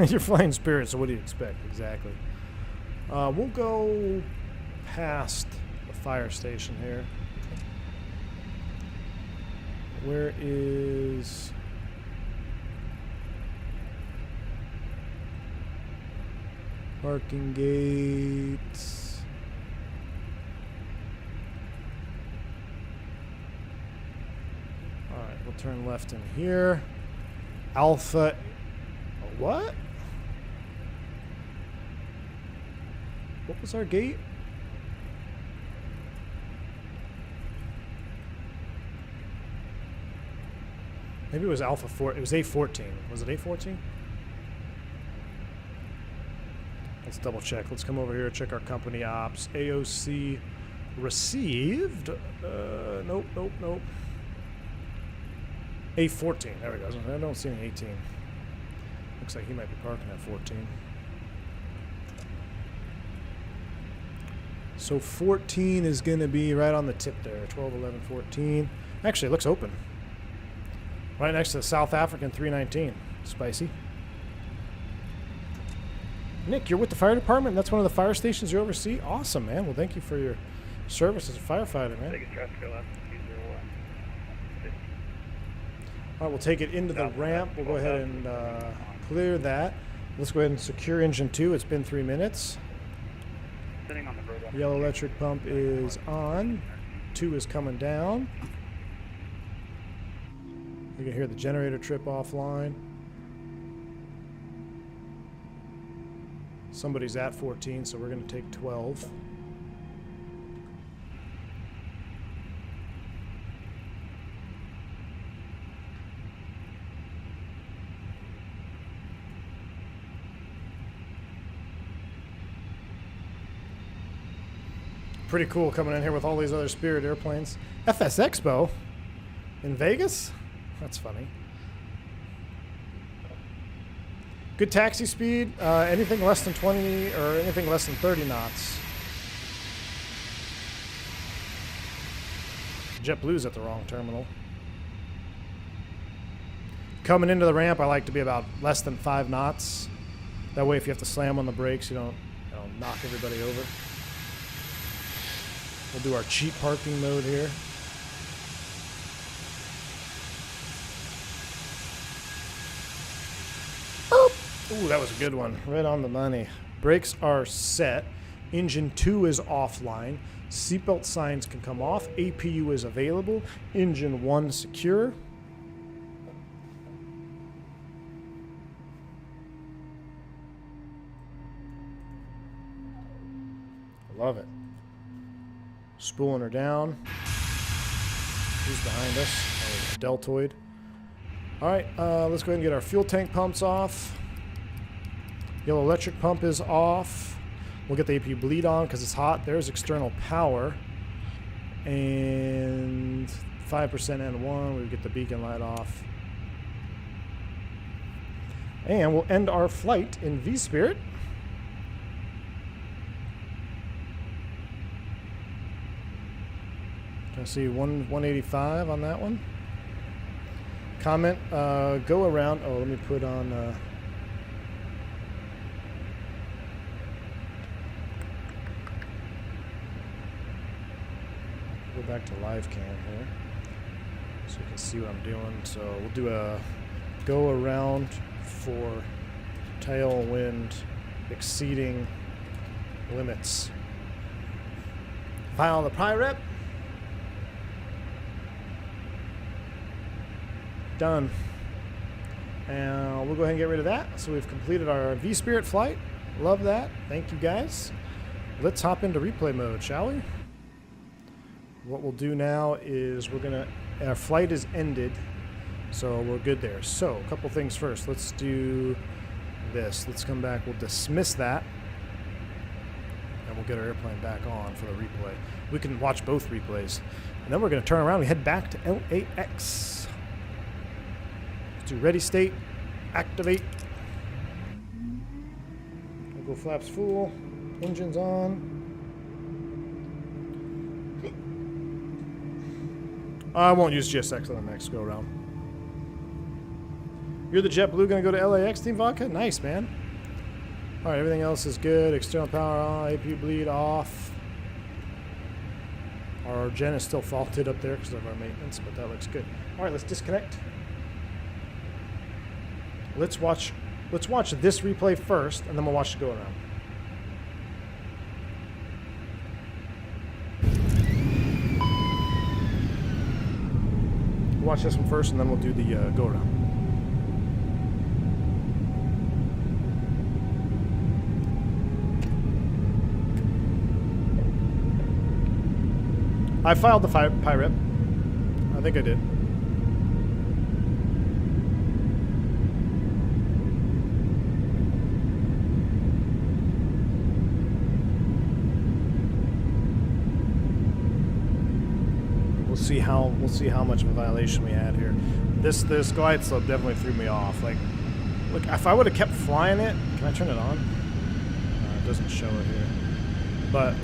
Speaker 1: You're flying Spirit, so what do you expect? Exactly. We'll go past the fire station here. Where is... Parking gates. Alright, we'll turn left in here. Alpha... What? What was our gate? Maybe it was Alpha 4. It was A14. Was it A14? Let's double check. Let's come over here, check our company ops. AOC received. Nope, nope, nope. A14. There we go. I don't see any 18. Looks like he might be parking at 14. So 14 is going to be right on the tip there. 12, 11, 14. Actually, it looks open. Right next to the South African 319. Spicy. Nick, you're with the fire department? That's one of the fire stations you oversee? Awesome, man. Well, thank you for your service as a firefighter, man. All right, we'll take it into the ramp. We'll go ahead and clear that. Let's go ahead and secure engine 2. It's been 3 minutes. Yellow electric pump is on. 2 is coming down. You can hear the generator trip offline. Somebody's at 14, so we're going to take 12. Pretty cool coming in here with all these other Spirit airplanes. FS Expo in Vegas? That's funny. Good taxi speed. Anything less than 20 or anything less than 30 knots. JetBlue's at the wrong terminal. Coming into the ramp, I like to be about less than 5 knots. That way, if you have to slam on the brakes, you don't knock everybody over. We'll do our cheap parking mode here. Ooh, that was a good one. Right on the money. Brakes are set. Engine 2 is offline. Seatbelt signs can come off. APU is available. Engine 1 secure. Love it. Spooling her down. Who's behind us? Oh, a deltoid. Alright, let's go ahead and get our fuel tank pumps off. Yellow electric pump is off. We'll get the APU bleed on because it's hot. There's external power. And 5% N1. We'll get the beacon light off. And we'll end our flight in V-Spirit. I see 185 on that one. Comment, go around. Oh, let me put on... go back to live cam here so you can see what I'm doing. So we'll do a go around for tailwind exceeding limits. File on the PIREP. Done. And we'll go ahead and get rid of that. So we've completed our V-Spirit flight. Love that. Thank you guys. Let's hop into replay mode, shall we? What we'll do now is our flight is ended, so we're good there. So a couple things first. Let's do this. Let's come back. We'll dismiss that, and we'll get our airplane back on for the replay. We can watch both replays, and then we're going to turn around and head back to LAX. Do ready state, activate. We'll go flaps full, Engines on. I won't use GSX on the next go around. You're the JetBlue gonna go to LAX, Team Vodka? Nice, man. Alright, everything else is good. External power on, AP bleed off. Our gen is still faulted up there because of our maintenance, but that looks good. Alright, let's disconnect. Let's watch this replay first, and then we'll watch the go around. Watch this one first, and then we'll do the go around. I filed the PIREP. I think I did. We'll see how much of a violation we had here. This glide slope definitely threw me off. Like, look, if I would have kept flying it, can I turn it on? It doesn't show it here. But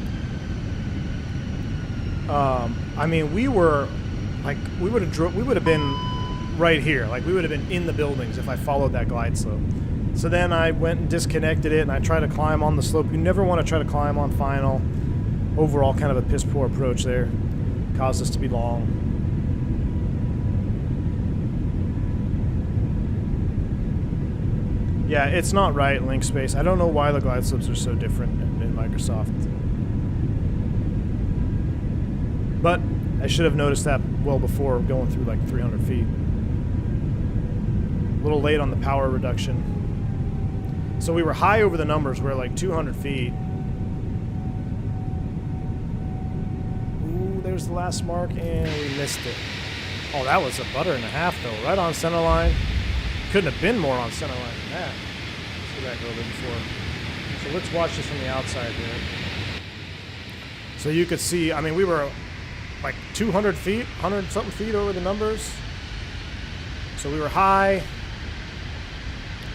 Speaker 1: I mean, we would have been right here. Like, we would have been in the buildings if I followed that glide slope. So then I went and disconnected it, and I tried to climb on the slope. You never want to try to climb on final. Overall, kind of a piss poor approach there. Caused us to be long. Yeah, it's not right, link space. I don't know why the glide slopes are so different in Microsoft. But I should have noticed that well before going through like 300 feet. A little late on the power reduction. So we were high over the numbers. We're like 200 feet. Ooh, there's the last mark, and we missed it. Oh, that was a butter and a half, though. Right on center line. Couldn't have been more on center line than that. Let's go back a little bit before. So let's watch this from the outside here. So you could see, I mean, we were like 200 feet, 100-something feet over the numbers. So we were high.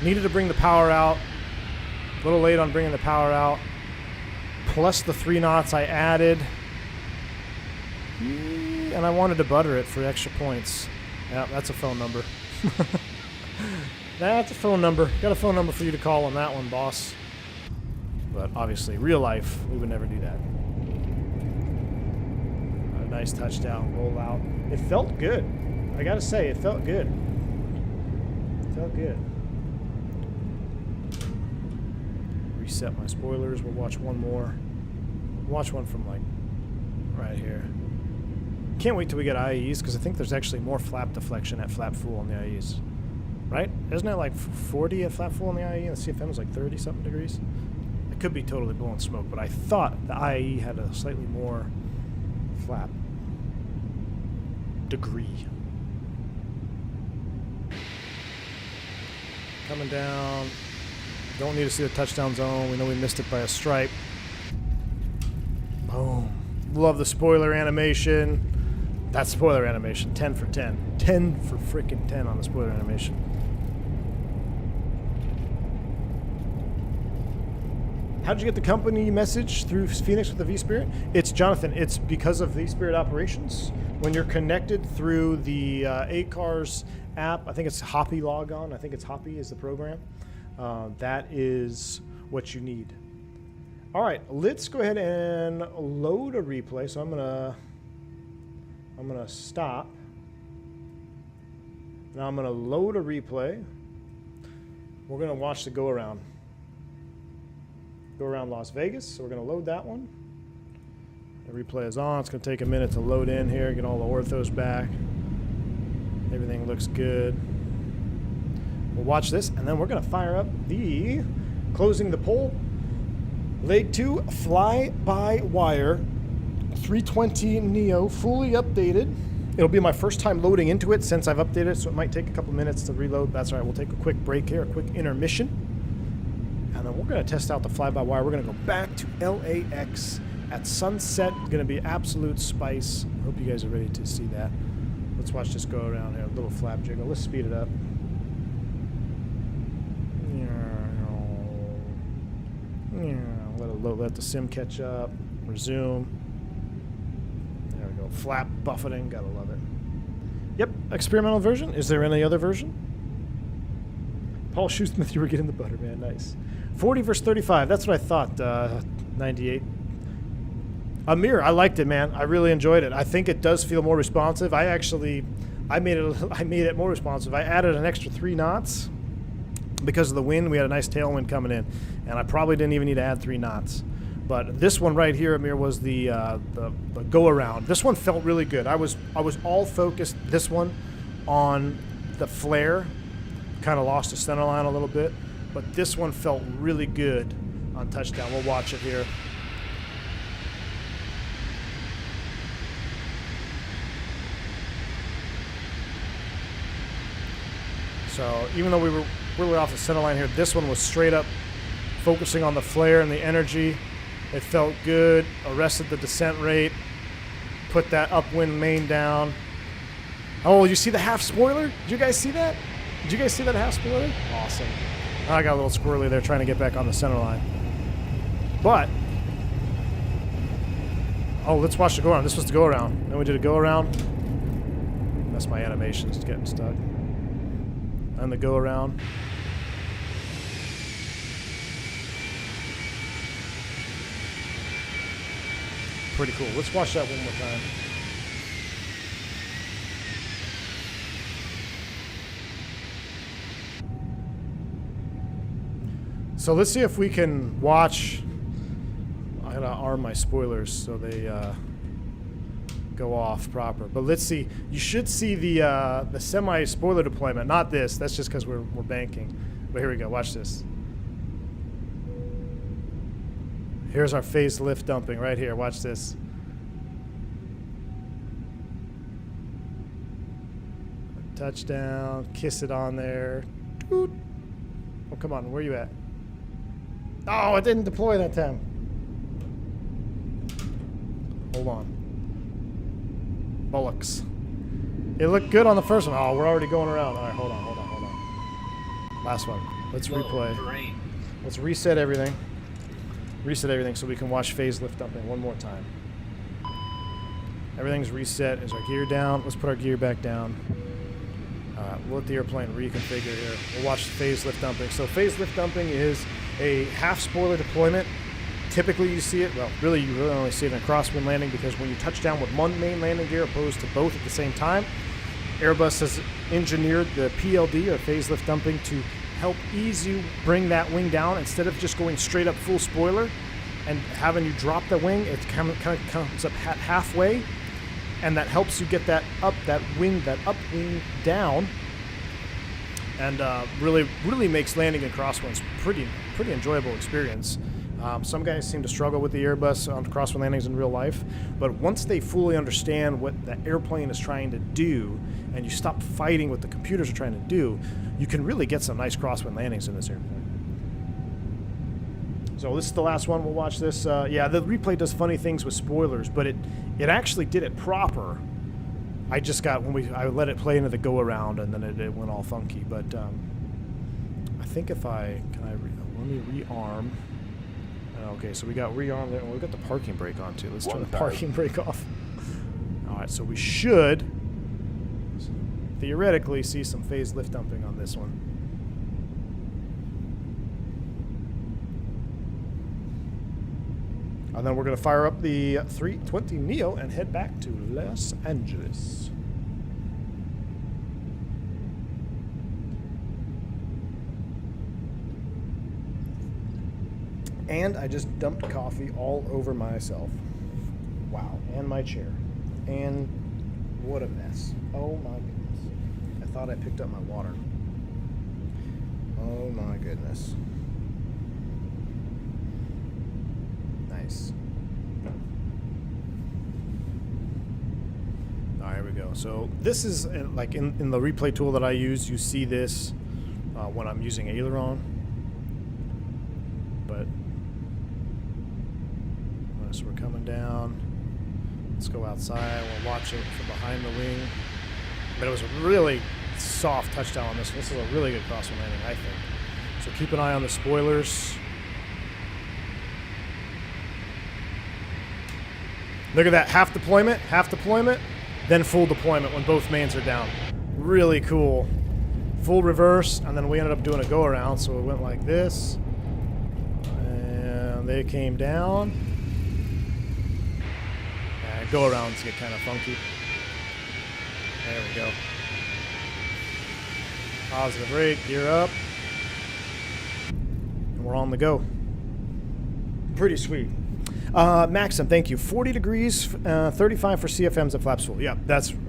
Speaker 1: Needed to bring the power out. A little late on bringing the power out. Plus the 3 knots I added. And I wanted to butter it for extra points. Yeah, that's a phone number. That's a phone number. Got a phone number for you to call on that one, boss. But obviously, real life, we would never do that. A nice touchdown, roll out. It felt good. I gotta say, it felt good. It felt good. Reset my spoilers. We'll watch one more. Watch one from like right here. Can't wait till we get IEs, because I think there's actually more flap deflection at flap full on the IEs. Right? Isn't it like 40 at flap full on the IE, and the CFM was like 30-something degrees? I could be totally blowing smoke, but I thought the IE had a slightly more flap degree. Coming down. Don't need to see the touchdown zone. We know we missed it by a stripe. Boom. Love the spoiler animation. That spoiler animation, 10 for 10. 10 for freaking 10 on the spoiler animation. How'd you get the company message through Phoenix with the V-Spirit? It's Jonathan. It's because of V-Spirit operations. When you're connected through the ACARS app, I think it's Hoppy Logon. I think it's Hoppy is the program. That is what you need. All right, let's go ahead and load a replay. So I'm gonna stop. Now I'm gonna load a replay. We're gonna watch the go around. Go around Las Vegas. So we're gonna load that one. The replay is on. It's gonna take a minute to load in here, get all the orthos back. Everything looks good. We'll watch this, and then we're gonna fire up the closing the poll. Leg 2 fly-by-wire 320 Neo, fully updated. It'll be my first time loading into it since I've updated it, so it might take a couple minutes to reload. That's all right. We'll take a quick break here, a quick intermission. And then we're going to test out the fly-by-wire. We're going to go back to LAX at sunset. It's going to be absolute spice. I hope you guys are ready to see that. Let's watch this go around here. A little flap jiggle. Let's speed it up. Let it let the sim catch up. Resume. There we go. Flap buffeting. Gotta love it. Yep, experimental version. Is there any other version? Paul Shoesmith, you were getting the butter, man. Nice. 40 versus 35. That's what I thought. 98. Amir, I liked it, man. I really enjoyed it. I think it does feel more responsive. I made it more responsive. I added an extra 3 knots because of the wind. We had a nice tailwind coming in, and I probably didn't even need to add 3 knots. But this one right here, Amir, was the go around. This one felt really good. I was all focused, this one, on the flare. Kind of lost the center line a little bit, but this one felt really good on touchdown. We'll watch it here. So even though we were really off the center line here, this one was straight up focusing on the flare and the energy. It felt good, arrested the descent rate, put that upwind main down. Oh, you see the half spoiler? Did you guys see that? Did you guys see that half spoiler? Awesome. I got a little squirrely there trying to get back on the center line. But, oh, let's watch the go around. This was the go around. Then we did a go around. That's my animations getting stuck. And the go around. Pretty cool. Let's watch that one more time. So let's see if we can watch. I gotta arm my spoilers so they go off proper. But let's see. You should see the semi-spoiler deployment. Not this. That's just because we're banking. But here we go. Watch this. Here's our phase lift dumping right here. Watch this. Touchdown. Kiss it on there. Doot. Oh, come on. Where you at? Oh, it didn't deploy that time. Hold on. Bullocks. It looked good on the first one. Oh, we're already going around. All right, hold on. Last one. Let's replay. Let's reset everything. Reset everything so we can watch phase lift dumping one more time. Everything's reset. Is our gear down? Let's put our gear back down. We'll let the airplane reconfigure here. We'll watch the phase lift dumping. So phase lift dumping is a half spoiler deployment. Typically you see it, well, really you really only see it in a crosswind landing because when you touch down with one main landing gear opposed to both at the same time, Airbus has engineered the PLD, or phase lift dumping, to help ease you bring that wing down instead of just going straight up full spoiler and having you drop the wing. It kind of comes up halfway, and that helps you get that upwing down, and really makes landing in crosswinds pretty enjoyable experience. Some guys seem to struggle with the Airbus on crosswind landings in real life, but once they fully understand what the airplane is trying to do, and you stop fighting what the computers are trying to do, you can really get some nice crosswind landings in this airplane. So this is the last one. We'll watch this. Yeah, the replay does funny things with spoilers, but it actually did it proper. I just got I let it play into the go around, and then it went all funky. But I think if let me rearm. Okay, so we got rearm there. We got the parking brake on too. Let's turn the parking brake off. All right, so we should theoretically see some phase lift dumping on this one. And then we're going to fire up the 320 Neo and head back to Los Angeles. And I just dumped coffee all over myself. Wow. And my chair. And what a mess. Oh my goodness. I thought I picked up my water. Oh my goodness. Nice. All right, here we go. So this is like in the replay tool that I use, you see this when I'm using aileron. But so we're coming down. Let's go outside. We'll watch it from behind the wing. But it was a really soft touchdown on this one. This is a really good crosswind landing, I think. So keep an eye on the spoilers. Look at that, half deployment, then full deployment when both mains are down. Really cool. Full reverse, and then we ended up doing a go-around, so it went like this. And they came down. And go-arounds get kind of funky. There we go. Positive rate, gear up. And we're on the go. Pretty sweet. Maxim, thank you. 40 degrees, 35 for CFMs at flaps full. Yeah,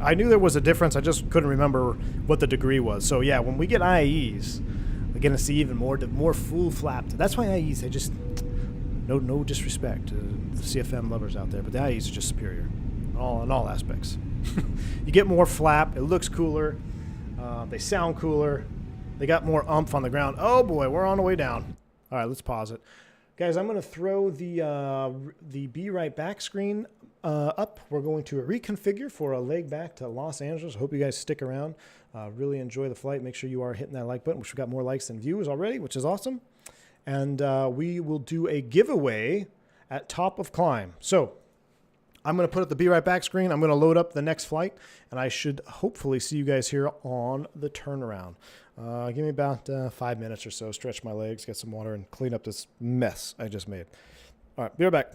Speaker 1: I knew there was a difference. I just couldn't remember what the degree was. So yeah, when we get IAEs, we're gonna see even more full flapped. That's why IAEs, they just, no disrespect to the CFM lovers out there, but the IAEs are just superior in all aspects. You get more flap. It looks cooler. They sound cooler. They got more oomph on the ground. Oh boy, we're on the way down. All right, let's pause it. Guys, I'm going to throw the Be Right Back screen up. We're going to reconfigure for a leg back to Los Angeles. I hope you guys stick around. Really enjoy the flight. Make sure you are hitting that like button, which we've got more likes than views already, which is awesome. And we will do a giveaway at top of climb. So I'm going to put up the Be Right Back screen. I'm going to load up the next flight, and I should hopefully see you guys here on the turnaround. Give me about 5 minutes or so, stretch my legs, get some water, and clean up this mess I just made. All right, be right back.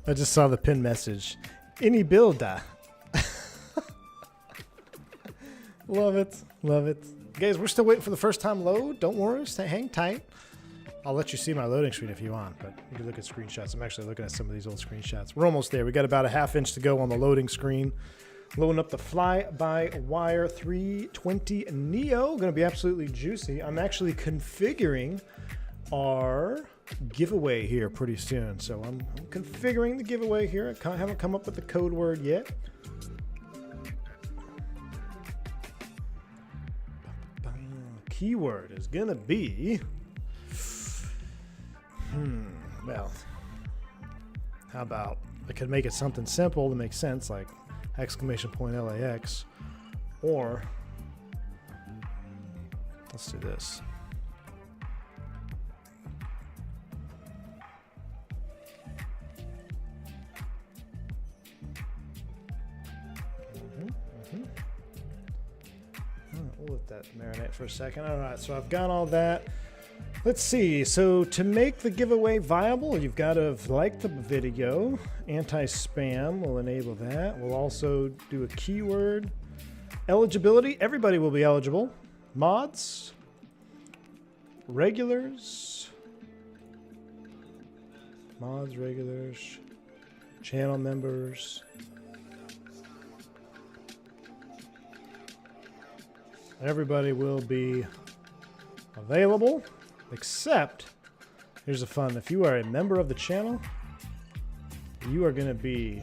Speaker 1: I just saw the pin message. iniBuilds. Love it. Love it. Guys, we're still waiting for the first time load. Don't worry. Stay, hang tight. I'll let you see my loading screen if you want, but you can look at screenshots. I'm actually looking at some of these old screenshots. We're almost there. We got about a ½ inch to go on the loading screen. Loading up the fly-by-wire 320 Neo. Going to be absolutely juicy. I'm actually configuring our giveaway here pretty soon. So I'm configuring the giveaway here. I haven't come up with the code word yet. Keyword is going to be... well, how about I could make it something simple to make sense, like !LAX, or let's do this. We'll let that marinate for a second. All right, so I've got all that. Let's see. So to make the giveaway viable, you've got to like the video. Anti-spam will enable that. We'll also do a keyword. Eligibility. Everybody will be eligible. Mods. Regulars. Mods, regulars. Channel members. Everybody will be available, except, here's a fun, if you are a member of the channel, you are going to be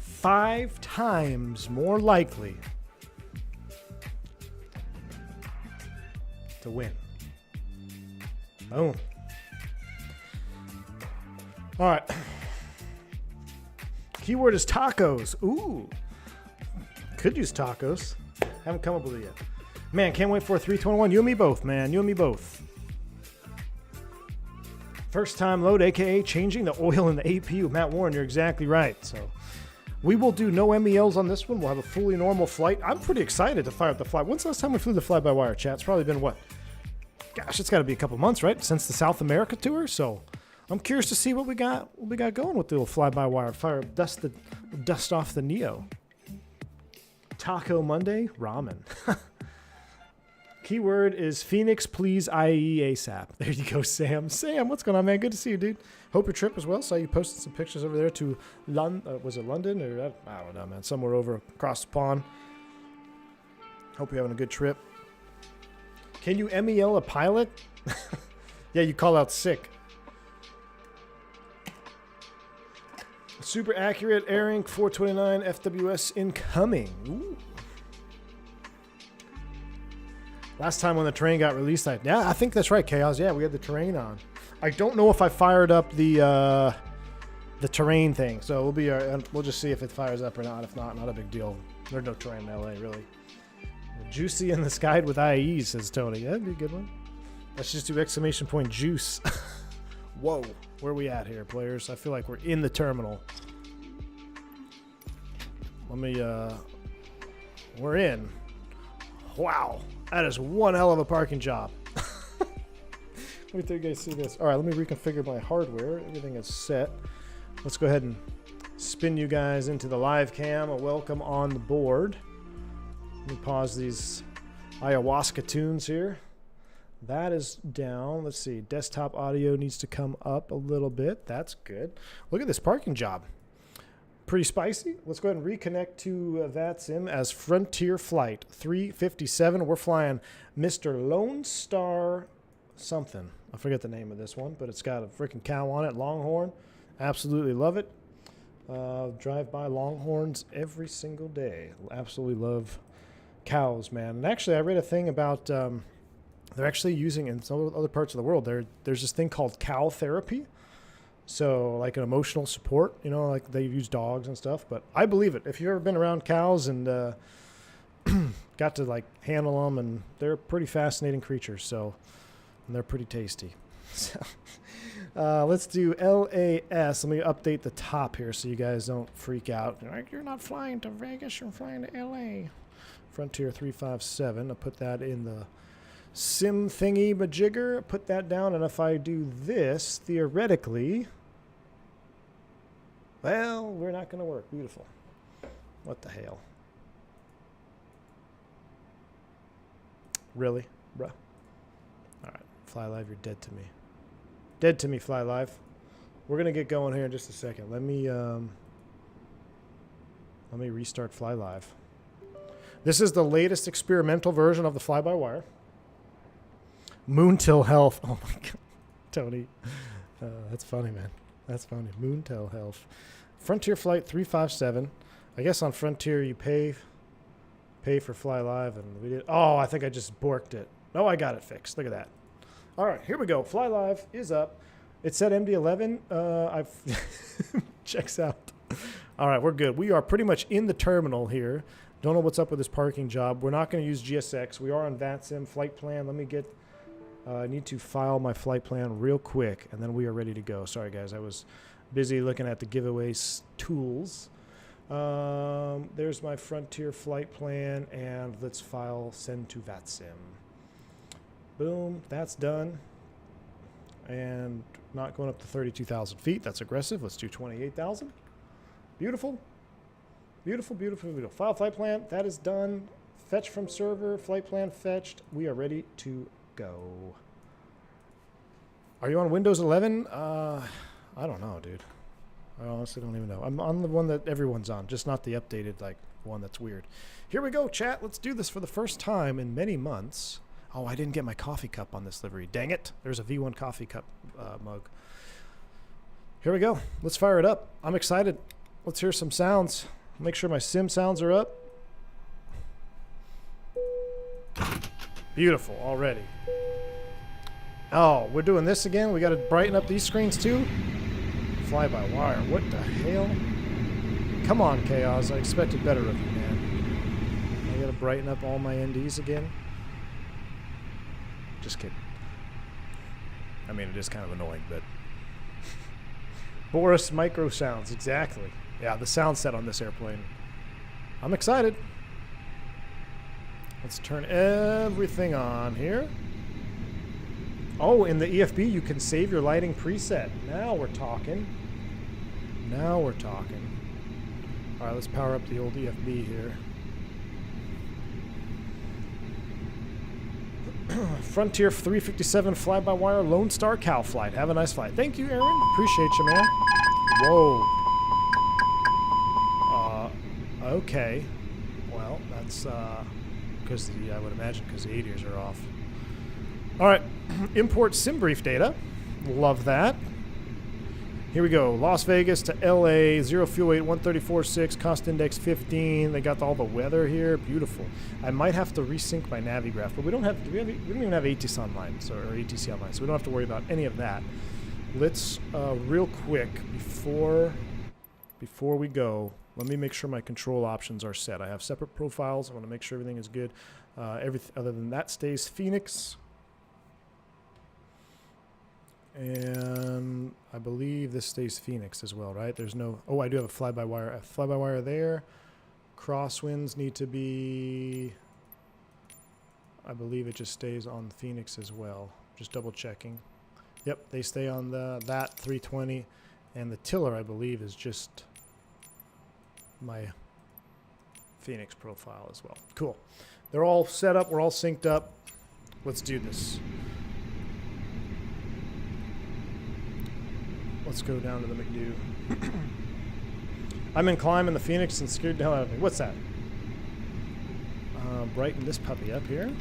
Speaker 1: 5 times more likely to win. Boom. All right. Keyword is tacos. Ooh. Could use tacos. Haven't come up with it yet. Man, can't wait for a 321. You and me both, man. You and me both. First time load, aka changing the oil in the AP with Matt Warren. You're exactly right. So we will do no MELs on this one. We'll have a fully normal flight. I'm pretty excited to fire up the flight. When's the last time we flew the fly-by-wire, chat? It's probably been what? Gosh, it's got to be a couple months, right? Since the South America tour. So I'm curious to see what we got going with the little fly-by-wire. Fire dust off the Neo. Taco Monday, ramen. Keyword is Phoenix, please IE ASAP. There you go, Sam. Sam, what's going on, man? Good to see you, dude. Hope your trip was well. Saw you posted some pictures over there to was it London or I don't know, man. Somewhere over across the pond. Hope you're having a good trip. Can you MEL a pilot? Yeah, you call out sick. Super accurate airing 429 FWS incoming. Ooh. Last time when the terrain got released, I think that's right, Chaos. Yeah, we had the terrain on. I don't know if I fired up the terrain thing, so we'll just see if it fires up or not. If not a big deal. There's no terrain in LA, really. Juicy in the sky with IEs, says Tony. Yeah, that'd be a good one. Let's just do exclamation point juice. Whoa, where are we at here, players? I feel like we're in the terminal. We're in. Wow, that is one hell of a parking job. Let me you guys see this. All right, let me reconfigure my hardware. Everything is set. Let's go ahead and spin you guys into the live cam. A welcome on the board. Let me pause these ayahuasca tunes here. That is down. Let's see. Desktop audio needs to come up a little bit. That's good. Look at this parking job. Pretty spicy. Let's go ahead and reconnect to that sim as Frontier Flight 357. We're flying Mr. Lone Star something. I forget the name of this one, but it's got a freaking cow on it. Longhorn. Absolutely love it. Drive by Longhorns every single day. Absolutely love cows, man. And actually, I read a thing about... they're actually using in some other parts of the world. There's this thing called cow therapy. So like an emotional support, like they use dogs and stuff. But I believe it. If you've ever been around cows and got to like handle them, and they're pretty fascinating creatures. So, and they're pretty tasty. So let's do LAS. Let me update the top here so you guys don't freak out. You're not flying to Vegas. You're flying to LA. Frontier 357. I'll put that in the sim thingy majigger, put that down, and if I do this, theoretically, Well, we're not going to work. Beautiful. What the hell? Really? Bruh. Alright. Fly Live, you're dead to me. Dead to me, Fly Live. We're going to get going here in just a second. Let me restart Fly Live. This is the latest experimental version of the fly-by-wire. Moontail Health. Oh my god. Tony. That's funny, man. That's funny. Moontail Health. Frontier Flight 357. I guess on Frontier you pay for Fly Live, and we did. Oh, I think I just borked it. Oh, I got it fixed. Look at that. All right, here we go. Fly Live is up. It said MD11. I've checks out. All right, we're good. We are pretty much in the terminal here. Don't know what's up with this parking job. We're not going to use GSX. We are on VATSIM flight plan. Let me get. I need to file my flight plan real quick, and then we are ready to go. Sorry, guys. I was busy looking at the giveaway tools. There's my Frontier flight plan, and let's file send to VATSIM. Boom. That's done. And not going up to 32,000 feet. That's aggressive. Let's do 28,000. Beautiful. Beautiful, beautiful, beautiful. File flight plan. That is done. Fetch from server. Flight plan fetched. We are ready to go. Are you on Windows 11? I don't know, dude. I honestly don't even know. I'm on the one that everyone's on, just not the updated, like, one that's weird. Here we go, chat. Let's do this for the first time in many months. Oh, I didn't get my coffee cup on this livery. Dang it. There's a V1 coffee cup mug. Here we go. Let's fire it up. I'm excited. Let's hear some sounds. Make sure my sim sounds are up. Beautiful already. Oh, we're doing this again? We got to brighten up these screens too? Fly-by-wire. What the hell? Come on, Chaos. I expected better of you, man. I got to brighten up all my NDs again? Just kidding. I mean, it is kind of annoying, but... Boris Micro Sounds, exactly. Yeah, the sound set on this airplane. I'm excited. Let's turn everything on here. Oh, in the EFB, you can save your lighting preset. Now we're talking. Now we're talking. All right, let's power up the old EFB here. Frontier 357 fly-by-wire Lone Star Cow flight. Have a nice flight. Thank you, Aaron. Appreciate you, man. Whoa. Okay. Well, that's because I would imagine because the ADRs are off. All right. Import sim brief data. Love that. Here we go. Las Vegas to LA, 0 fuel weight, 134.6, cost index 15. They got all the weather here. Beautiful. I might have to resync my Navigraph, but we don't even have ATC online, so we don't have to worry about any of that. Let's real quick before we go, let me make sure my control options are set. I have separate profiles. I want to make sure everything is good. Everything other than that stays Phoenix. And I believe this stays Phoenix as well, right? There's no... Oh, I do have a fly-by-wire. A fly-by-wire there. Crosswinds need to be... I believe it just stays on Phoenix as well. Just double-checking. Yep, they stay on that 320. And the tiller, I believe, is just my Phoenix profile as well. Cool. They're all set up. We're all synced up. Let's do this. Let's go down to the McDo. I'm in climb in the Phoenix and scared the hell out of me. What's that? Brighten this puppy up here.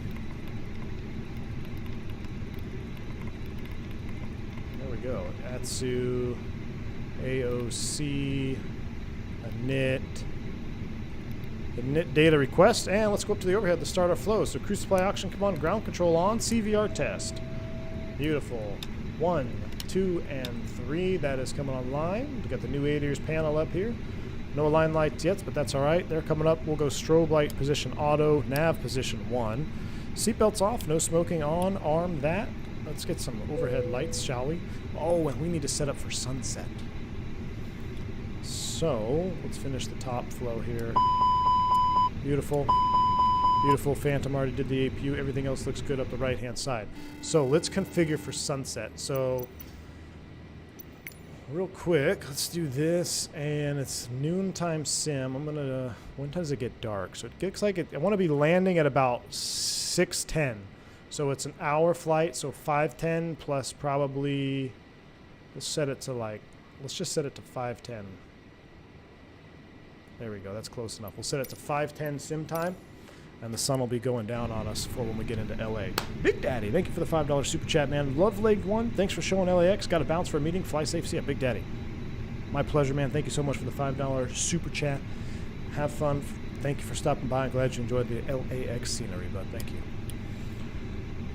Speaker 1: There we go. Atsu, AOC, init. Init data request. And let's go up to the overhead to start our flow. So cruise supply oxygen, come on. Ground control on. CVR test. Beautiful. 1, 2, and 3. That is coming online. We got the new ADRs panel up here. No line lights yet, but that's all right. They're coming up. We'll go strobe light position auto, nav position 1. Seatbelts off, no smoking on. Arm that. Let's get some overhead lights, shall we? Oh, and we need to set up for sunset. So let's finish the top flow here. Beautiful. Beautiful. Phantom already did the APU. Everything else looks good up the right-hand side. So let's configure for sunset. So real quick, let's do this, and it's noontime sim. I'm gonna. When does it get dark? So it looks like I want to be landing at about 6:10. So it's an hour flight. So 5:10 plus probably. Let's set it to like. Let's just set it to 5:10. There we go. That's close enough. We'll set it to 5:10 sim time, and the sun will be going down on us for when we get into LA. Big Daddy, thank you for the $5 super chat, man. Love Leg 1, thanks for showing LAX. Got to bounce for a meeting. Fly safe. See ya, Big Daddy. My pleasure, man. Thank you so much for the $5 super chat. Have fun. Thank you for stopping by. I'm glad you enjoyed the LAX scenery, bud. Thank you.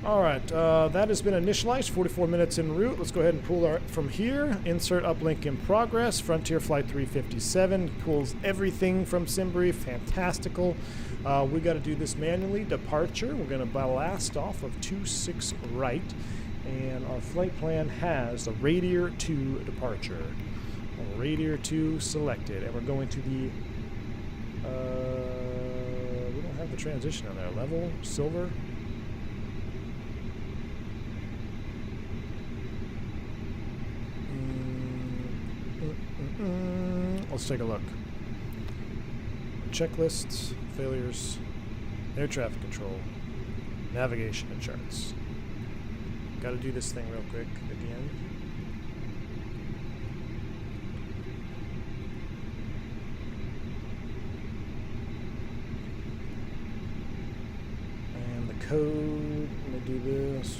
Speaker 1: All right, that has been initialized. 44 minutes en route. Let's go ahead and pull from here. Insert uplink in progress. Frontier Flight 357 pulls everything from SimBrief. Fantastical. We got to do this manually. Departure. We're going to blast off of 26 right, and our flight plan has the Radiator 2 departure. Radiator 2 selected, and we're going to the. We don't have the transition on there. Level, silver. Let's take a look. Checklists, failures, air traffic control, navigation and charts. Got to do this thing real quick again. And the code, let me do this.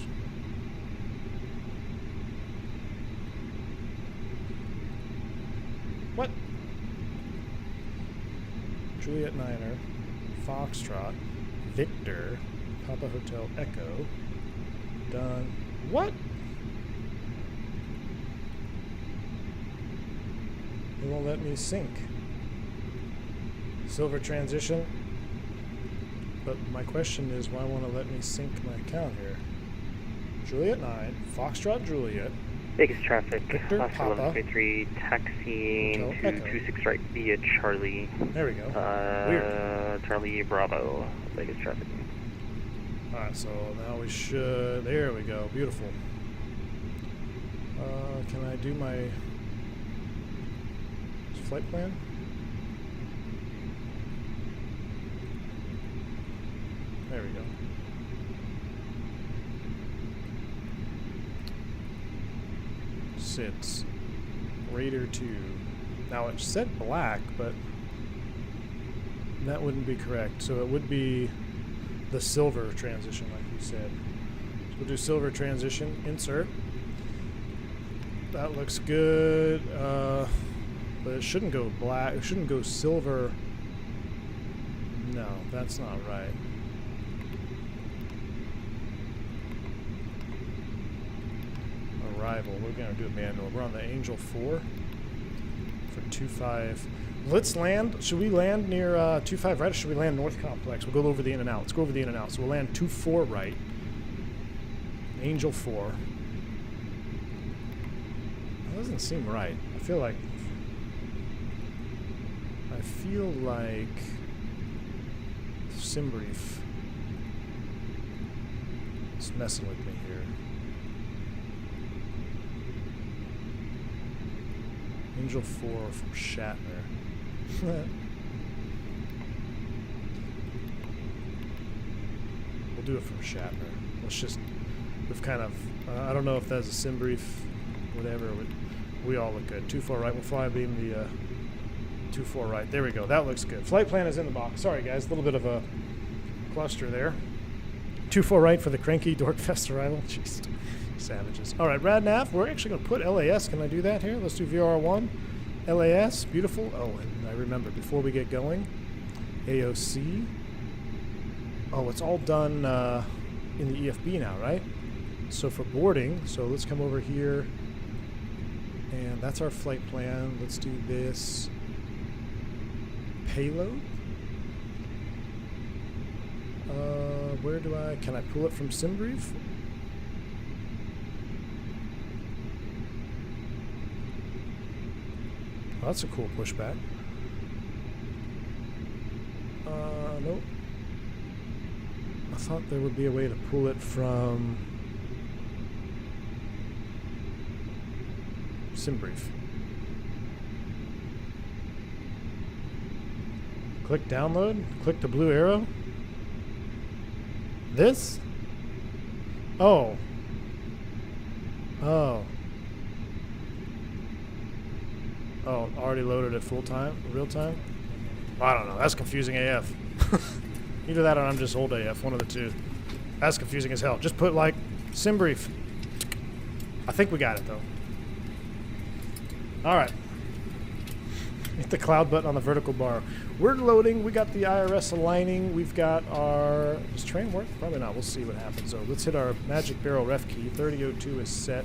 Speaker 1: What? Juliet Niner, Foxtrot, Victor, Papa Hotel Echo, done. What? It won't let me sync. Silver transition. But my question is, why won't it let me sync my account here? Juliet 9, Foxtrot Juliet,
Speaker 4: Vegas traffic,
Speaker 1: Victor,
Speaker 4: last
Speaker 1: Papa,
Speaker 4: 1123, taxiing
Speaker 1: Hotel
Speaker 4: to
Speaker 1: Echo.
Speaker 4: 26 right via Charlie.
Speaker 1: There we go. Weird.
Speaker 4: Charlie Bravo, Vegas traffic.
Speaker 1: Alright, so now we should. There we go. Beautiful. Can I do my flight plan? There we go. Sits. Raider 2. Now it said black, but that wouldn't be correct. So it would be the silver transition, like you said. So we'll do silver transition. Insert. That looks good. But it shouldn't go black. It shouldn't go silver. No, that's not right. Arrival. We're going to do it manual. We're on the Angel 4 for 25. Let's land. Should we land near 25 right, or should we land North Complex? We'll go over the in and out. Let's go over the in and out. So we'll land 24 right. Angel 4. That doesn't seem right. I feel like SimBrief is messing with me here. Angel 4 from Shatner. We'll do it from Shatner. Let's just, we've kind of, I don't know if that's a SimBrief, whatever. We all look good. 24 right. We'll fly beam the 24 right. There we go. That looks good. Flight plan is in the box. Sorry, guys. A little bit of a cluster there. 24 right for the cranky Dorkfest arrival. Jeez. Savages. All right, RadNav. We're actually going to put LAS. Can I do that here? Let's do VRR1. LAS. Beautiful. Oh, and I remember before we get going, AOC. Oh, it's all done in the EFB now, right? So for boarding, so let's come over here. And that's our flight plan. Let's do this. Payload. Where do can I pull it from SimBrief? Oh, that's a cool pushback. Nope. I thought there would be a way to pull it from SimBrief. Click download. Click the blue arrow. This? Oh. Oh. Oh, already loaded at full time? Real time? I don't know. That's confusing AF. Either that or I'm just old AF. One of the two. That's confusing as hell. Just put, like, sim brief. I think we got it, though. Alright. Hit the cloud button on the vertical bar. We're loading. We got the IRS aligning. We've got our... Does train work? Probably not. We'll see what happens, though. Let's hit our magic barrel ref key. 3002 is set.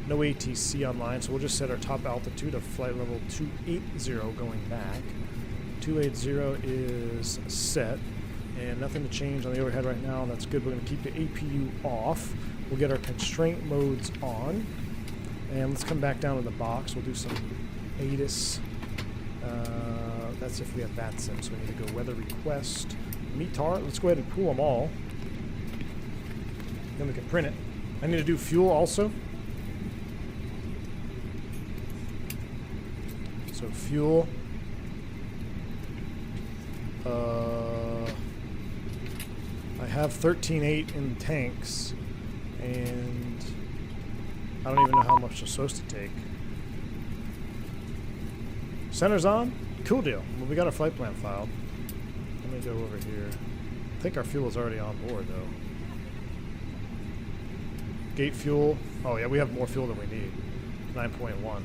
Speaker 1: No ATC online, so we'll just set our top altitude of flight level 280 going back. 280 is set. And nothing to change on the overhead right now. That's good. We're going to keep the APU off. We'll get our constraint modes on. And let's come back down to the box. We'll do some ATIS. That's if we have VATSIM. So we need to go weather request. METAR. Let's go ahead and pull them all. Then we can print it. I need to do fuel also. So fuel. I have 13.8 in the tanks, and I don't even know how much it's supposed to take. Center's on? Cool deal. Well, we got our flight plan filed. Let me go over here. I think our fuel is already on board, though. Gate fuel. Oh, yeah, we have more fuel than we need. 9.1.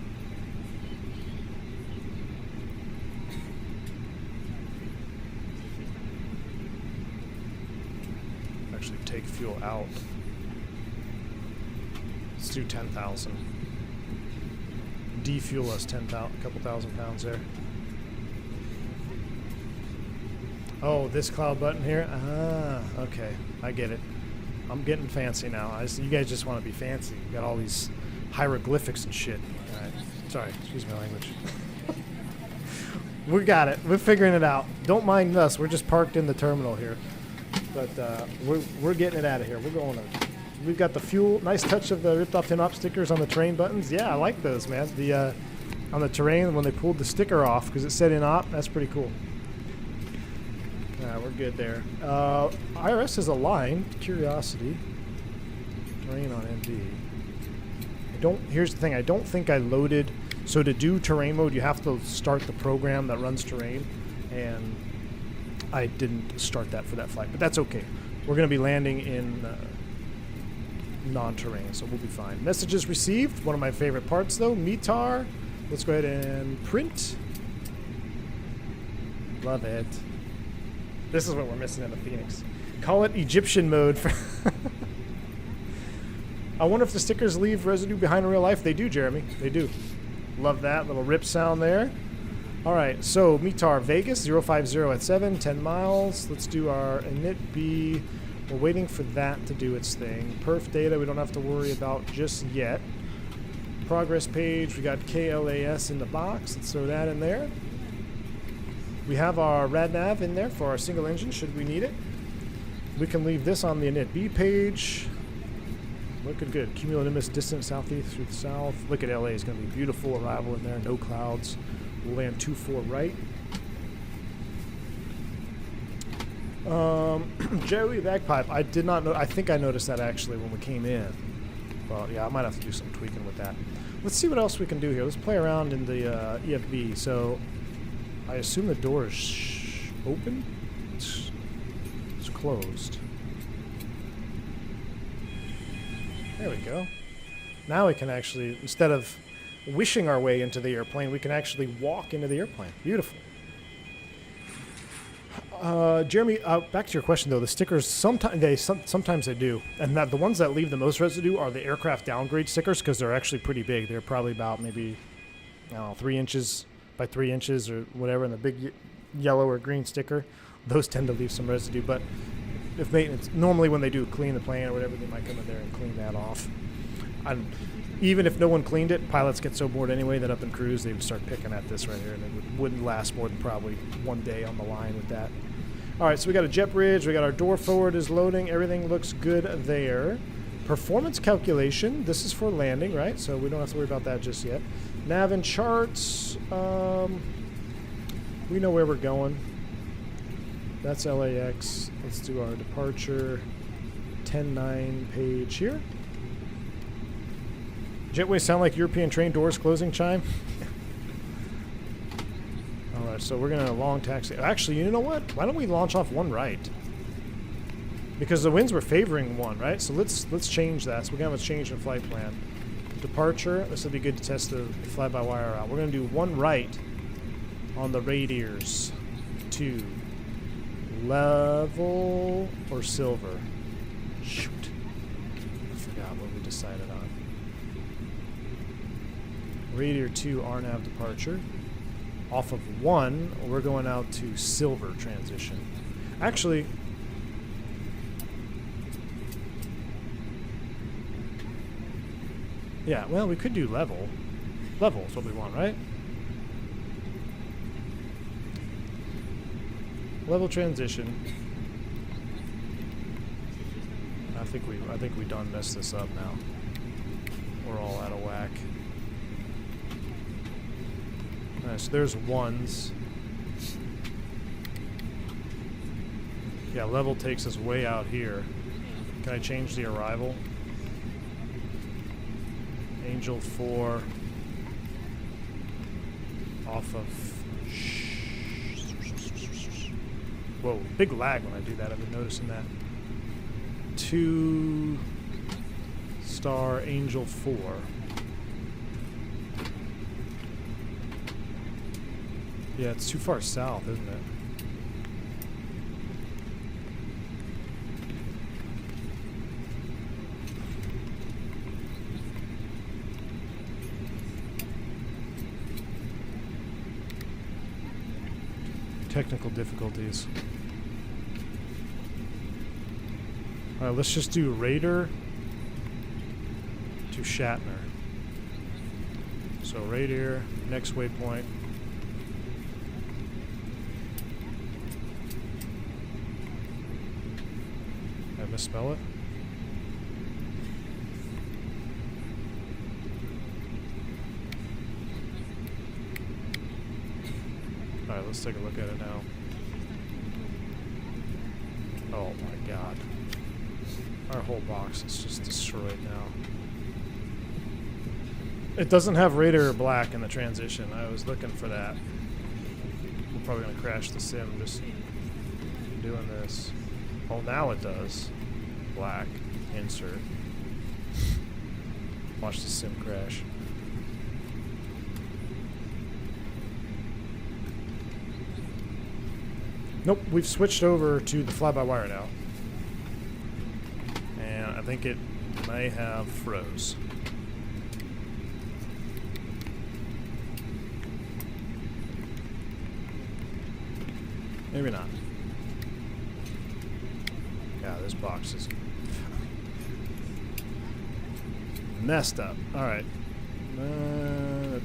Speaker 1: Actually take fuel out. Let's do 10,000. Defuel us a couple thousand pounds there. Oh, this cloud button here? Ah, okay. I get it. I'm getting fancy now. You guys just want to be fancy. You got all these hieroglyphics and shit. All right. Sorry, excuse my language. We got it. We're figuring it out. Don't mind us. We're just parked in the terminal here. But we're getting it out of here. We're going to... We've got the fuel. Nice touch of the ripped off tin op stickers on the terrain buttons. Yeah, I like those, man. The on the terrain when they pulled the sticker off because it said in op. That's pretty cool. We're good there. IRS is aligned. Curiosity. Terrain on ND. Here's the thing. I don't think I loaded. So to do terrain mode, you have to start the program that runs terrain, and I didn't start that for that flight. But that's okay. We're going to be landing in non-terrain, so we'll be fine. Messages received. One of my favorite parts, though. METAR. Let's go ahead and print. Love it. This is what we're missing in the Phoenix. Call it Egyptian mode. I wonder if the stickers leave residue behind in real life. They do, Jeremy. They do. Love that little rip sound there. All right, so METAR Vegas 050 at 7, 10 miles. Let's do our init B. We're waiting for that to do its thing. Perf data we don't have to worry about just yet. Progress page, we got KLAS in the box. Let's throw that in there. We have our RadNav in there for our single engine should we need it. We can leave this on the init B page. Looking good. Cumulonimbus distance southeast through the south. Look at LA. It's going to be beautiful arrival in there. No clouds. We'll land 24 right. Joey Bagpipe. I did not know. I think I noticed that actually when we came in. Well, yeah, I might have to do some tweaking with that. Let's see what else we can do here. Let's play around in the EFB. So I assume the door is open. It's closed. There we go. Now we can actually, instead of wishing our way into the airplane, we can actually walk into the airplane. Beautiful. Jeremy, back to your question though. The stickers sometimes they do, and the ones that leave the most residue are the aircraft downgrade stickers because they're actually pretty big. They're probably about maybe 3 inches by 3 inches or whatever. And the big yellow or green sticker, those tend to leave some residue. But if maintenance, normally when they do clean the plane or whatever, they might come in there and clean that off. Even if no one cleaned it, pilots get so bored anyway that up in cruise they would start picking at this right here, and it wouldn't last more than probably 1 day on the line with that. All right, so we got a jet bridge. We got our door forward is loading. Everything looks good there. Performance calculation. This is for landing, right? So we don't have to worry about that just yet. Nav and charts. We know where we're going. That's LAX. Let's do our departure 10-9 page here. Jetways sound like European train doors closing chime. Alright, so we're gonna long taxi. Actually, you know what? Why don't we launch off one right? Because the winds were favoring one, right? So let's change that. So we're gonna have a change in flight plan. Departure. This will be good to test the fly-by-wire out. We're gonna do one right on the radiers. 2. Level or silver? Shoot. I forgot what we decided on. Radier 2 RNAV departure. Off of 1, we're going out to silver transition. Actually, yeah, well, we could do level. Level is what we want, right? Level transition. I think we done messed this up now. We're all out of whack. Alright, so there's ones. Yeah, level takes us way out here. Can I change the arrival? Angel 4 off of. Whoa, big lag when I do that. I've been noticing that. 2 star Angel 4. Yeah, it's too far south, isn't it? Technical difficulties. Alright, let's just do Raider to Shatner. So Raider, next waypoint. Did I misspell it? Alright, let's take a look at it now. Oh my god. Our whole box is just destroyed now. It doesn't have Raider black in the transition. I was looking for that. We're probably going to crash the sim just doing this. Oh, now it does. Black. Insert. Watch the sim crash. Nope, we've switched over to the fly-by-wire now. And I think it may have froze. Maybe not. Yeah, this box is messed up. Alright. There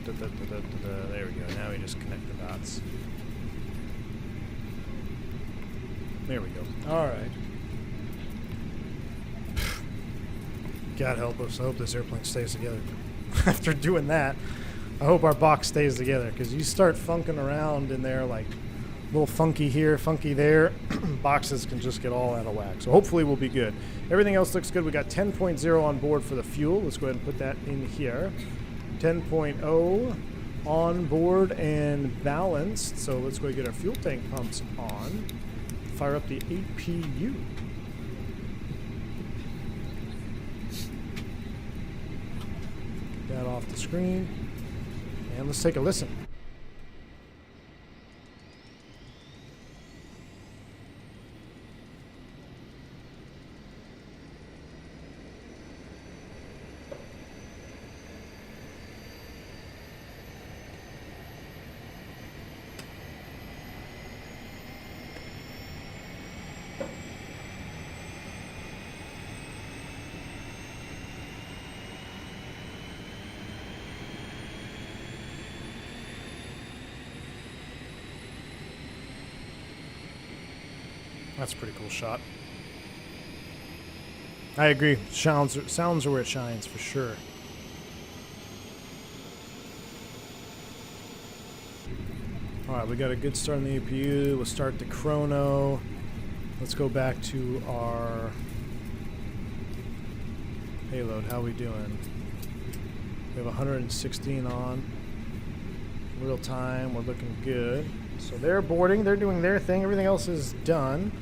Speaker 1: we go. Now we just connect the dots. There we go. Alright. God help us. I hope this airplane stays together. After doing that, I hope our box stays together, because you start funking around in there like a little funky here, funky there, boxes can just get all out of whack. So hopefully we'll be good. Everything else looks good. We got 10.0 on board for the fuel. Let's go ahead and put that in here. 10.0 on board and balanced. So let's go ahead and get our fuel tank pumps on. Fire up the APU. That off the screen. And let's take a listen. That's a pretty cool shot. I agree. Sounds are where it shines, for sure. Alright, we got a good start on the APU. We'll start the chrono. Let's go back to our payload. How we doing? We have 116 on. Real time, we're looking good. So they're boarding, they're doing their thing. Everything else is done.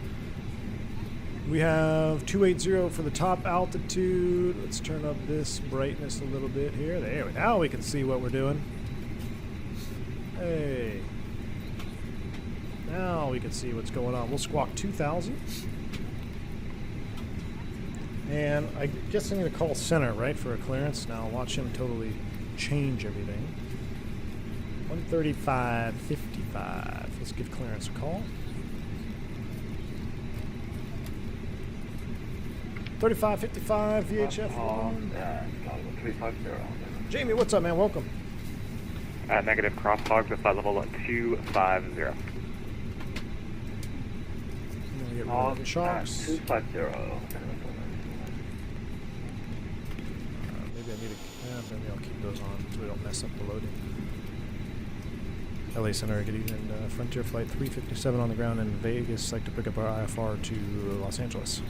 Speaker 1: We have 280 for the top altitude. Let's turn up this brightness a little bit here. There we go. Now we can see what we're doing. Hey. Now we can see what's going on. We'll squawk 2,000. And I guess I'm going to call center, right, for a clearance. Now watch him totally change everything. 135.55. Let's give clearance a call. 35.55 VHF. Jamie, what's up, man? Welcome.
Speaker 4: Negative crosshogs at flight level 250.
Speaker 1: Get rid of the chocks.
Speaker 4: 250.
Speaker 1: Maybe I need to. Maybe I'll keep those on so we don't mess up the loading. LA Center, good evening. Frontier Flight 357 on the ground in Vegas. Like to pick up our IFR to Los Angeles.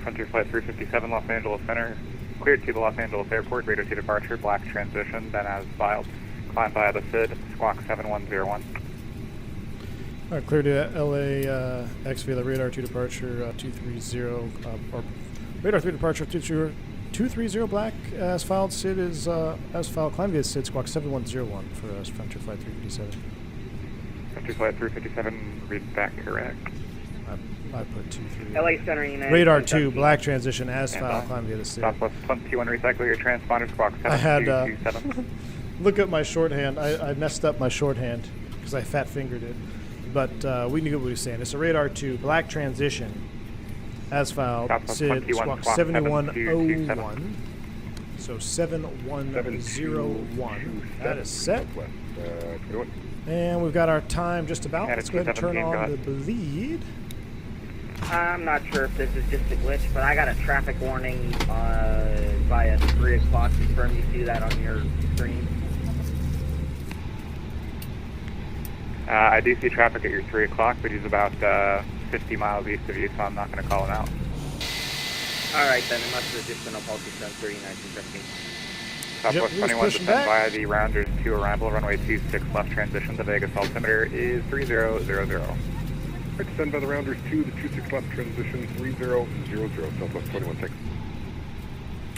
Speaker 4: Frontier Flight 357, Los Angeles Center. Cleared to the Los Angeles Airport. Radar to departure. Black transition. Then as filed. Climb via the SID. Squawk 7101.
Speaker 1: All right, clear to LAX via the radar to departure 230 or radar 3 departure 230 black as filed. SID is as filed. Climb via SID. Squawk 7101 for Frontier Flight 357.
Speaker 4: Frontier Flight 357. Read back correct.
Speaker 1: I put 230.
Speaker 8: LA Center United.
Speaker 1: Radar 2 black transition as filed. Climb via the SID.
Speaker 4: Southwest 21. Recycle your transponder. Squawk 7227.
Speaker 1: Look at my shorthand. I messed up my shorthand because I fat fingered it. But we knew what we were saying. It's a radar 2 black transition as filed. SID squawk 7101. So 7101. That is set. And we've got our time just about. Let's go ahead and turn on the bleed.
Speaker 11: I'm not sure if this is just a glitch, but I got a traffic warning via 3 o'clock. Confirm you see that on your screen.
Speaker 4: I do see traffic at your 3 o'clock, but he's about 50 miles east of you, so I'm not going to call him out.
Speaker 11: Alright then, it must have just been a faulty sensor, 1915.
Speaker 4: Southwest 21, descend via the Rounders 2 arrival, runway 26 left transition. The Vegas altimeter is 3000.
Speaker 3: Descend by the Rounders 2, the 26 left transition, 3000, Southwest 21, take.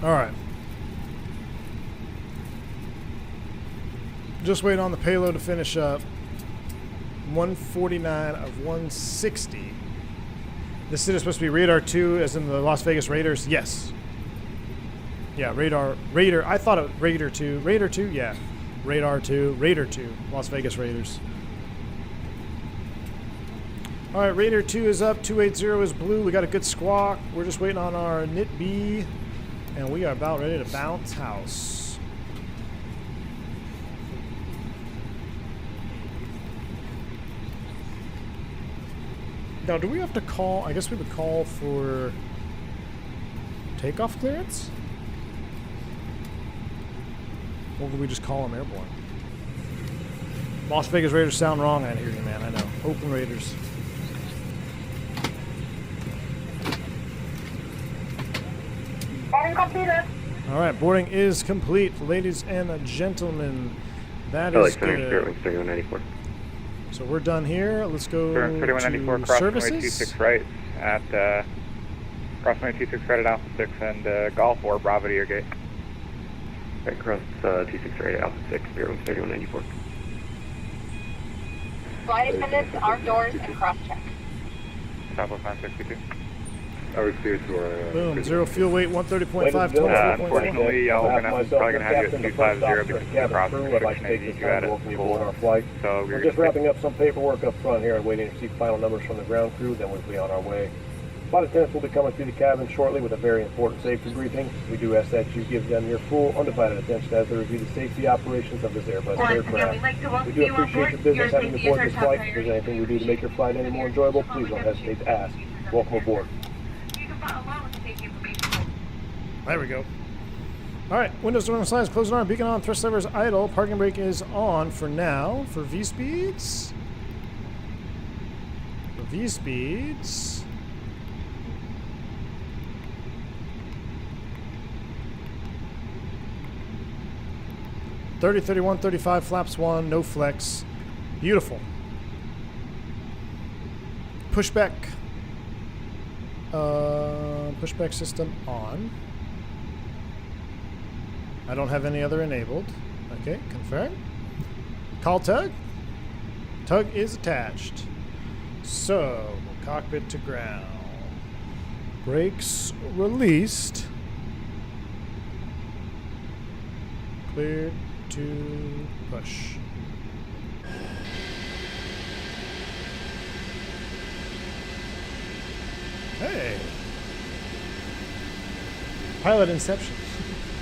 Speaker 1: All right. Just waiting on the payload to finish up. 149 of 160. This is supposed to be radar 2, as in the Las Vegas Raiders. Yes. Yeah, Raider. I thought it was Raider 2. Raider 2, yeah. Radar 2, Raider 2, Las Vegas Raiders. All right, Raider 2 is up. 280 is blue. We got a good squawk. We're just waiting on our NIT B, and we are about ready to bounce house. Now, do we have to call? I guess we would call for takeoff clearance? Or would we just call them airborne? Las Vegas Raiders sound wrong. I hear you, man. I know. Oakland Raiders. All right, boarding is complete, ladies and gentlemen. That is good. So we're done here. Let's go to
Speaker 4: 3194, cross
Speaker 1: services.
Speaker 4: runway 26 right at cross runway 26 right at Alpha 6 and Golf or Bravo to your gate.
Speaker 12: Right, cross 26 right at Alpha 6, 3194.
Speaker 9: Flight attendants, arm doors, and cross check.
Speaker 4: Southwest 962.
Speaker 3: I was cleared to our...
Speaker 1: Boom, zero fuel weight, 130.5, 23.4.
Speaker 4: Unfortunately, we're probably going to have you at 250 because of the cross restriction AD you had at full. So
Speaker 13: we're just wrapping up some paperwork up front here and waiting to receive final numbers from the ground crew, then we'll be on our way. Flight attendants will be coming through the cabin shortly with a very important safety briefing. We do ask that you give them your full, undivided attention as they review the safety operations of this Airbus aircraft. We do appreciate your business having to board this flight. If there's anything we do to make your flight any more enjoyable, please don't hesitate to ask. Welcome aboard.
Speaker 1: There we go. All right, windows door on the slides, closing arm, beacon on, thrust levers idle, parking brake is on for now. For V-speeds. For V-speeds. (30, 31, 35, flaps 1, no flex. Beautiful. Pushback. Pushback system on. I don't have any other enabled. Okay, confirm. Call tug. Tug is attached. So, cockpit to ground. Brakes released. Cleared to push. Hey. Pilot Inception.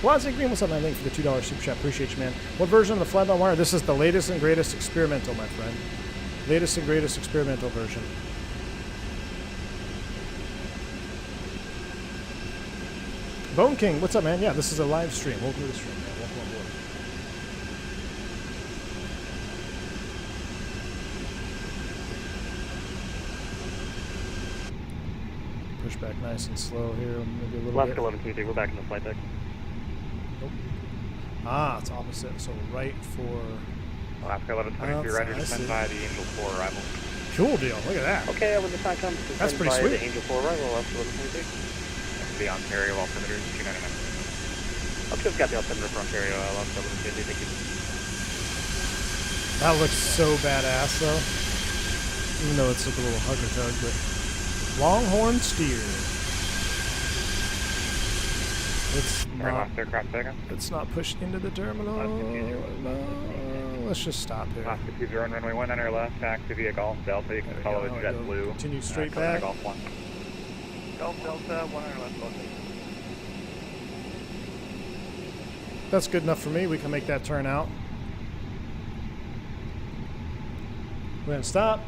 Speaker 1: Logic Green, what's up, man? Thank you for the $2 super chat. Appreciate you, man. What version of the fly-by-wire? This is the latest and greatest experimental, my friend. Latest and greatest experimental version. Bone King, what's up, man? Yeah, this is a live stream. Welcome to the stream, man. Welcome on board. Push back nice and slow here. Maybe a little
Speaker 12: Last
Speaker 1: bit.
Speaker 12: 11 2, we're back in the flight deck.
Speaker 1: Nope. Ah, it's opposite. So right for...
Speaker 4: Alaska 1123, Roger, descend via the Angel 4 arrival.
Speaker 1: Cool deal. Look at that.
Speaker 12: Okay, when the time comes,
Speaker 1: That's pretty
Speaker 12: via
Speaker 1: sweet.
Speaker 12: the Angel 4 arrival, Alaska 1123.
Speaker 4: The Ontario altimeter 299.
Speaker 12: Okay, we've got the altimeter for Ontario, Alaska 1123, thank you.
Speaker 1: That looks so badass, though. Even though it's like a little hugger tug, but... Longhorn steer. It's not pushed into the terminal. No, let's just stop here.
Speaker 4: Alaska 20 runway 1 enter left, taxi via Golf Delta. You can follow it JetBlue.
Speaker 1: Continue straight back.
Speaker 4: Golf 1. Golf Delta, 1 enter left, Delta.
Speaker 1: That's good enough for me. We can make that turn out. We're going to stop.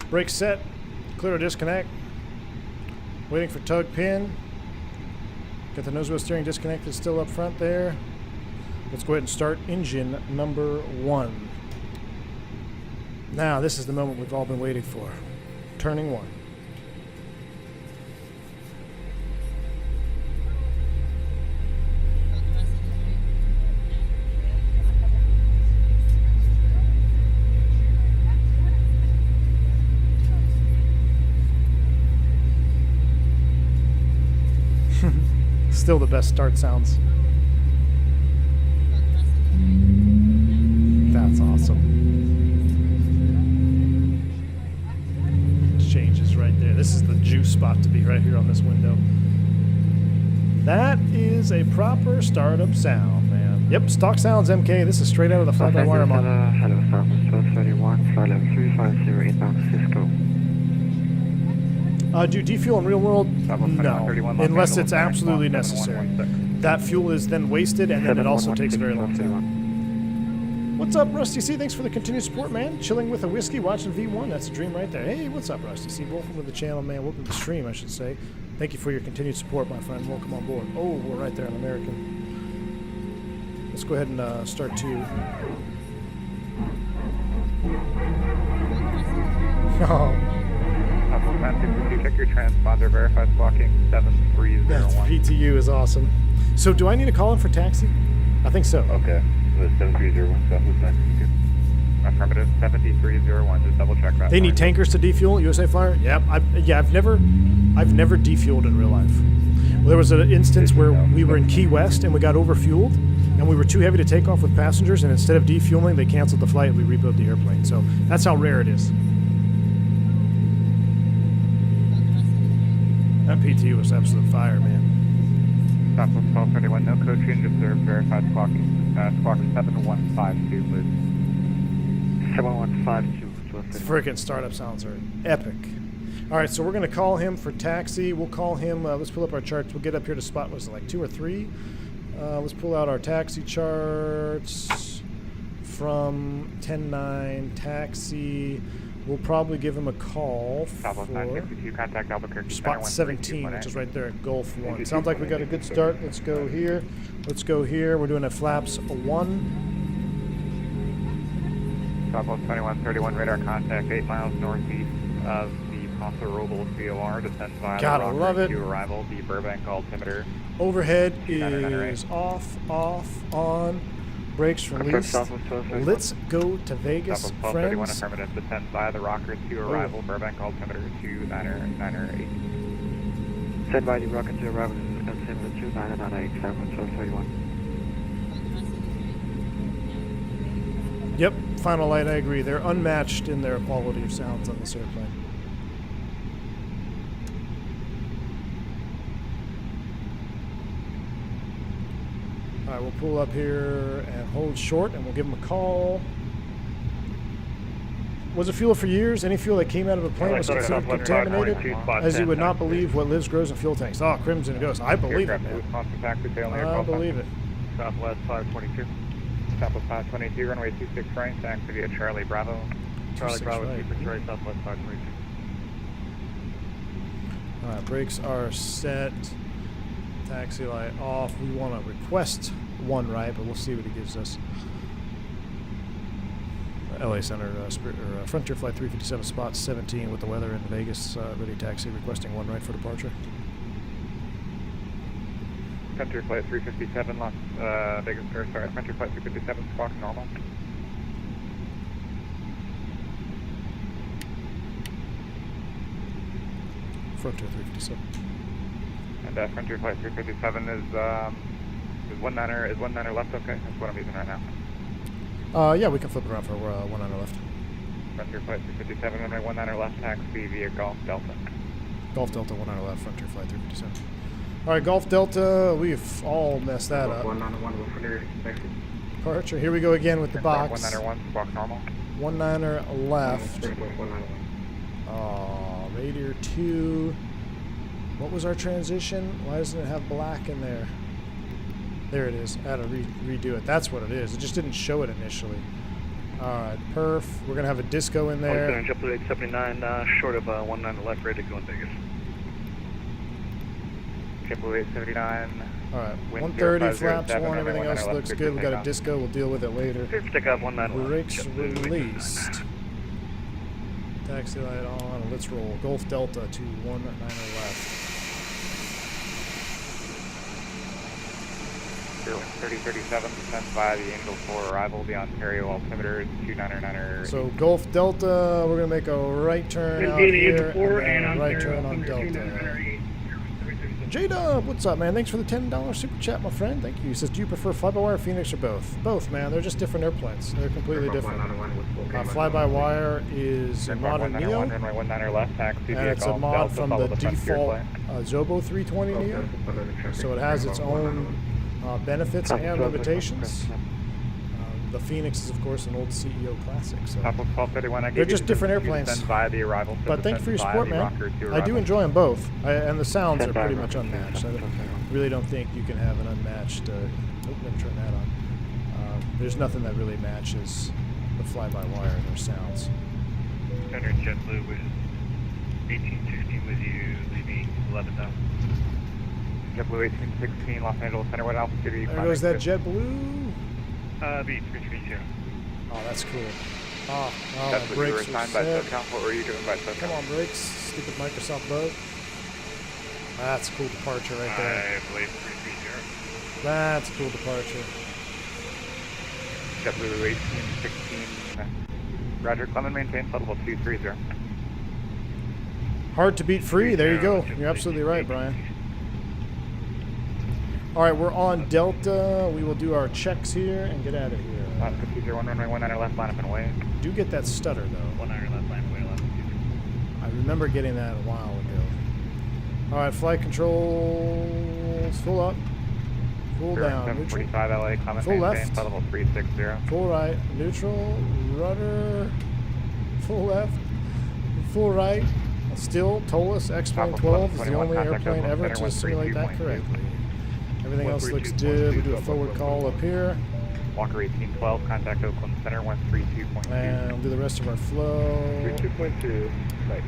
Speaker 1: Brake set. Clear or disconnect. Waiting for tug pin. Got the nose wheel steering disconnected still up front there. Let's go ahead and start engine number 1. Now, this is the moment we've all been waiting for. Turning 1. Still the best start sounds. That's awesome. Changes right there. This is the juice spot to be right here on this window. That is a proper startup sound, man. Yep, stock sounds MK. This is straight out of the fly-by-wire model.
Speaker 12: Hello, Southwest 1231, flight level 350, inbound Cisco.
Speaker 1: Do defuel in real world? No, unless it's absolutely necessary. That fuel is then wasted, and then it also takes a very long time. What's up, Rusty C? Thanks for the continued support, man. Chilling with a whiskey, watching V1. That's a dream right there. Hey, what's up, Rusty C? Welcome to the channel, man. Welcome to the stream, I should say. Thank you for your continued support, my friend. Welcome on board. Oh, we're right there on American. Let's go ahead and start 2. Oh.
Speaker 4: Check your transponder, verify squawking 7301.
Speaker 1: That PTU is awesome. So do I need to call in for taxi? I think so.
Speaker 12: Okay. The 7301, Southwest 962.
Speaker 4: Affirmative, 7301. Just double check that.
Speaker 1: They need tankers to defuel, USA Flyer? Yep. I've never defueled in real life. Well, there was an instance where we were in Key West and we got overfueled and we were too heavy to take off with passengers, and instead of defueling, they canceled the flight and we rebuilt the airplane. So that's how rare it is. That PTU was absolute fire, man.
Speaker 4: Southwest 1231, no code change observed, verified squawking, squawk 7152, please.
Speaker 12: 7152.
Speaker 1: These freaking startup sounds are epic. All right, so we're going to call him for taxi. We'll call him, let's pull up our charts. We'll get up here to spot, was it like 2 or 3? Let's pull out our taxi charts from 10-9, taxi. We'll probably give him a call
Speaker 4: Southwest
Speaker 1: for
Speaker 4: 962, contact Albuquerque.
Speaker 1: spot 17, which is right there at Gulf 1. Sounds like we got a good start. Let's go here. Let's go here. We're doing a flaps 1.
Speaker 4: Southwest 2131, radar contact 8 miles northeast of the Paso Robles VOR. Descends via
Speaker 1: Gotta
Speaker 4: the
Speaker 1: love it.
Speaker 4: to arrival, the Burbank altimeter.
Speaker 1: Overhead is off, on. Brakes released. Let's go to Vegas,
Speaker 4: Southwest 1231
Speaker 1: friends.
Speaker 4: affirmative. Descends via the Rocker to arrival, Burbank altimeter 29908.
Speaker 12: Stand by the rocket to arrival to altimeter 2998, Southwest 1231.
Speaker 1: Yep, final light, I agree. They're unmatched in their quality of sounds on this airplane. All right, we'll pull up here and hold short, and we'll give them a call. Was it fuel for years? Any fuel that came out of a plane was considered contaminated, as you would not believe what lives, grows in fuel tanks. Oh, Crimson Ghost. I believe it, man. I believe it.
Speaker 4: Southwest 522. Southwest 522, runway 26 right, taxi via Charlie Bravo.
Speaker 1: Charlie Bravo, 26
Speaker 4: right, Southwest 522.
Speaker 1: All right, brakes are set. Taxi light off. We want to request 1 right, but we'll see what he gives us. LA Center, Frontier Flight 357, spot 17 with the weather in Vegas. Ready taxi, requesting 1 right for departure.
Speaker 4: Frontier Flight 357, Vegas, Frontier Flight 357, squawk normal.
Speaker 1: Frontier 357.
Speaker 4: And Frontier Flight 357 is 19er left, okay? That's what I'm using right now.
Speaker 1: Yeah, we can flip it around for 19er left.
Speaker 4: Frontier Flight 357, runway 19er left, taxi via Golf Delta.
Speaker 1: Golf Delta, 19er left, Frontier Flight 357. All right, Golf Delta, we've all messed that up.
Speaker 8: 191,
Speaker 1: Departure, here we go again with the box.
Speaker 4: 191, squawk normal.
Speaker 1: 19er left. Radiator 2. What was our transition? Why doesn't it have black in there? There it is. I had to redo it. That's what it is. It just didn't show it initially. Alright, perf. We're going to have a disco in there.
Speaker 12: JetBlue 879, short of 19 left, ready to go in Vegas.
Speaker 4: JetBlue 879.
Speaker 1: Alright, 130, flaps 1, everything else looks good. We got a disco, we'll deal with it later.
Speaker 12: Takeoff 19
Speaker 1: Brakes released. Taxi light on, let's roll. Golf Delta to 19er left.
Speaker 4: 3037, descent via the Angel 4 arrival, the Ontario altimeter is 299er.
Speaker 1: So Golf Delta, we're going to make a right turn out here, and a right turn on Delta. J-Dub, what's up, man? Thanks for the $10 super chat, my friend. Thank you. He says, do you prefer fly-by-wire, Phoenix, or both? Both, man. They're just different airplanes. They're completely different. Fly-by-wire is a mod in Neo, and it's a mod from the default Zobo 320 Neo, so it has its own benefits and limitations. The Phoenix is, of course, an old CEO classic. So they're just different airplanes. But thank you for your support, man. I do enjoy them both, and the sounds are pretty much unmatched. I really don't think you can have an unmatched. Let me turn that on. There's nothing that really matches the fly-by-wire in their sounds.
Speaker 12: Standard JetBlue with 1816 with you, leaving 11,000.
Speaker 4: JetBlue 1816, Los Angeles Center, what altitude are you
Speaker 1: climbing? There goes that JetBlue.
Speaker 12: B330.
Speaker 1: Oh, that's cool. Oh,
Speaker 4: that's what you were assigned by SOCOM. What were you doing by SOCOM?
Speaker 1: Come on, brakes. Stupid Microsoft bug. That's a cool departure right there.
Speaker 12: I believe 330.
Speaker 1: That's a cool departure.
Speaker 4: JetBlue 1816. Roger, Clement, maintain flight level 230.
Speaker 1: Hard to beat free. There you go. You're absolutely right, Brian. All right, we're on Delta. We will do our checks here and get out of here.
Speaker 4: 5001, runway 19 left, line up and away.
Speaker 1: Do get that stutter, though.
Speaker 12: 19 left, line away, left.
Speaker 1: I remember getting that a while ago. All right, flight controls, full up, full down, neutral.
Speaker 4: 745 LA, Clement,
Speaker 1: full
Speaker 4: maintain
Speaker 1: left,
Speaker 4: flight level 360.
Speaker 1: full right, neutral, rudder, full left, full right. Still, TOLUS X-Plane 12 is the only airplane ever to simulate that correctly. Everything else looks good. We do a forward call up here.
Speaker 4: Walker 1812, contact Oakland Center 132.2.
Speaker 1: And we'll do the rest of our flow.
Speaker 8: 32.2. Right.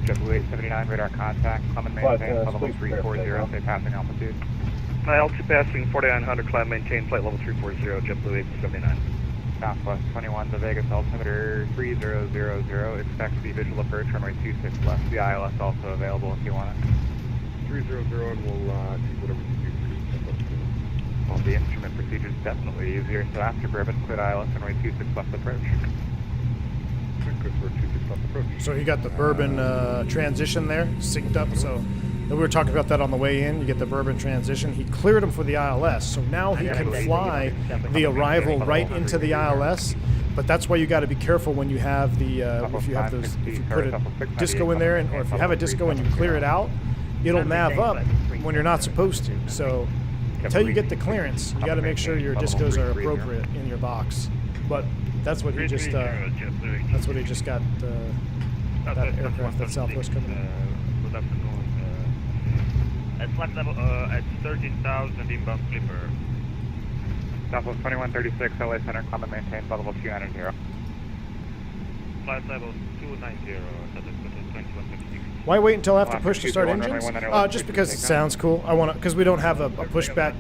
Speaker 4: JetBlue 879, radar contact. Climb and maintain, level 340, stay passing altitude.
Speaker 8: Altitude passing 4900, climb maintain, flight level 340, JetBlue 879.
Speaker 4: Southwest 21 to Vegas, altimeter 3000, expect the visual approach, runway 26 left. The ILS also available if you want it.
Speaker 8: 300, and we'll see whatever you do.
Speaker 4: Well, the instrument procedure is definitely easier, so after Bourbon, quit ILS, runway 26 left approach.
Speaker 8: Good for 26 left approach.
Speaker 1: So you got the Bourbon transition there, synced up. So we were talking about that on the way in. You get the Bourbon transition. He cleared him for the ILS, so now he can fly the arrival right into the ILS. But that's why you got to be careful when you have the if you have those, if you put a disco in there, or if you have a disco and you clear it out, it'll nav up when you're not supposed to. So until you get the clearance, you got to make sure your discos are appropriate in your box. But that's what he just that's what he just got that aircraft at Southwest coming in.
Speaker 14: Good afternoon. At flight level at 13,000 inbound flipper.
Speaker 4: Southwest 2136, LA Center, climb and maintain, flight level 290.
Speaker 14: Flight level 290, Southwest 2136.
Speaker 1: Why wait until after push to start engines? Just because it sounds cool. I want to, because we don't have a pushback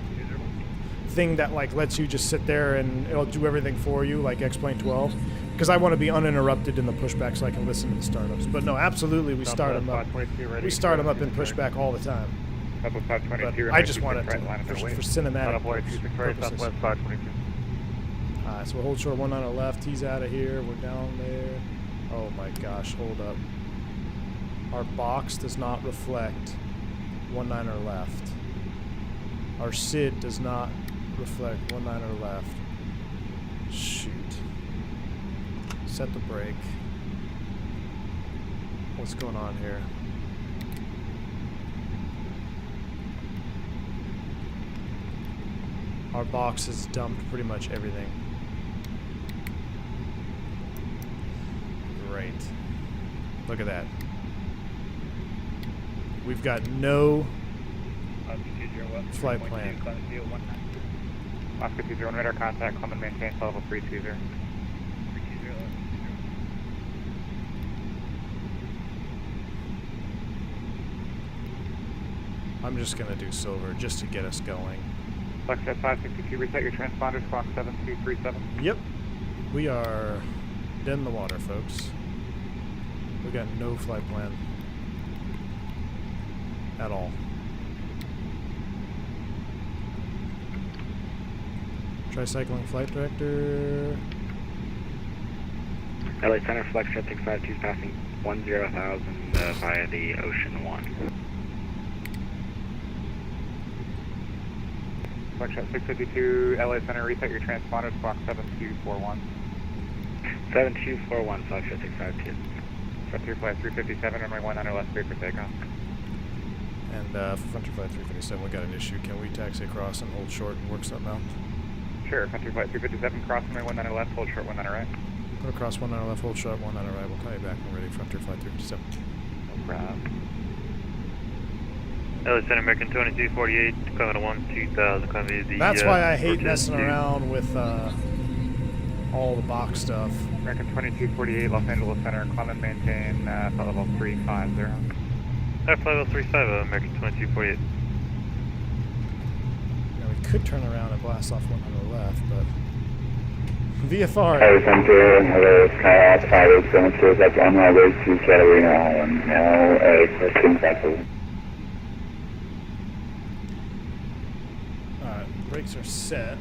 Speaker 1: thing that like lets you just sit there and it'll do everything for you, like X-Plane 12. Because I want to be uninterrupted in the pushback so I can listen to the startups. But no, absolutely, we start them up. We start them up in pushback all the time. But I just want it for cinematic purposes. Alright, so we'll hold short 19 left. He's out of here. We're down there. Oh my gosh, hold up. Our box does not reflect 19 left. Our SID does not reflect 19 left. Shoot. Set the brake. What's going on here? Our box has dumped pretty much everything. Great. Look at that. We've got no flight plan.
Speaker 4: Oscar 20, radar contact, climb and maintain, flight level 320.
Speaker 1: I'm just gonna do silver just to get us going.
Speaker 4: Flexjet 562, reset your transponder, squawk 7237.
Speaker 1: Yep. We are dead in the water, folks. We got no flight plan at all. Tricycling flight director.
Speaker 15: LA Center, Flexjet 652 is passing 10,000 via the Ocean 1.
Speaker 4: Flexjet 652, LA Center, reset your transponder, squawk 7241.
Speaker 15: 7241, Flexjet 652.
Speaker 4: Frontier Flight 357, runway 19 left, clear for takeoff.
Speaker 1: And Frontier Flight 357, we got an issue. Can we taxi across and hold short and work something out?
Speaker 4: Sure, Frontier Flight 357, cross runway 19 left, hold short 19 right.
Speaker 1: Go across 19 left, hold short 19 right. We'll call you back when ready, Frontier Flight 357.
Speaker 4: No problem.
Speaker 14: LA Center, American 2248, coming to 2000, coming to the...
Speaker 1: That's why I hate messing around with all the box stuff.
Speaker 4: American 2248, Los Angeles Center, climb and maintain, flight level 350.
Speaker 14: Flight level 35, American 2248.
Speaker 1: Now we could turn around and blast off 100 left, but... VFR.
Speaker 16: Hello, Center. Hello, KLAX Pilot 72. That's on my way to Catalina Island. Now, question cycle.
Speaker 1: Brakes are set.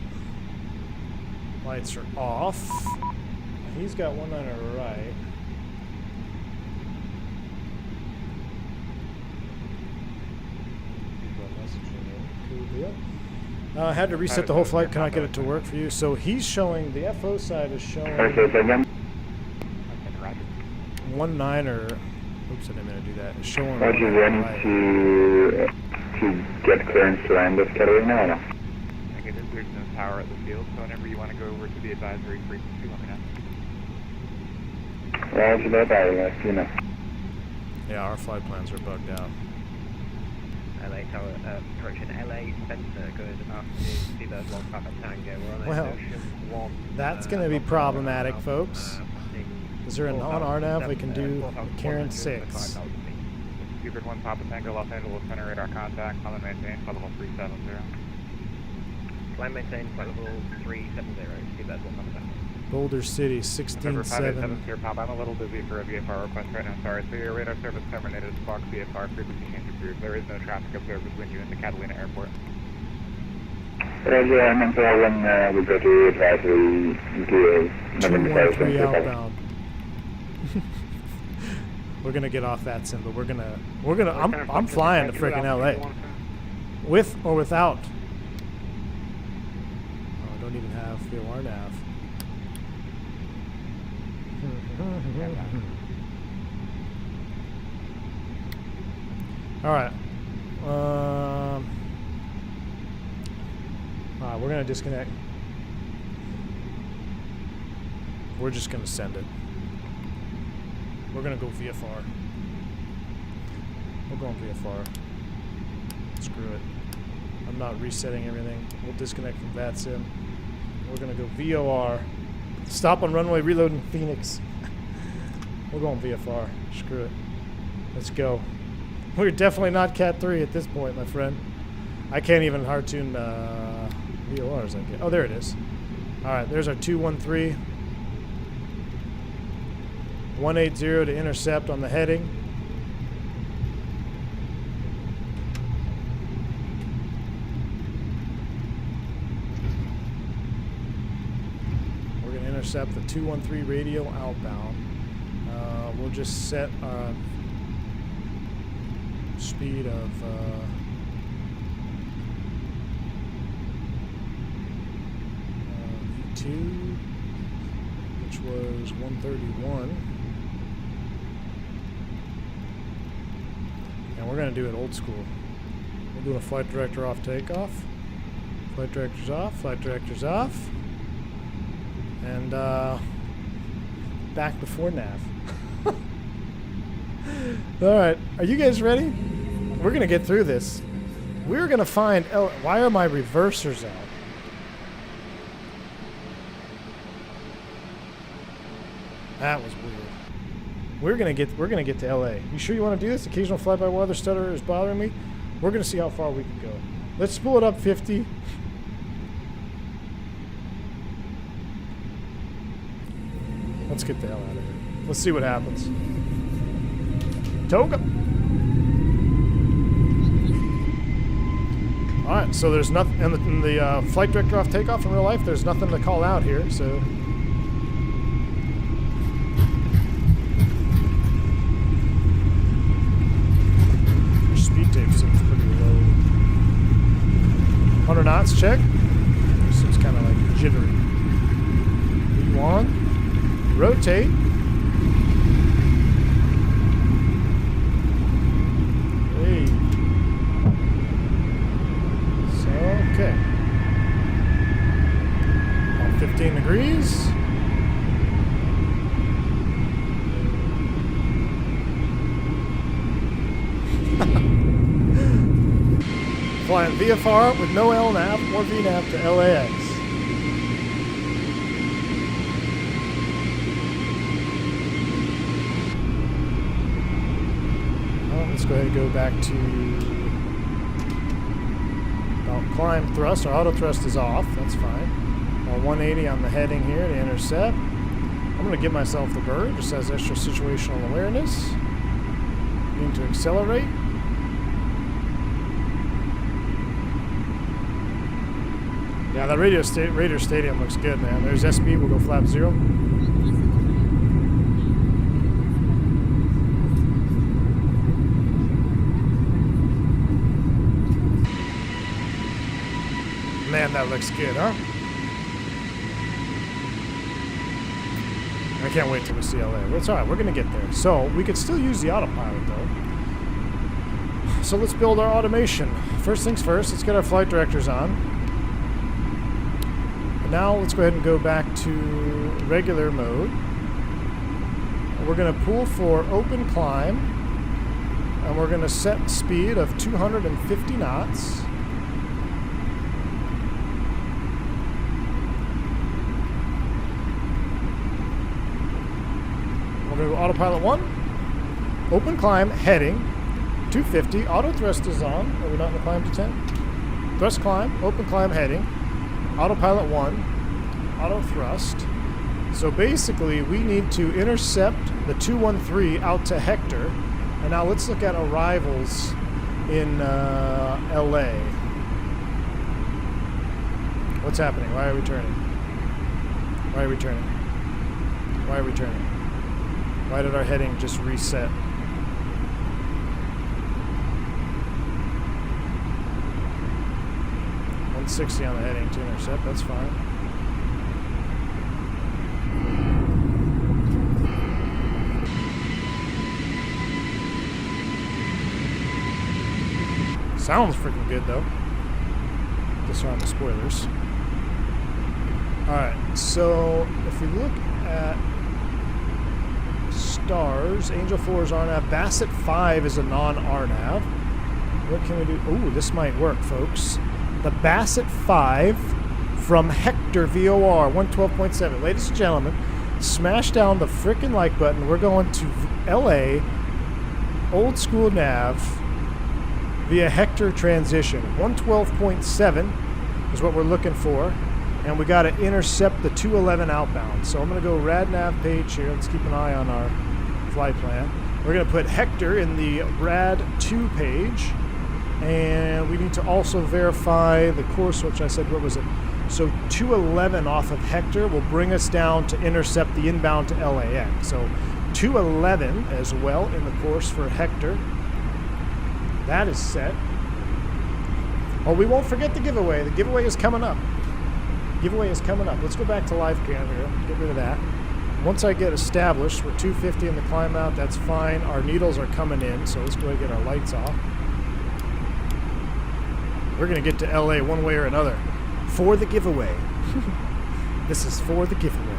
Speaker 1: Lights are off. He's got one on our right. I had to reset the whole flight. Can I get it to work for you? So he's showing, the FO side is showing 19er. Oops, I didn't mean to do that. It's showing.
Speaker 16: Roger, ready to get clearance to land with Catalina.
Speaker 4: There's no power at the field, so whenever you want to go over to the advisory frequency, let me know.
Speaker 16: Roger that, I see you now.
Speaker 1: Yeah, our flight plans are bugged out.
Speaker 12: LA Tower, correction, LA Spencer, good afternoon, Seabird 1 Papa Tango. We're on
Speaker 1: Well,
Speaker 12: Ocean 1.
Speaker 1: that's going to be problematic, folks. Is there a non-RNAV we can do Karen 6?
Speaker 4: Buford 1 Papa Tango, Los Angeles Center, radar contact, climb and maintain, flight level 370.
Speaker 12: Climb maintain, flight level 370, Seabird 1 Papa Tango.
Speaker 1: Boulder City,
Speaker 4: November
Speaker 1: 16-7.
Speaker 4: 587 here, Pop. I'm a little busy for a VFR request right now, sorry. So your radar service terminated, Squawk VFR, frequency change approved. There is no traffic observed between you and the Catalina Airport.
Speaker 16: Roger, I'm on when we go to advisory to November
Speaker 1: 213 outbound. We're gonna get off that symbol. I'm flying to freaking LA. With or without. Oh, I don't even have VOR nav. All right. We're gonna disconnect. We're just gonna send it. We're gonna go VFR. We're going VFR. Screw it. I'm not resetting everything. We'll disconnect from VATSIM. We're gonna go VOR. Stop on runway, reloading Phoenix. We're going VFR. Screw it. Let's go. We're definitely not Cat 3 at this point, my friend. I can't even hard tune VORs. Oh, there it is. All right, there's our 213. 180 to intercept on the heading. We're going to intercept the 213 radial outbound. We'll just set a speed of 2, which was 131. And we're going to do it old school. We'll do a flight director off takeoff. Flight director's off, flight director's off. And back before nav. Alright, are you guys ready? We're going to get through this. We're going to find... why are my reversers out? That was weird. We're gonna get to LA. You sure you want to do this? Occasional fly-by-wire stutter is bothering me. We're gonna see how far we can go. Let's spool it up 50. Let's get the hell out of here. Let's see what happens. Toga. All right. So there's nothing in the flight director off takeoff in real life. There's nothing to call out here. So. Tape seems pretty low. 100 knots, check. Seems kind of like jittery. V1. Rotate. Hey. So, okay. About 15 degrees. Flying VFR with no LNAV or VNAV to LAX. Let's go ahead and go back to climb thrust. Our auto thrust is off. That's fine. 180 on the heading here to intercept. I'm going to give myself the bird just as extra situational awareness. Need to accelerate. Yeah, the Raider Stadium looks good, man. There's SB, we'll go flap 0. Man, that looks good, huh? I can't wait till we see LA. Well, it's alright, we're gonna get there. So, we could still use the autopilot, though. So let's build our automation. First things first, let's get our flight directors on. Now let's go ahead and go back to regular mode. We're going to pull for open climb and we're going to set speed of 250 knots. We're going to go autopilot 1, open climb, heading, 250, auto thrust is on. Are we not in the climb to 10? Thrust climb, open climb, heading, autopilot 1, auto thrust. So basically, we need to intercept the 213 out to Hector. And now let's look at arrivals in LA. What's happening? Why are we turning? Why are we turning? Why are we turning? Why did our heading just reset? .160 on the heading to intercept, that's fine. Sounds freaking good though. Disarm the spoilers. Alright, so if we look at stars, Angel 4 is RNAV, Bassett 5 is a non-RNAV. What can we do? Ooh, this might work, folks. The Bassett 5 from Hector VOR 112.7. Ladies and gentlemen, smash down the frickin' like button. We're going to LA, old school nav, via Hector transition. 112.7 is what we're looking for. And we got to intercept the 211 outbound. So I'm going to go RadNav page here. Let's keep an eye on our flight plan. We're going to put Hector in the RAD2 page. And we need to also verify the course, which I said, what was it? So 211 off of Hector will bring us down to intercept the inbound to LAX. So 211 as well in the course for Hector. That is set. Oh, we won't forget the giveaway. The giveaway is coming up. Giveaway is coming up. Let's go back to live cam here. Get rid of that. Once I get established, we're 250 in the climb out. That's fine. Our needles are coming in, so let's go ahead and get our lights off. We're going to get to LA one way or another for the giveaway. This is for the giveaway.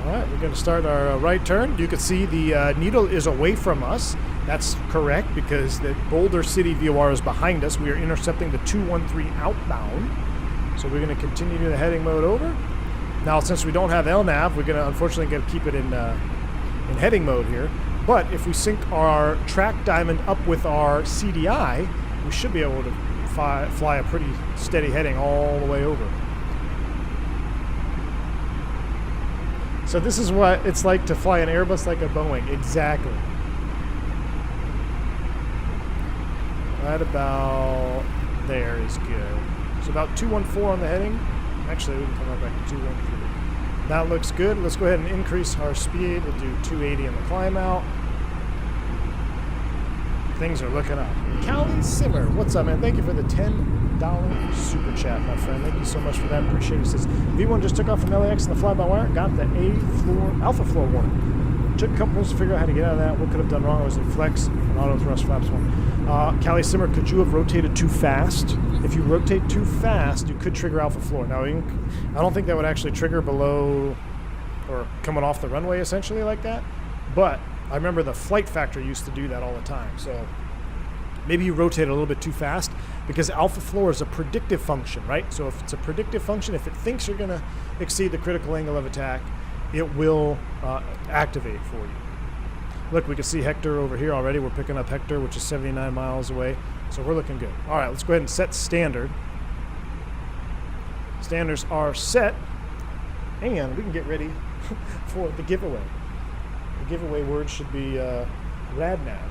Speaker 1: All right, we're going to start our right turn. You can see the needle is away from us. That's correct because the Boulder City VOR is behind us. We are intercepting the 213 outbound. So we're going to continue the heading mode over. Now, since we don't have LNAV, we're going to unfortunately got to keep it in heading mode here. But if we sync our track diamond up with our CDI, we should be able to fly a pretty steady heading all the way over. So this is what it's like to fly an Airbus like a Boeing. Exactly. Right about there is good. So about 214 on the heading. Actually, we can come right back to 213. That looks good. Let's go ahead and increase our speed. We'll do 280 in the climb out. Things are looking up. Callie Simmer, what's up, man? Thank you for the $10 super chat, my friend. Thank you so much for that. Appreciate it. It says, V1 just took off from LAX in the fly-by-wire. Got the alpha floor warning. Took a couple minutes to figure out how to get out of that. What could have done wrong? I was in flex and auto thrust flaps one. Callie Simmer, could you have rotated too fast? If you rotate too fast, you could trigger alpha floor. Now, I don't think that would actually trigger below or coming off the runway essentially like that. But I remember the Flight Factory used to do that all the time. So maybe you rotate a little bit too fast because alpha floor is a predictive function, right? So if it's a predictive function, if it thinks you're going to exceed the critical angle of attack, it will activate for you. Look, we can see Hector over here already. We're picking up Hector, which is 79 miles away. So we're looking good. All right, let's go ahead and set standard. Standards are set, and we can get ready for the giveaway. The giveaway word should be RadNav.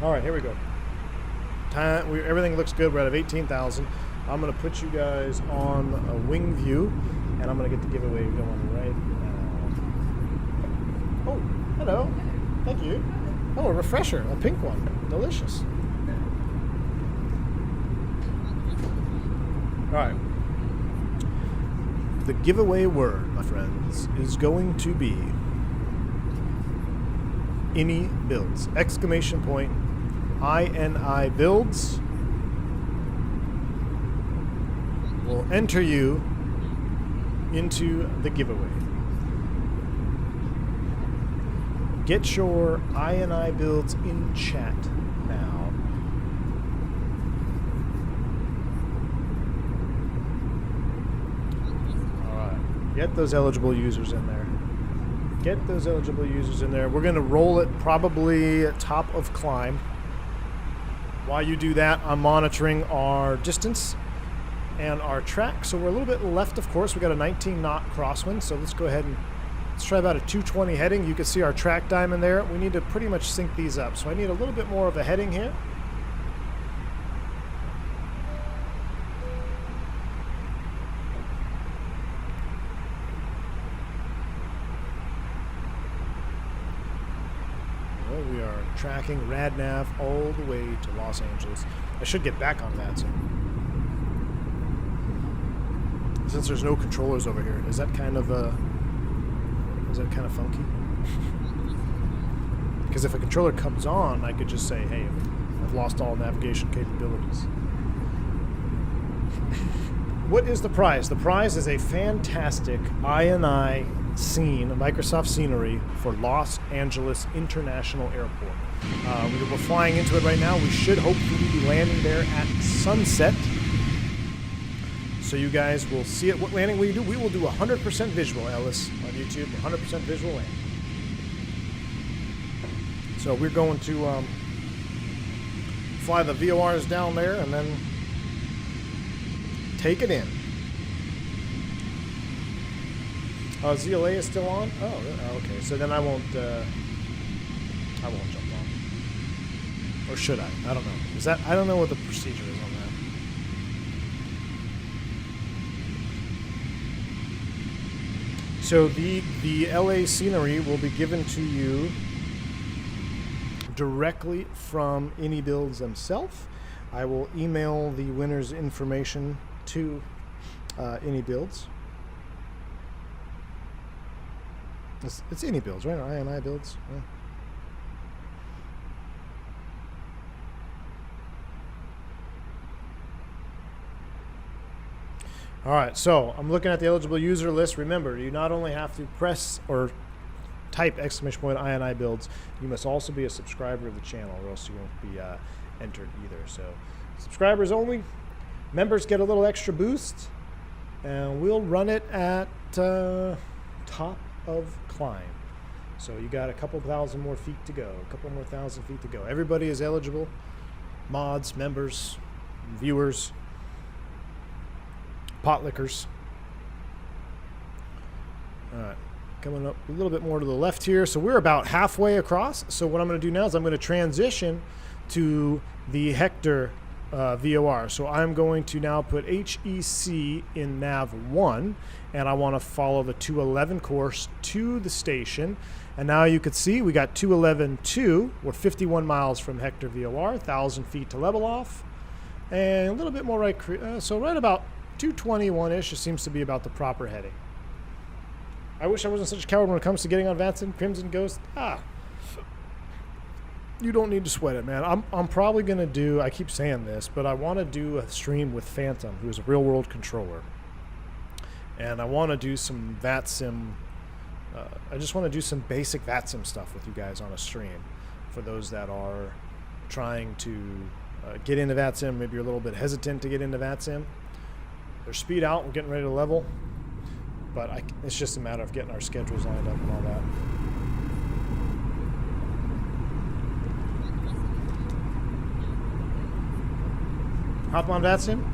Speaker 1: All right, here we go. Everything looks good. We're out of 18,000. I'm going to put you guys on a wing view, and I'm going to get the giveaway going right now. Oh, hello. Thank you. Oh, a refresher, a pink one. Delicious. All right. The giveaway word, my friends, is going to be iniBuilds. Exclamation point. iniBuilds will enter you into the giveaway. Get your iniBuilds in chat now. Alright, get those eligible users in there. Get those eligible users in there. We're going to roll it probably at top of climb. While you do that, I'm monitoring our distance and our track. So we're a little bit left, of course. We got a 19 knot crosswind, so let's go ahead and let's try about a 220 heading. You can see our track diamond there. We need to pretty much sync these up. So I need a little bit more of a heading here. Well, we are tracking RadNav all the way to Los Angeles. I should get back on that soon. Since there's no controllers over here, is that kind of funky? Because if a controller comes on, I could just say, hey, I've lost all navigation capabilities. What is the prize? The prize is a fantastic INI scene, a Microsoft scenery for Los Angeles International Airport. We're flying into it right now. We should hopefully be landing there at sunset. So you guys will see it. What landing we do? We will do 100% visual, Ellis, on YouTube. 100% visual landing. So we're going to fly the VORs down there and then take it in. ZLA is still on? Oh, okay. So then I won't jump on. Or should I? I don't know. Is that? I don't know what the procedure is on that. So the LA scenery will be given to you directly from iniBuilds themselves. I will email the winner's information to iniBuilds. It's iniBuilds, right? iniBuilds. Yeah. All right, so I'm looking at the eligible user list. Remember, you not only have to press or type ! iniBuilds, you must also be a subscriber of the channel, or else you won't be entered either. So, subscribers only. Members get a little extra boost, and we'll run it at top of climb. So you got a couple thousand more feet to go, a couple more thousand feet to go. Everybody is eligible. Mods, members, viewers, potlickers. All right, coming up a little bit more to the left here. So we're about halfway across. So what I'm going to do now is I'm going to transition to the Hector VOR. So I'm going to now put HEC in nav 1, and I want to follow the 211 course to the station. And now you can see we got 211.2. We're 51 miles from Hector VOR, 1,000 feet to level off, and a little bit more right. So right about 221-ish, it seems to be about the proper heading. I wish I wasn't such a coward when it comes to getting on Vanson, Crimson Ghost. You don't need to sweat it, man. I'm probably going to do, I keep saying this, but I want to do a stream with Phantom, who is a real-world controller. And I want to do some VATSIM. I just want to do some basic VATSIM stuff with you guys on a stream for those that are trying to get into VATSIM. Maybe you're a little bit hesitant to get into VATSIM. There's speed out. We're getting ready to level. But it's just a matter of getting our schedules lined up and all that. Hop on VATSIM.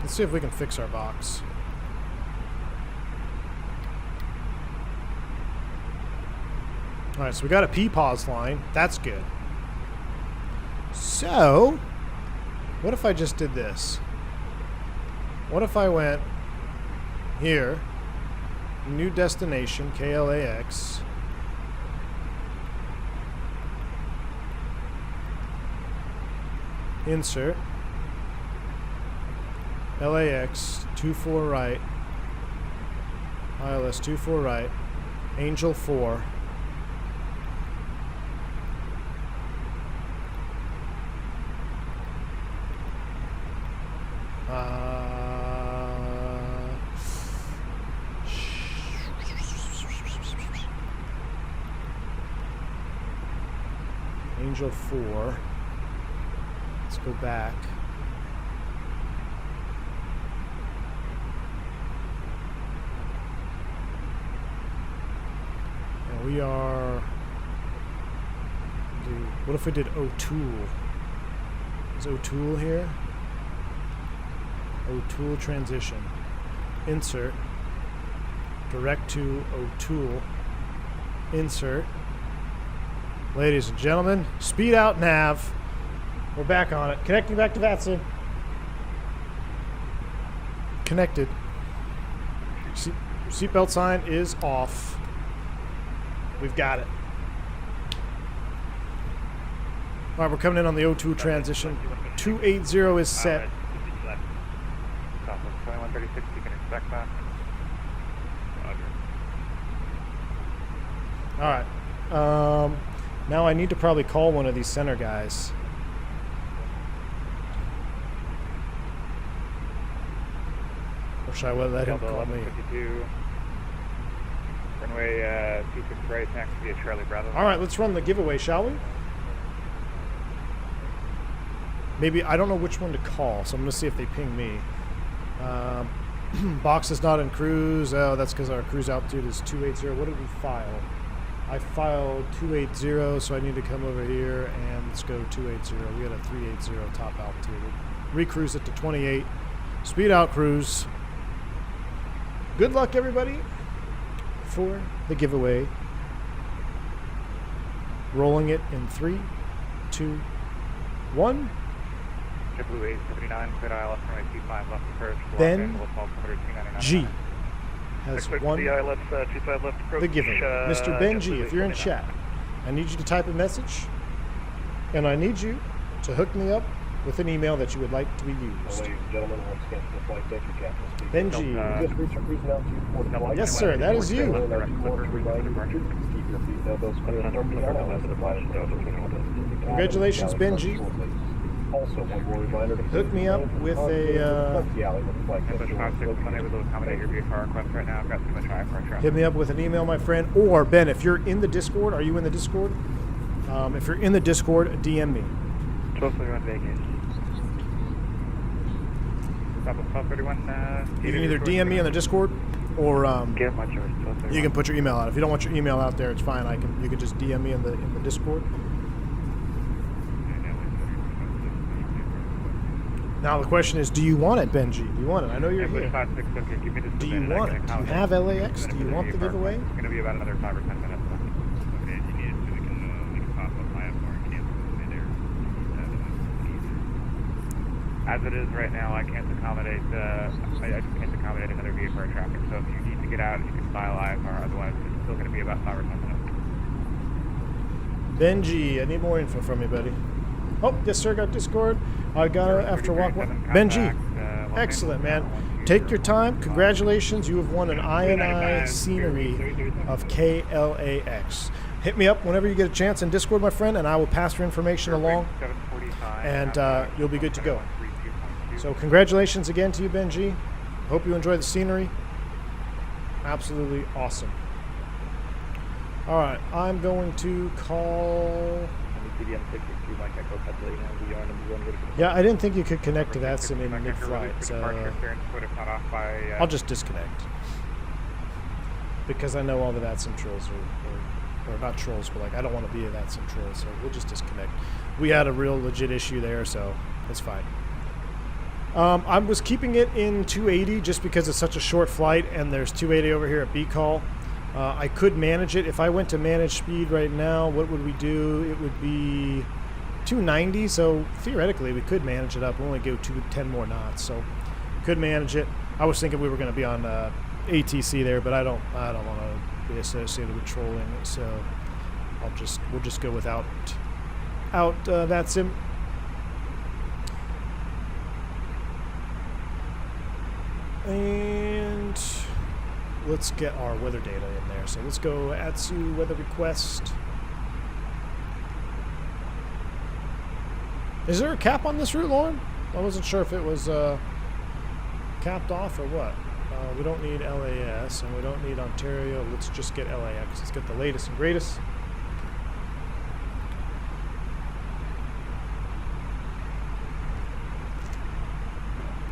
Speaker 1: Let's see if we can fix our box. All right, so we got a P-pause line. That's good. So, what if I just did this? What if I went here, new destination, KLAX, insert, LAX, 24 right, ILS 24 right, Angel 4, Angel 4. Let's go back. And we are... What if we did O'Toole? Is O'Toole here? O'Toole transition. Insert. Direct to O'Toole. Insert. Ladies and gentlemen, speed out nav. We're back on it. Connecting back to VATSIM. Connected. Seatbelt sign is off. We've got it. All right, we're coming in on the O2 transition. 280 is set.
Speaker 4: 2136, you can expect that.
Speaker 1: All right. Now I need to probably call one of these center guys. Or should I let him call me?
Speaker 4: Runway 26 right, next to be a Charlie Bravo.
Speaker 1: All right, let's run the giveaway, shall we? Maybe, I don't know which one to call, so I'm going to see if they ping me. Box is not in cruise. Oh, that's because our cruise altitude is 280. What did we file? I filed 280, so I need to come over here and let's go 280. We got a 380 top altitude. Recruise it to 28. Speed out cruise. Good luck, everybody, for the giveaway. Rolling it in 3, 2, 1.
Speaker 4: Blue 879, cleared ILS runway 25 left approach.
Speaker 1: Ben G has won
Speaker 8: the
Speaker 1: giveaway. Mr. Ben G, if you're in chat, I need you to type a message, and I need you to hook me up with an email that you would like to be used.
Speaker 13: Ladies and gentlemen, once again, the flight deck, your captain speaking.
Speaker 1: Ben G.
Speaker 13: Just reaching out to you for the flight.
Speaker 1: Yes, sir, that is you. Congratulations, Ben G.
Speaker 13: Also, one more reminder to
Speaker 1: hook me up with a hit me up with an email, my friend. Or Ben, if you're in the Discord, are you in the Discord? If you're in the Discord, DM me.
Speaker 4: 1231 Vegas.
Speaker 1: You can either DM me on the Discord, or you can put your email out. If you don't want your email out there, it's fine. You can just DM me in the Discord. Now the question is, do you want it, Benji? Do you want it? I know you're here. Do you want it? Do you have LAX? Do you want the giveaway?
Speaker 4: It's going to be about another 5 or 10 minutes.
Speaker 14: Okay, if you need it, we can pop up my or cancel it there.
Speaker 4: As it is right now, I can't accommodate. I just can't accommodate another vehicle traffic. So if you need to get out, you can fly live, or otherwise it's still going to be about 5 or 10 minutes.
Speaker 1: Benji, I need more info from you, buddy. Oh, yes, sir. Got Discord. I got it after walk one. Benji, excellent, man. Take your time. Congratulations. You have won an INI scenery of KLAX. Hit me up whenever you get a chance in Discord, my friend, and I will pass your information along, and you'll be good to go. So congratulations again to you, Benji. Hope you enjoy the scenery. Absolutely awesome. All right, I'm going to call... Yeah, I didn't think you could connect to that sim in mid-flight, so I'll just disconnect. Because I know all the VATSIM trolls or not trolls, but like I don't want to be a VATSIM troll, so we'll just disconnect. We had a real legit issue there, so it's fine. I was keeping it in 280 just because it's such a short flight, and there's 280 over here at B-call. I could manage it. If I went to manage speed right now, what would we do? It would be 290, so theoretically we could manage it up. We'll only go 10 more knots, so could manage it. I was thinking we were going to be on ATC there, but I don't want to be associated with trolling, so we'll just go without that sim. And let's get our weather data in there. So let's go ATSU weather request. Is there a cap on this route, Lauren? I wasn't sure if it was capped off or what. We don't need LAS and we don't need Ontario. Let's just get LAX. Let's get the latest and greatest.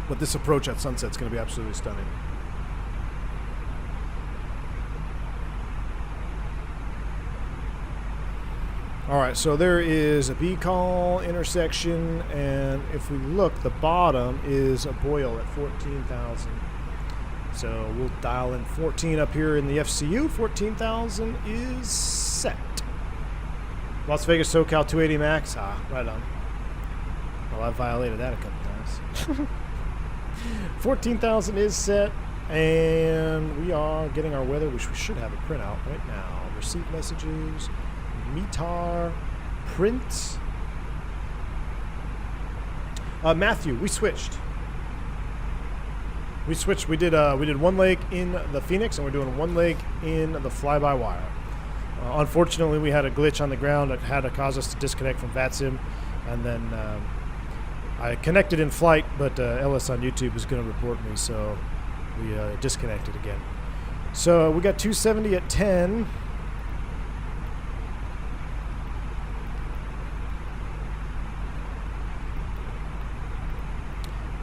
Speaker 1: But this approach at sunset is going to be absolutely stunning. All right, so there is a B-call intersection, and if we look, the bottom is a Boyle at 14,000. So we'll dial in 14 up here in the FCU. 14,000 is set. Las Vegas SoCal 280 Max. Ah, right on. Well, I violated that a couple times. 14,000 is set, and we are getting our weather, which we should have a printout right now. Receive messages. METAR, print. Matthew, we switched. We did one leg in the Phoenix, and we're doing one leg in the fly-by-wire. Unfortunately, we had a glitch on the ground that had to cause us to disconnect from VATSIM, and then I connected in flight, but Ellis on YouTube is going to report me, so we disconnected again. So we got 270 at 10.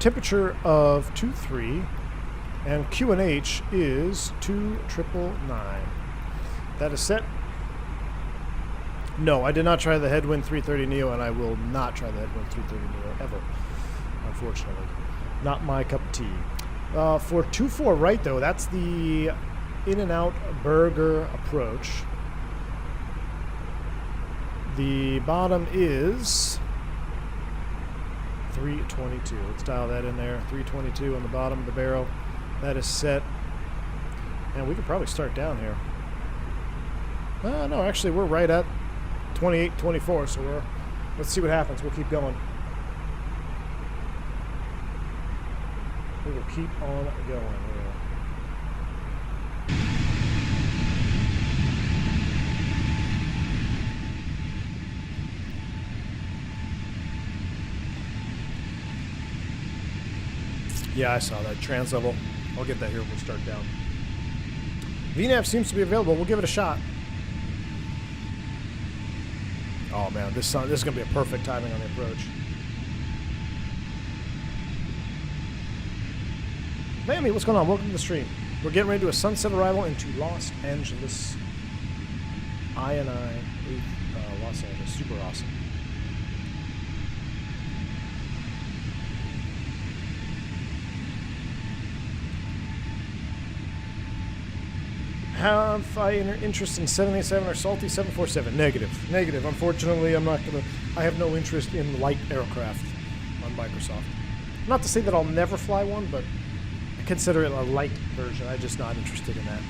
Speaker 1: Temperature of 23, and QNH is 2999. That is set. No, I did not try the Headwind 330 Neo, and I will not try the Headwind 330 Neo ever, unfortunately. Not my cup of tea. For 24 right, though, that's the In-N-Out Burger approach. The bottom is 322. Let's dial that in there. 322 on the bottom of the barrel. That is set. And we could probably start down here. No, actually, we're right at 28, 24, so let's see what happens. We'll keep going. We will keep on going here. Yeah, I saw that. Trans level. I'll get that here when we start down. VNAV seems to be available. We'll give it a shot. Oh man, this is going to be a perfect timing on the approach. Miami, what's going on? Welcome to the stream. We're getting ready to do a sunset arrival into Los Angeles. INI Los Angeles. Super awesome. Have I interest in 787 or Salty 747? Negative. Unfortunately, I'm not gonna. I have no interest in light aircraft on Microsoft. Not to say that I'll never fly one, but I consider it a light version. I'm just not interested in that.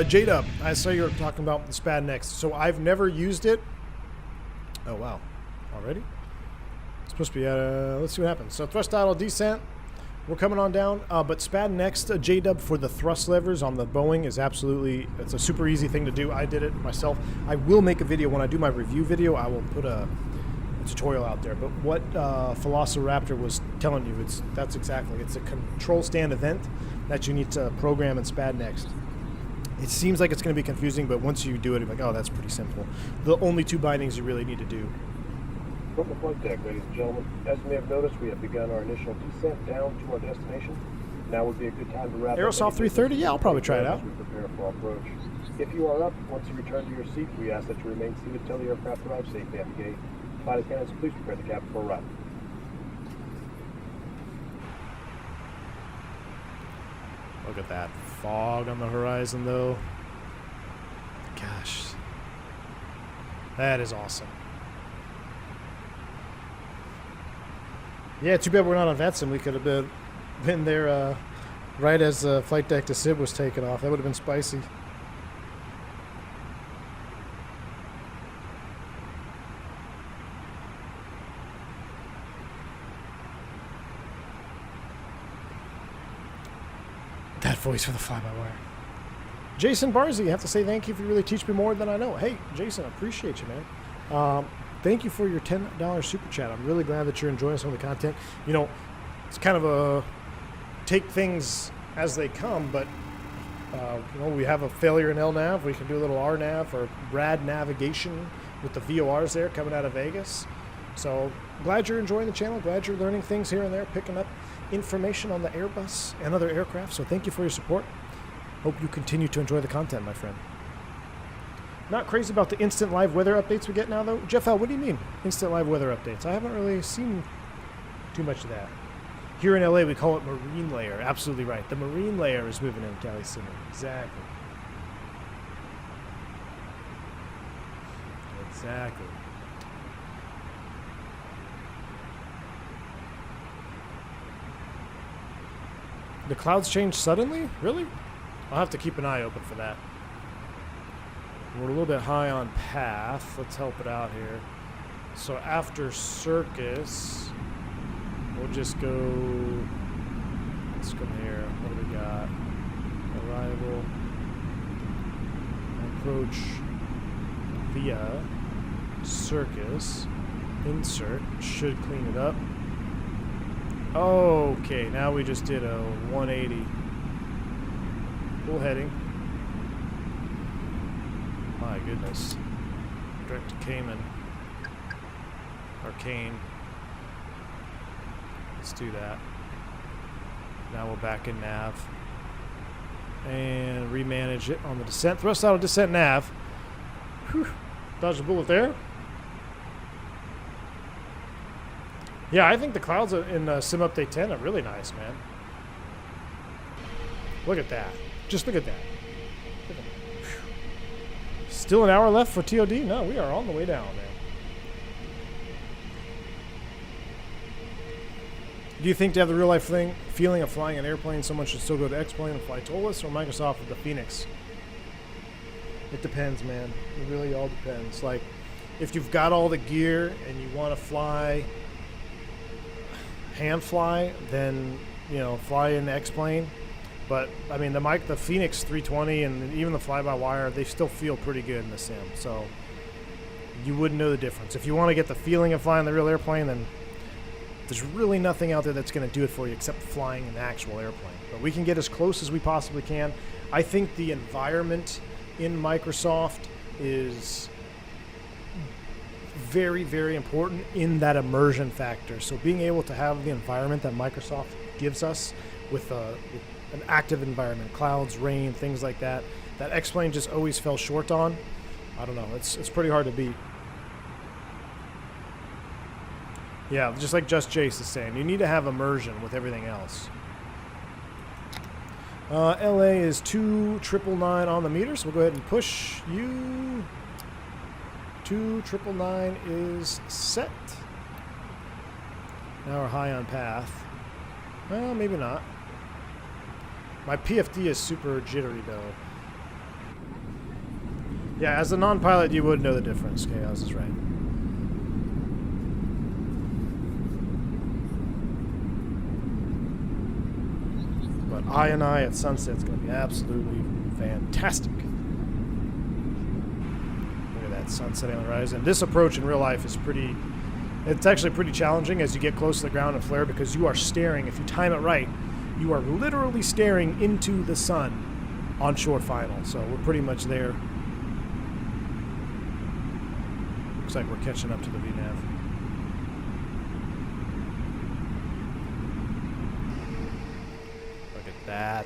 Speaker 1: J-Dub, I saw you were talking about the SPAD Next. So I've never used it. Oh, wow. Already? It's supposed to be, let's see what happens. So thrust idle descent. We're coming on down. But SPAD Next, J-Dub, for the thrust levers on the Boeing is absolutely, it's a super easy thing to do. I did it myself. I will make a video. When I do my review video, I will put a tutorial out there. But what Velociraptor was telling you, that's exactly. It's a control stand event that you need to program in SPAD Next. It seems like it's going to be confusing, but once you do it, you're like, oh, that's pretty simple. The only two bindings you really need to do.
Speaker 13: From the flight deck, ladies and gentlemen, as you may have noticed, we have begun our initial descent down to our destination. Now would be a good time to wrap up.
Speaker 1: Aerosoft 330? Yeah, I'll probably try it out.
Speaker 13: As we prepare for our approach. If you are up, once you return to your seat, we ask that you remain seated until the aircraft arrives safely at the gate. Flight attendants, please prepare the cabin for arrival.
Speaker 1: Look at that fog on the horizon, though. Gosh. That is awesome. Yeah, too bad we're not on VATSIM. We could have been there right as the flight deck to SIB was taking off. That would have been spicy. That voice for the fly-by-wire. Jason Barzy, I have to say thank you for really teaching me more than I know. Hey, Jason, I appreciate you, man. thank you for your $10 super chat. I'm really glad that you're enjoying some of the content. You know, it's kind of a take things as they come, but you know, we have a failure in LNAV. We can do a little RNAV or rad navigation with the VORs there coming out of Vegas. So glad you're enjoying the channel. Glad you're learning things here and there, picking up information on the Airbus and other aircraft. So thank you for your support. Hope you continue to enjoy the content, my friend. Not crazy about the instant live weather updates we get now, though. Jeff L., what do you mean, instant live weather updates? I haven't really seen too much of that. Here in LA, we call it marine layer. Absolutely right. The marine layer is moving in Cali City. Exactly. Exactly. The clouds change suddenly? Really? I'll have to keep an eye open for that. We're a little bit high on path. Let's help it out here. So after Circus, we'll just go, let's come here. What do we got? Arrival. Approach via Circus. Insert. Should clean it up. Okay, now we just did a 180. Full heading. My goodness. Direct to Cayman. Arcane. Let's do that. Now we're back in nav. And remanage it on the descent. Thrust out of descent nav. Whew. Dodged a bullet there. Yeah, I think the clouds in Sim Update 10 are really nice, man. Look at that. Just look at that. Look at that. Still an hour left for TOD? No, we are on the way down, man. Do you think to have the real-life feeling of flying an airplane, someone should still go to X-Plane and fly TOLUS or Microsoft with the Fenix? It depends, man. It really all depends. Like, if you've got all the gear and you want to fly, hand fly, then, you know, fly in X-Plane. But, I mean, the Fenix 320 and even the fly-by-wire, they still feel pretty good in the sim. So, you wouldn't know the difference. If you want to get the feeling of flying the real airplane, then there's really nothing out there that's going to do it for you except flying an actual airplane. But we can get as close as we possibly can. I think the environment in Microsoft is very, very important in that immersion factor. So being able to have the environment that Microsoft gives us with an active environment, clouds, rain, things like that, that X-Plane just always fell short on. I don't know. It's pretty hard to beat. Yeah, just like Just Jace is saying, you need to have immersion with everything else. LA is 2999 on the meter, so we'll go ahead and push you. 2999 is set. Now we're high on path. Well, maybe not. My PFD is super jittery though. Yeah, as a non-pilot, you would know the difference. Chaos is right. But I at sunset is going to be absolutely fantastic. Look at that sunset on the horizon. This approach in real life is it's actually pretty challenging as you get close to the ground and flare because you are staring, if you time it right, you are literally staring into the sun on short final. So we're pretty much there. Looks like we're catching up to the VNAV. Look at that.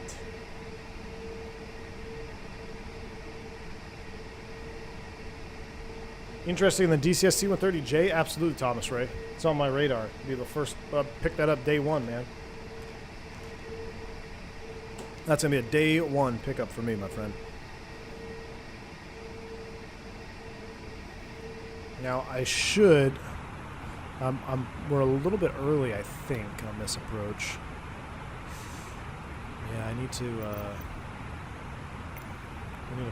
Speaker 1: Interesting in the DCS C-130J? Absolutely, Thomas Ray. It's on my radar. Be the first, pick that up day one, man. That's going to be a day one pickup for me, my friend. Now, I should... we're a little bit early, I think, on this approach. Yeah, I need to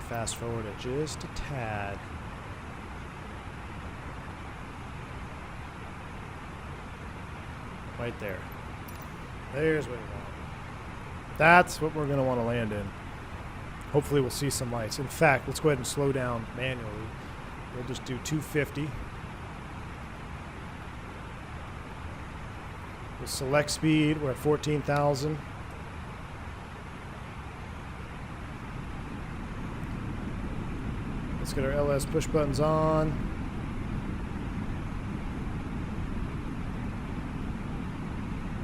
Speaker 1: fast forward it just a tad. Right there. There's what we want. That's what we're going to want to land in. Hopefully we'll see some lights. In fact, let's go ahead and slow down manually. We'll just do 250. The select speed, we're at 14,000. Let's get our LS push buttons on.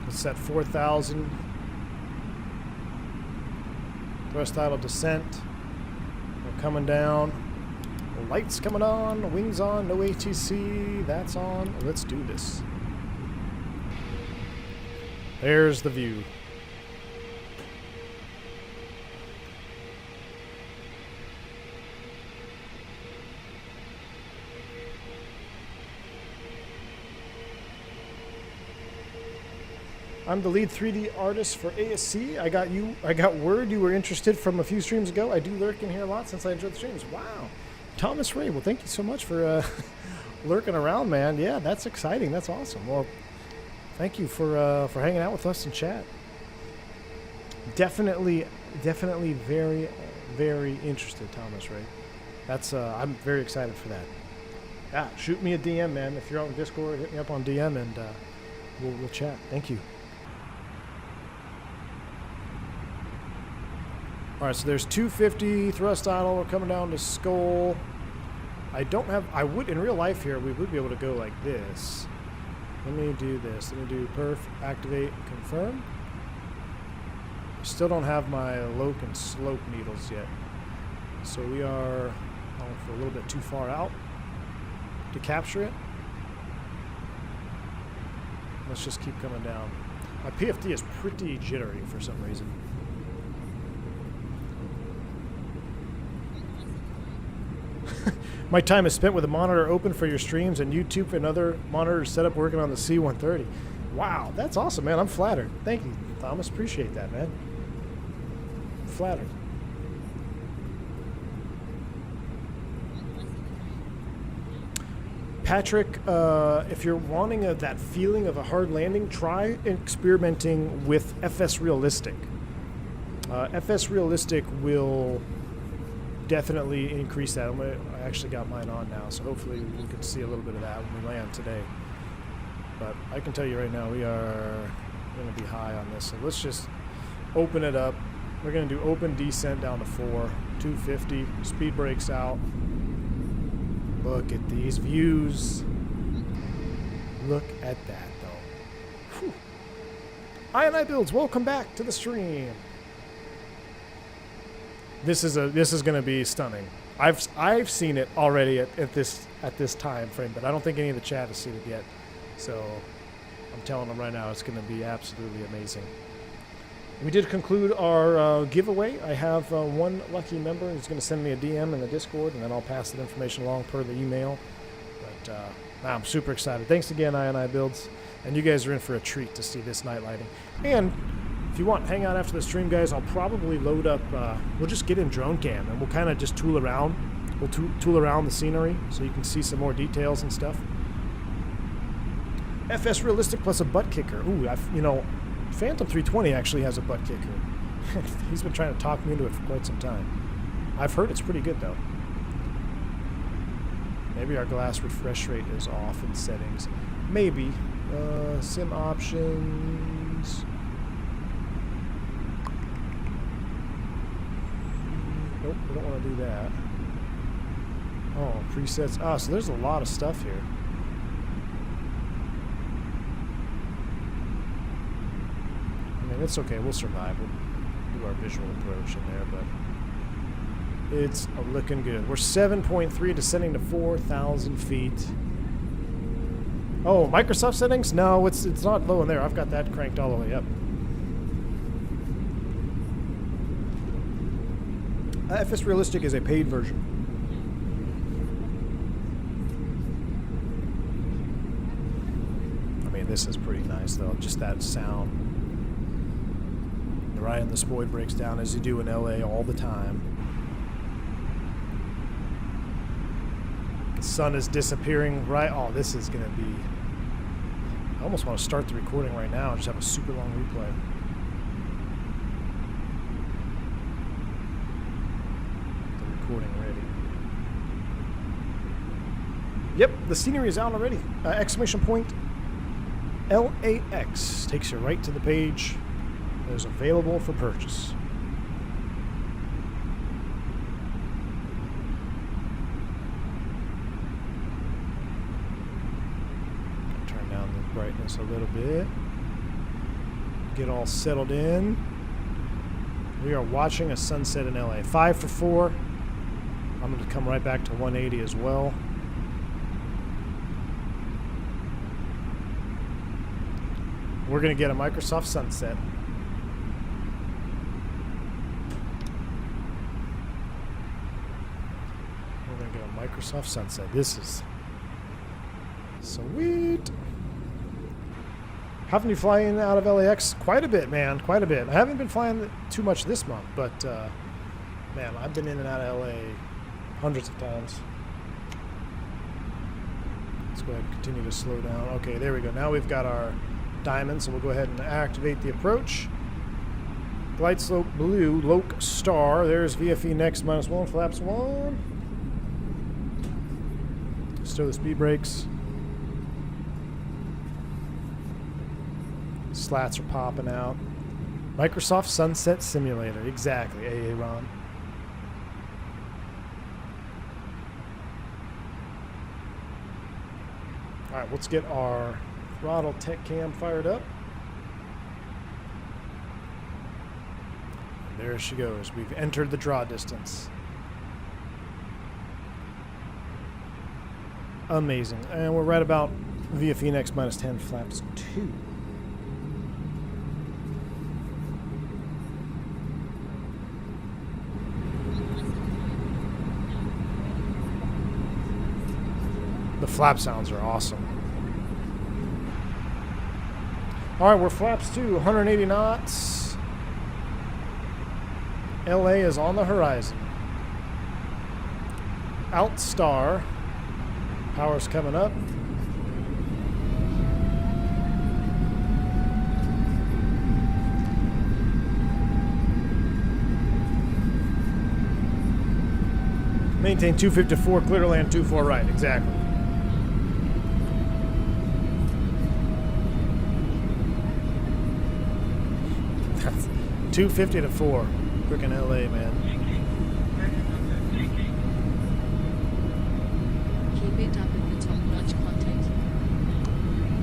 Speaker 1: Let's set 4,000. Thrust idle descent. We're coming down. Lights coming on, wings on, no ATC, that's on. Let's do this. There's the view. I'm the lead 3D artist for ASC. I got word you were interested from a few streams ago. I do lurk in here a lot since I enjoy the streams. Wow. Thomas Ray, well, thank you so much for lurking around, man. Yeah, that's exciting. That's awesome. Well, thank you for hanging out with us in chat. Definitely very, very interested, Thomas Ray. That's I'm very excited for that. Yeah, shoot me a DM, man. If you're on Discord, hit me up on DM, and we'll chat. Thank you. All right, so there's 250 thrust idle. We're coming down to Skull. I would, in real life here, we would be able to go like this. Let me do this. Let me do perf, activate, confirm. Still don't have my loc and slope needles yet. So we are for a little bit too far out to capture it. Let's just keep coming down. My PFD is pretty jittery for some reason. My time is spent with a monitor open for your streams and YouTube and other monitors set up working on the C-130. Wow, that's awesome, man. I'm flattered. Thank you, Thomas. Appreciate that, man. Flattered. Patrick, if you're wanting that feeling of a hard landing, try experimenting with FS Realistic. FS Realistic will definitely increase that. I actually got mine on now, so hopefully we can see a little bit of that when we land today. But I can tell you right now, we are going to be high on this. So let's just open it up. We're going to do open descent down to 4, 250, speed brakes out. Look at these views. Look at that, though. Whew. iniBuilds, welcome back to the stream. This is going to be stunning. I've seen it already at this time frame, but I don't think any of the chat has seen it yet. So I'm telling them right now, it's going to be absolutely amazing. We did conclude our giveaway. I have one lucky member who's going to send me a DM in the Discord, and then I'll pass that information along per the email. But I'm super excited. Thanks again, iniBuilds. And you guys are in for a treat to see this night lighting. And if you want, hang out after the stream, guys. I'll probably load up. We'll just get in drone cam, and we'll kind of just tool around. We'll tool around the scenery so you can see some more details and stuff. FS Realistic plus a butt kicker. Ooh, Phantom 320 actually has a butt kicker. He's been trying to talk me into it for quite some time. I've heard it's pretty good, though. Maybe our glass refresh rate is off in settings. Maybe. Sim options. Nope, we don't want to do that. Oh, presets. Ah, so there's a lot of stuff here. I mean, it's okay. We'll survive. We'll do our visual approach in there, but it's looking good. We're 7.3 descending to 4,000 feet. Oh, Microsoft settings? No, it's not low in there. I've got that cranked all the way up. FS Realistic is a paid version. I mean, this is pretty nice, though. Just that sound. Right, and the spoid breaks down as you do in LA all the time. The sun is disappearing right. Oh, this is going to be... I almost want to start the recording right now and just have a super long replay. The recording ready. Yep, the scenery is out already. Exclamation point. LAX takes you right to the page that is available for purchase. Turn down the brightness a little bit. Get all settled in. We are watching a sunset in LA. 5 for 4. I'm going to come right back to 180 as well. We're going to get a Microsoft sunset. We're going to get a Microsoft sunset. This is sweet. Haven't you flying in and out of LAX? Quite a bit, man. Quite a bit. I haven't been flying too much this month, but man, I've been in and out of LA hundreds of times. Let's go ahead and continue to slow down. Okay, there we go. Now we've got our diamond, so we'll go ahead and activate the approach. Glide slope blue, Loke star. There's VFE next -1, flaps 1. Stow the speed brakes. Slats are popping out. Microsoft Sunset Simulator. Exactly, AA Ron. Alright, let's get our Throttletek cam fired up. And there she goes. We've entered the draw distance. Amazing. And we're right about VFE next -10, flaps 2. The flap sounds are awesome. All right, we're flaps 2, 180 knots. LA is on the horizon. Out star. Power's coming up. Maintain 254, clear to land 24 right, exactly. That's 250 to 4. Freaking LA, man.
Speaker 5: Keep it up with the top-notch content.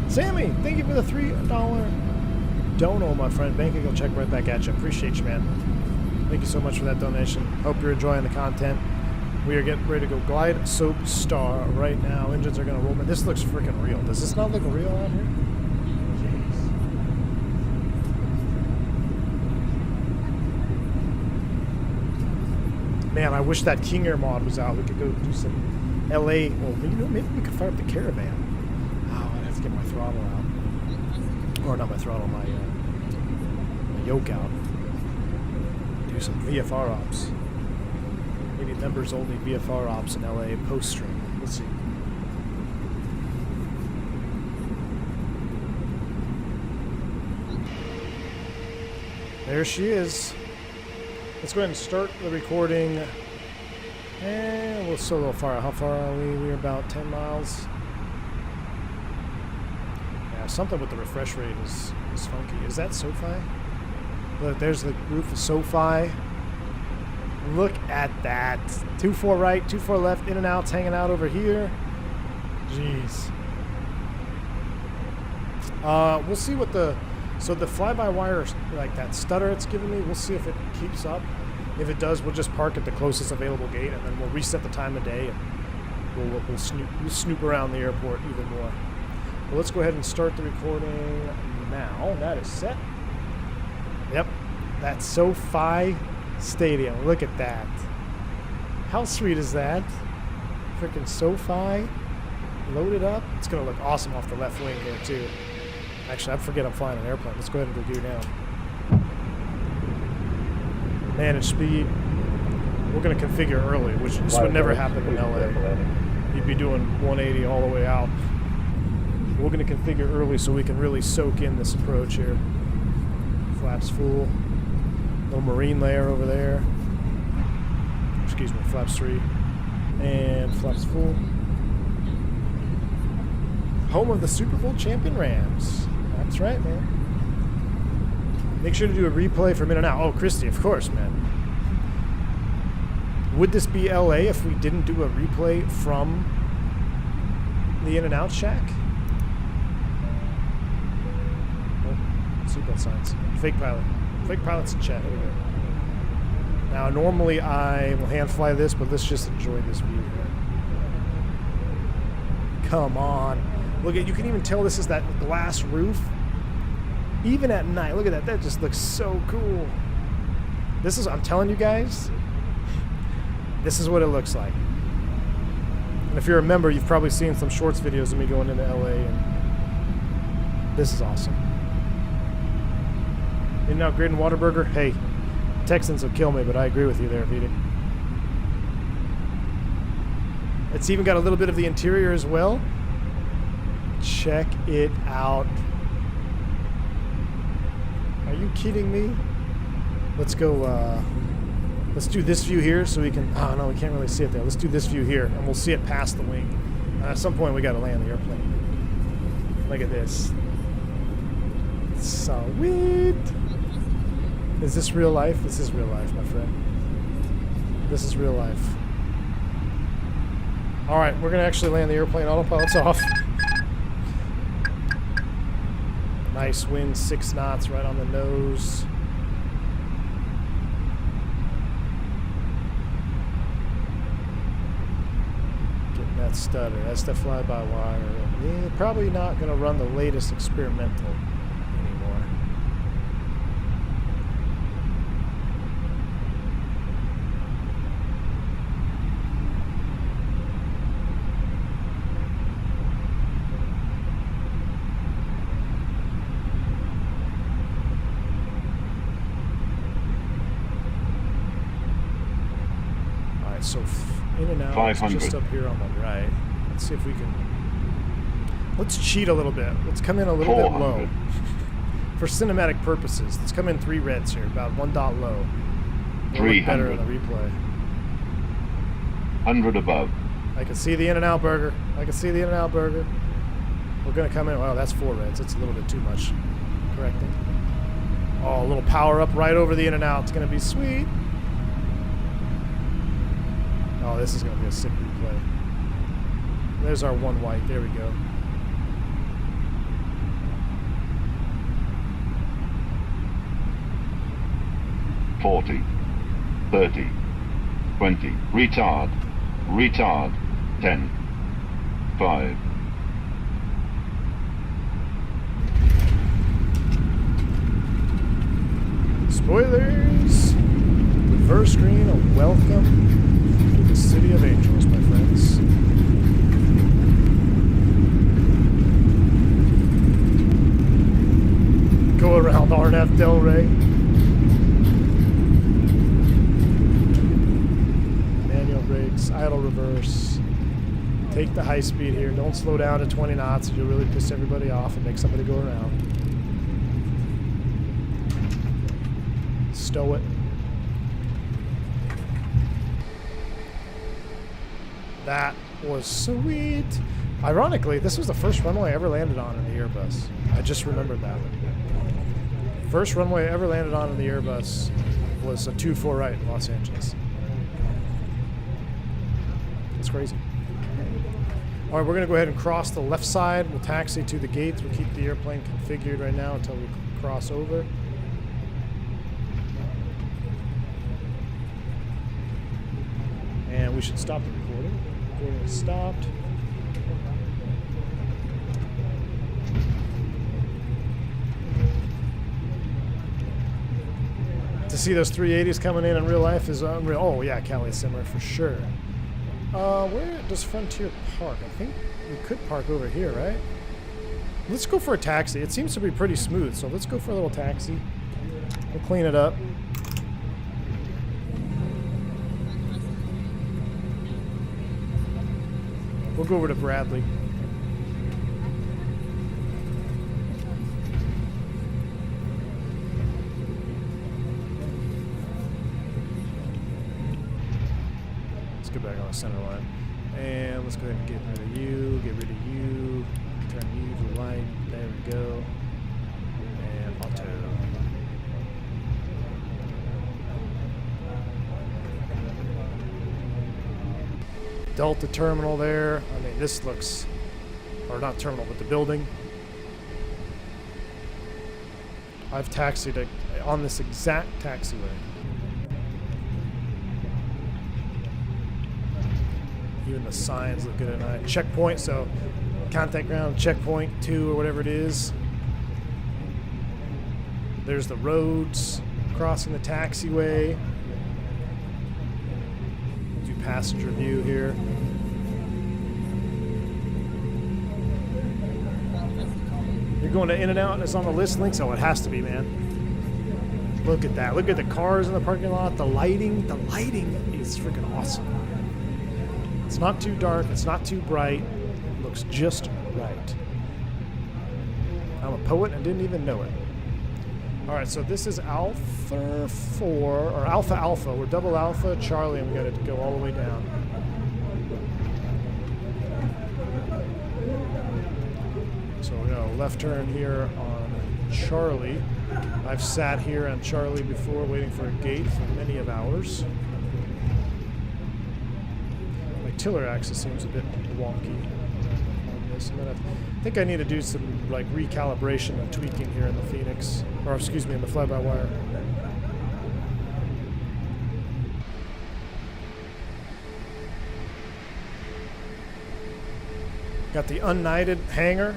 Speaker 1: Sammy, thank you for the $3 dono, my friend. Banking will check right back at you. Appreciate you, man. Thank you so much for that donation. Hope you're enjoying the content. We are getting ready to go glide soap star right now. Engines are going to roll. Man, this looks freaking real. Does this not look real out here? Jeez. Man, I wish that King Air mod was out. We could go do some LA. Well, maybe we could fire up the Caravan. Oh, I'd have to get my throttle out. Or not my throttle, my yoke out. Do some VFR ops. Maybe members only VFR ops in LA post stream. Let's see. There she is. Let's go ahead and start the recording. And we'll still a little far. How far are we? We're about 10 miles. Yeah, something with the refresh rate is funky. Is that SOFI? Look, there's the roof of SOFI. Look at that. 2-4 right, 2-4 left, in and outs hanging out over here. Jeez. We'll see what the fly-by-wire, like that stutter it's giving me, we'll see if it keeps up. If it does, we'll just park at the closest available gate, and then we'll reset the time of day, and we'll snoop around the airport even more. Well, let's go ahead and start the recording now. That is set. Yep, that's SoFi Stadium. Look at that. How sweet is that? Freaking SoFi loaded up. It's gonna look awesome off the left wing here too. Actually, I forget I'm flying an airplane. Let's go ahead and go gear down. Manage speed. We're gonna configure early, which this would never happen in LA. You'd be doing 180 all the way out. We're gonna configure early so we can really soak in this approach here. Flaps full. Little marine layer over there. Excuse me, flaps 3. And flaps full. Home of the Super Bowl champion Rams. That's right, man. Make sure to do a replay from in and out. Oh, Christy, of course, man. Would this be LA if we didn't do a replay from the in and out shack? Oh, seatbelt signs. Fake pilot. Fake pilot's in chat. Here we go. Now, normally I will hand fly this, but let's just enjoy this view here. Come on. Look at, you can even tell this is that glass roof. Even at night, look at that. That just looks so cool. This is, I'm telling you guys, this is what it looks like. And if you're a member, you've probably seen some shorts videos of me going into LA, and this is awesome. In now, Grid and Whataburger. Hey, Texans will kill me, but I agree with you there, Vita. It's even got a little bit of the interior as well. Check it out. Are you kidding me? Let's go, let's do this view here so we can, oh no, we can't really see it there. Let's do this view here, and we'll see it past the wing. At some point, we gotta land the airplane. Look at this. Sweet. Is this real life? This is real life, my friend. This is real life. All right, we're gonna actually land the airplane. Autopilot's off. Nice wind, 6 knots right on the nose. Getting that stutter. That's the fly-by-wire. Yeah, probably not going to run the latest experimental anymore. So in and out,
Speaker 10: 500.
Speaker 1: Just up here on the right. Let's see if we can. Let's cheat a little bit. Let's come in a little bit low. For cinematic purposes, let's come in 3 reds here, about 1 dot low. We'll look better in the replay.
Speaker 10: 100 above.
Speaker 1: I can see the in and out burger. I can see the in and out burger. We're gonna come in. Wow, that's 4 reds. That's a little bit too much. Correcting. Oh, a little power up right over the in and out. It's gonna be sweet. Oh, this is going to be a sick replay. There's our 1 white. There we go.
Speaker 10: $40, 30, 20. Retard. Retard. 10, 5.
Speaker 1: Spoilers. Reverse screen. A welcome. City of Angels, my friends. Go around RNF Del Rey. Manual brakes, idle reverse. Take the high speed here. Don't slow down to 20 knots. You'll really piss everybody off and make somebody go around. Stow it. That was sweet. Ironically, this was the first runway I ever landed on in the Airbus. I just remembered that. First runway I ever landed on in the Airbus was a 2-4 right in Los Angeles. It's crazy. All right, we're gonna go ahead and cross the left side. We'll taxi to the gates. We'll keep the airplane configured right now until we cross over. And we should stop the recording. Recording is stopped. To see those 380s coming in real life is unreal. Oh yeah, Cali Simmer for sure. Where does Frontier park? I think we could park over here, right? Let's go for a taxi. It seems to be pretty smooth, so let's go for a little taxi. We'll clean it up. We'll go over to Bradley. Let's get back on the center line. And let's go ahead and get rid of you, get rid of you, turn you to light. There we go. Delta terminal there. I mean, this looks, or not terminal, but the building. I've taxied on this exact taxiway. Even the signs look good at night. Checkpoint, so contact ground, checkpoint 2 or whatever it is. There's the roads crossing the taxiway. Do passenger view here. You're going to In-N-Out and it's on the list link, so it has to be, man. Look at that. Look at the cars in the parking lot. The lighting is freaking awesome. It's not too dark. It's not too bright. It looks just right. I'm a poet and didn't even know it. All right, so this is Alpha 4, or Alpha Alpha. We're double Alpha Charlie, and we got to go all the way down. So we're going to left turn here on Charlie. I've sat here on Charlie before waiting for a gate for many of hours. My tiller axis seems a bit wonky on this. I think I need to do some like recalibration and tweaking here in the Phoenix, or excuse me, in the fly-by-wire. Got the unknighted hangar.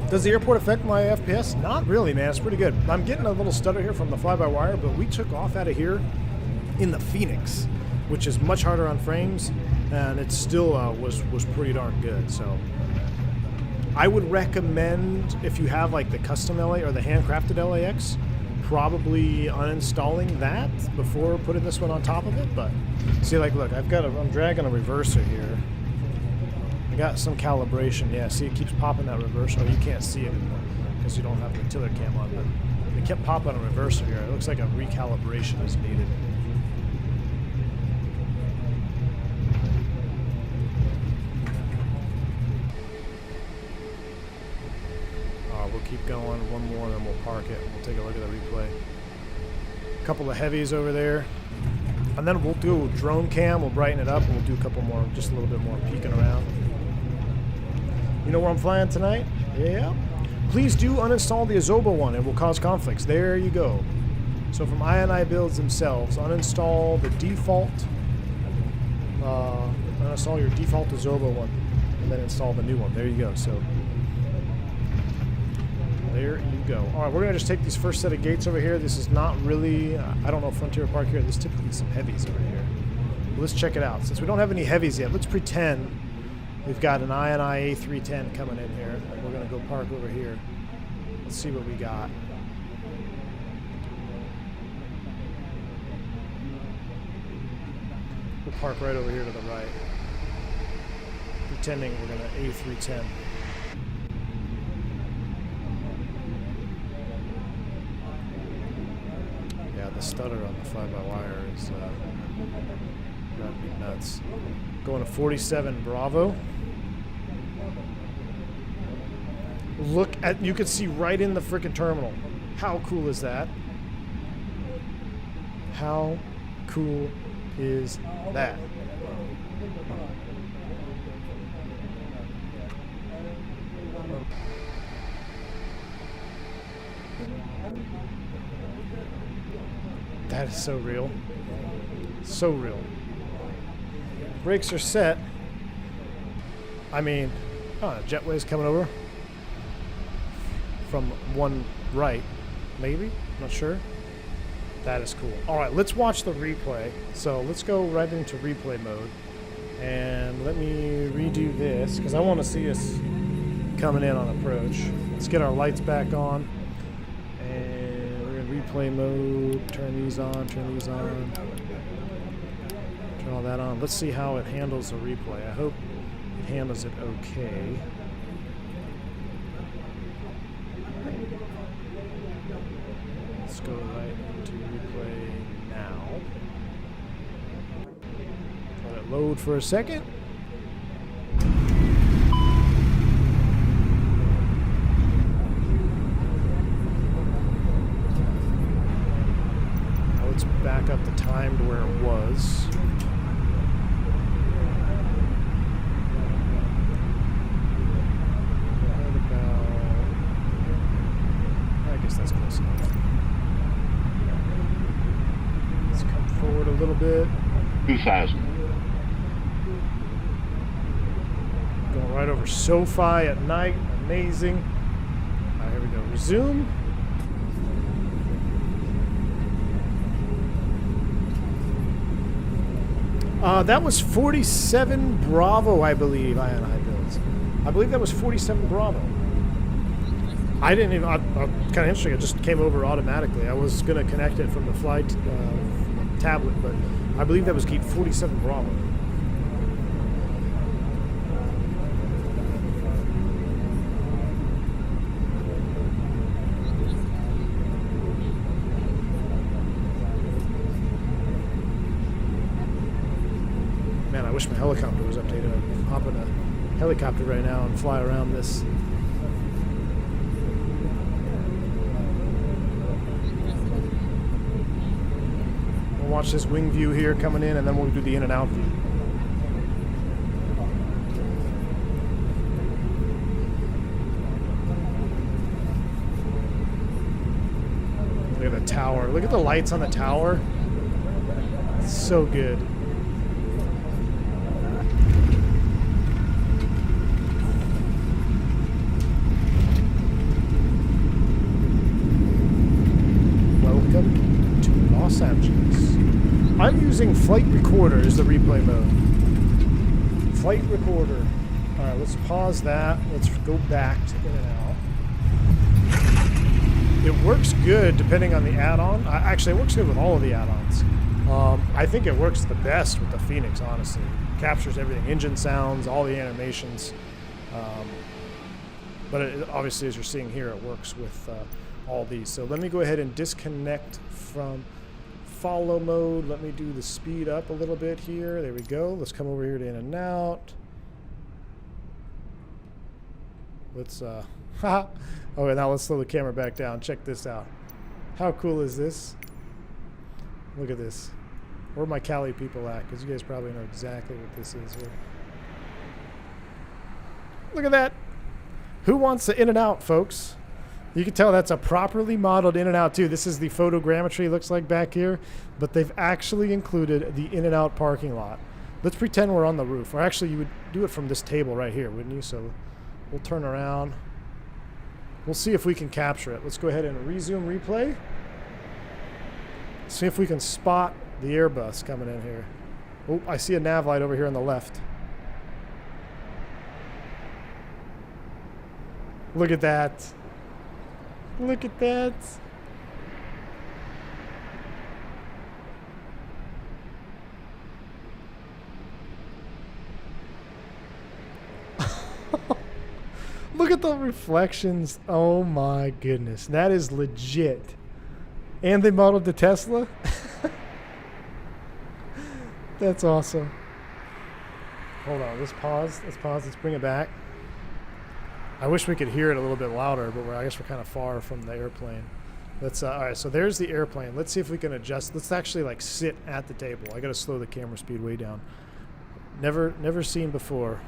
Speaker 1: Does the airport affect my FPS? Not really, man. It's pretty good. I'm getting a little stutter here from the fly-by-wire, but we took off out of here in the Phoenix, which is much harder on frames, and it still was pretty darn good. So I would recommend, if you have like the custom LA or the handcrafted LAX, probably uninstalling that before putting this one on top of it. But see, like, look, I'm dragging a reverser here. Got some calibration. Yeah, see, it keeps popping that reverser. Oh, you can't see it because you don't have the tiller cam on, but it kept popping a reverser here. It looks like a recalibration is needed. We'll keep going. One more, then we'll park it. We'll take a look at the replay. A couple of heavies over there. And then we'll do a drone cam. We'll brighten it up, and we'll do a couple more, just a little bit more peeking around. You know where I'm flying tonight? Yeah. Please do uninstall the Azoba one. It will cause conflicts. There you go. So from iniBuilds themselves, uninstall the default, uninstall your default Azoba one, and then install the new one. There you go. So there you go. All right, we're gonna just take these first set of gates over here. This is not really, I don't know, Frontier Park here. There's typically some heavies over here. Well, let's check it out. Since we don't have any heavies yet, let's pretend we've got an iniBuilds A320 coming in here, and we're going to go park over here. Let's see what we got. We'll park right over here to the right, pretending we're going to A310. Yeah, the stutter on the fly-by-wire is driving me nuts. Going to 47 Bravo. Look at, you can see right in the frickin' terminal. How cool is that? How cool is that? That is so real. So real. Brakes are set. I mean, oh, jetway's coming over from one right, maybe, not sure. That is cool. All right, let's watch the replay. So let's go right into replay mode, and let me redo this because I want to see us coming in on approach. Let's get our lights back on, and we're in replay mode. Turn these on, turn these on. Turn all that on. Let's see how it handles the replay. I hope it handles it okay. Let's go right into replay now. Let it it load for a second. Now let's back up the time to where it was. I guess that's close enough. Let's come forward a little bit.
Speaker 10: 2000.
Speaker 1: Going right over SOFI at night. Amazing. All right, here we go. Resume. That was 47 Bravo, I believe, iniBuilds. I believe that was 47 Bravo. I didn't even, kind of interesting, it just came over automatically. I was going to connect it from the flight tablet, but I believe that was gate 47 Bravo. Man, I wish my helicopter was updated. I'd hop in a helicopter right now and fly around this. We'll watch this wing view here coming in, and then we'll do the in and out view. Look at the tower. Look at the lights on the tower. It's so good. Welcome to Los Angeles. I'm using flight recorder as the replay mode. Flight recorder. All right, let's pause that. Let's go back to in and out. It works good depending on the add-on. Actually, it works good with all of the add-ons. I think it works the best with the Fenix, honestly. It captures everything, engine sounds, all the animations. But it, obviously, as you're seeing here, it works with all these. So let me go ahead and disconnect from follow mode. Let me do the speed up a little bit here. There we go. Let's come over here to in and out. Let's okay, now let's slow the camera back down. Check this out. How cool is this? Look at this. Where are my Cali people at? Because you guys probably know exactly what this is here. Look at that. Who wants the in and out, folks? You can tell that's a properly modeled in and out too. This is the photogrammetry looks like back here, but they've actually included the in and out parking lot. Let's pretend we're on the roof, or actually you would do it from this table right here, wouldn't you? So we'll turn around. We'll see if we can capture it. Let's go ahead and resume replay. See if we can spot the Airbus coming in here. Oh, I see a nav light over here on the left. Look at that. Look at that. Look at the reflections. Oh my goodness. That is legit. And they modeled the Tesla. That's awesome. Hold on. Let's pause. Let's pause. Let's bring it back. I wish we could hear it a little bit louder, but I guess we're kind of far from the airplane. Let's all right, so there's the airplane. Let's see if we can adjust. Let's actually like sit at the table. I got to slow the camera speed way down. Never seen before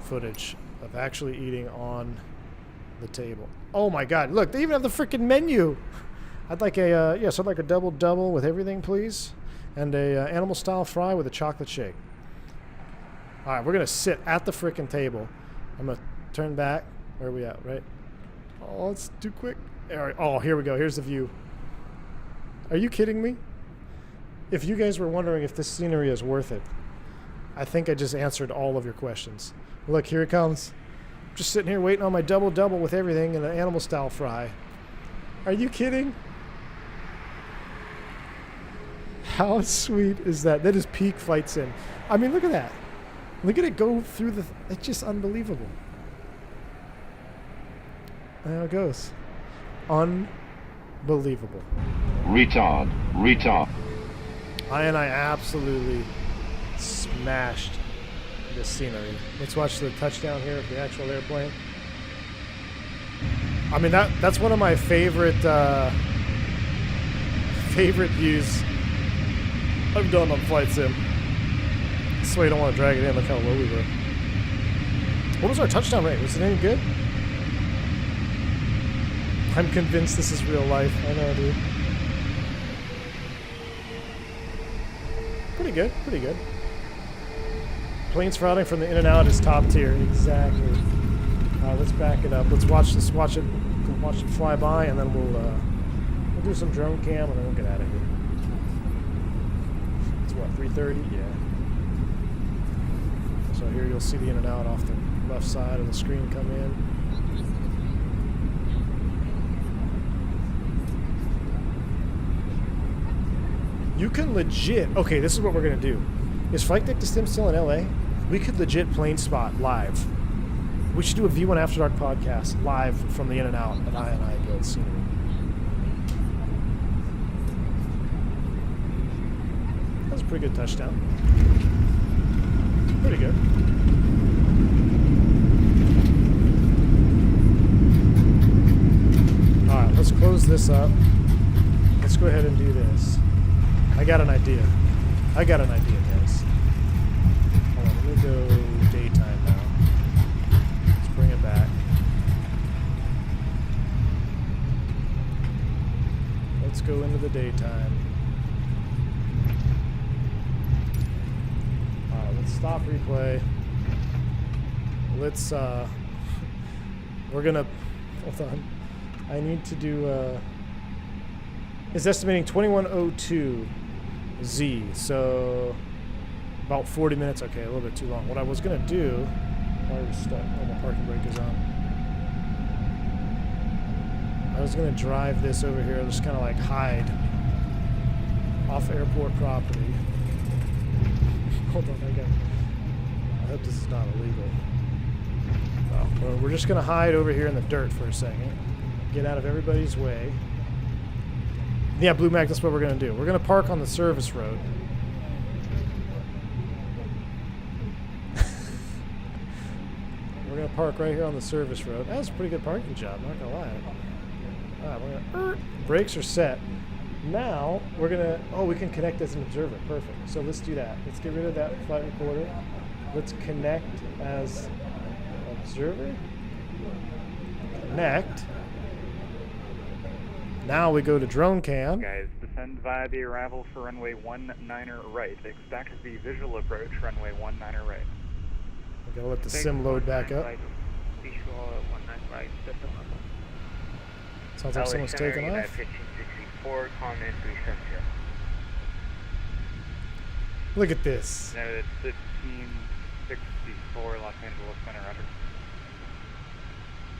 Speaker 1: footage of actually eating on the table. Oh my god, look, they even have the freaking menu. I'd like a yes, I'd like a double with everything, please, and a animal style fry with a chocolate shake. All right, we're going to sit at the freaking table. I'm going to turn back. Where are we at, right? Oh, it's too quick. All right. Oh, here we go. Here's the view. Are you kidding me? If you guys were wondering if this scenery is worth it, I think I just answered all of your questions. Look, here it comes. I'm just sitting here waiting on my double with everything and an animal style fry. Are you kidding? How sweet is that? That is peak flight sim. I mean, look at that. Look at it go through the... It's just unbelievable. There it goes. Unbelievable.
Speaker 10: Retard.
Speaker 1: I absolutely smashed this scenery. Let's watch the touchdown here of the actual airplane. I mean, that's one of my favorite views I've done on Flight Sim. That's why you don't want to drag it in. Look how low we were. What was our touchdown rate? Was it any good? I'm convinced this is real life. I know, dude. Pretty good, pretty good. Planes throttling from the in and out is top tier. Exactly. Let's back it up. Let's watch it fly by, and then we'll do some drone cam, and then we'll get out of here. It's what, 3:30? Yeah. So here you'll see the in and out off the left side of the screen come in. You can legit... Okay, this is what we're going to do. Is Flight Deck to Stim still in LA? We could legit plane spot live. We should do a V1 After Dark podcast live from the in and out at iniBuilds scenery. That was a pretty good touchdown. Pretty good. Alright, let's close this up. Let's go ahead and do this. I got an idea, guys. Hold on, let me go daytime now. Let's bring it back. Let's go into the daytime. Alright, let's stop replay. Let's, we're gonna, hold on. I need to do, it's estimating 2102 Z, so about 40 minutes. Okay, a little bit too long. What I was gonna do, while we're stuck, oh, my parking brake is on. I was gonna drive this over here, just kind of like hide off airport property. Hold on, I hope this is not illegal. Oh, well, we're just gonna hide over here in the dirt for a second. Get out of everybody's way. Yeah, Blue Mag, that's what we're going to do. We're going to park on the service road. We're going to park right here on the service road. That was a pretty good parking job, not going to lie. Alright, we're going to... Brakes are set. Now, we're going to... Oh, we can connect as an observer. Perfect. So let's do that. Let's get rid of that flight recorder. Let's connect as observer. Connect. Now we go to drone cam.
Speaker 4: Guys, descend via the arrival for runway 19er right. Expect the visual approach, runway 19er right.
Speaker 1: We gotta let the sim load back up.
Speaker 12: Visual 19 right.
Speaker 1: Sounds like someone's taking off.
Speaker 12: 1564, calling in 370.
Speaker 1: Look at this.
Speaker 4: No, it's 1564, Los Angeles Center, roger.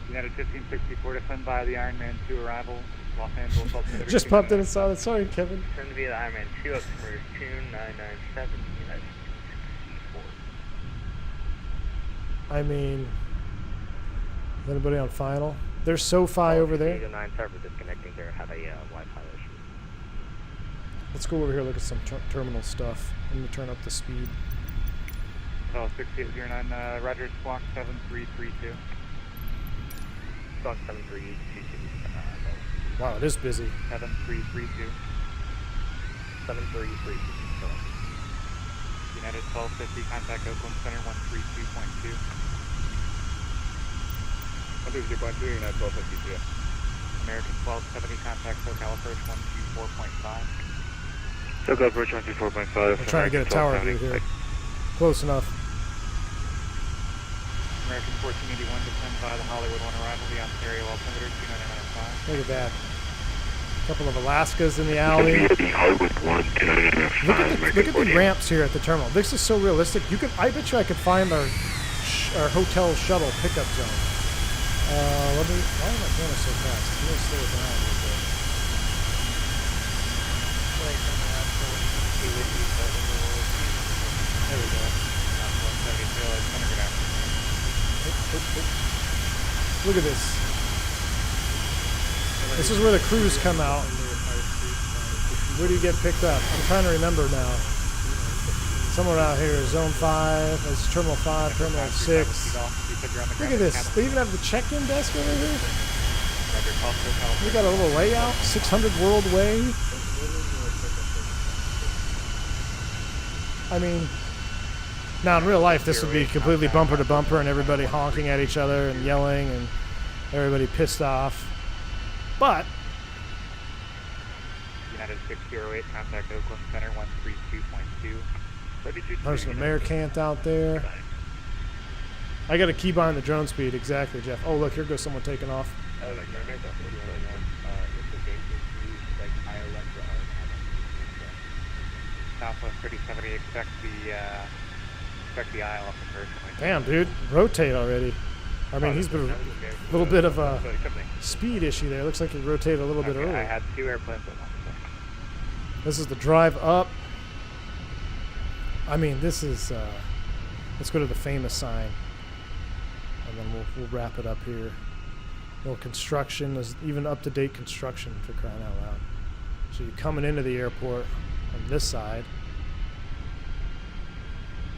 Speaker 4: United 1564, descend via the Ironman 2 arrival. Los Angeles,
Speaker 1: just popped in and saw that. Sorry, Kevin.
Speaker 12: Turn to be the Ironman 2 up for 2997, United 1564.
Speaker 1: I mean, is anybody on final? There's SOPI over there.
Speaker 12: 9 server disconnecting there. Have a Wi-Fi issue.
Speaker 1: Let's go over here look at some terminal stuff. I'm going to turn up the speed.
Speaker 4: Oh, 6809, Roger, squawk 7332.
Speaker 12: Squawk 7322.
Speaker 1: Wow, it is busy.
Speaker 4: 7332.
Speaker 12: 7332.
Speaker 4: United 1250, contact Oakland Center 132.2.
Speaker 3: 132.2, United 1252.
Speaker 4: American 1270, contact SoCal approach 124.5.
Speaker 12: SoCal approach 124.5.
Speaker 1: We're trying to get a tower view here. Close enough.
Speaker 4: American 1481, descend via the Hollywood 1 arrival, the Ontario altimeter 29905.
Speaker 1: Look at that. A couple of Alaskas in the alley. Look at the ramps here at the terminal. This is so realistic. I bet you I could find our hotel shuttle pickup zone. Why am I going so fast? I'm going to slow it down a little bit. There we go. Look at this. This is where the crews come out. Where do you get picked up? I'm trying to remember now. Somewhere out here, Zone 5, that's Terminal 5, Terminal 6. Look at this. They even have the check-in desk over here. We got a little layout, 600 World Way. I mean, now in real life, this would be completely bumper to bumper and everybody honking at each other and yelling and everybody pissed off. But
Speaker 4: United 608, contact Oakland Center 132.2.
Speaker 1: there's an Americant out there. I got a key behind the drone speed, exactly, Jeff. Oh, look, here goes someone taking off.
Speaker 4: Southwest 3070, expect the aisle up the first.
Speaker 1: Damn, dude, rotate already. I mean, he's been a little bit of a speed issue there. Looks like he rotated a little bit early.
Speaker 4: I had 2 airplanes at once.
Speaker 1: This is the drive up. I mean, this is, let's go to the famous sign. And then we'll wrap it up here. A little construction, there's even up-to-date construction for crying out loud. So you're coming into the airport on this side.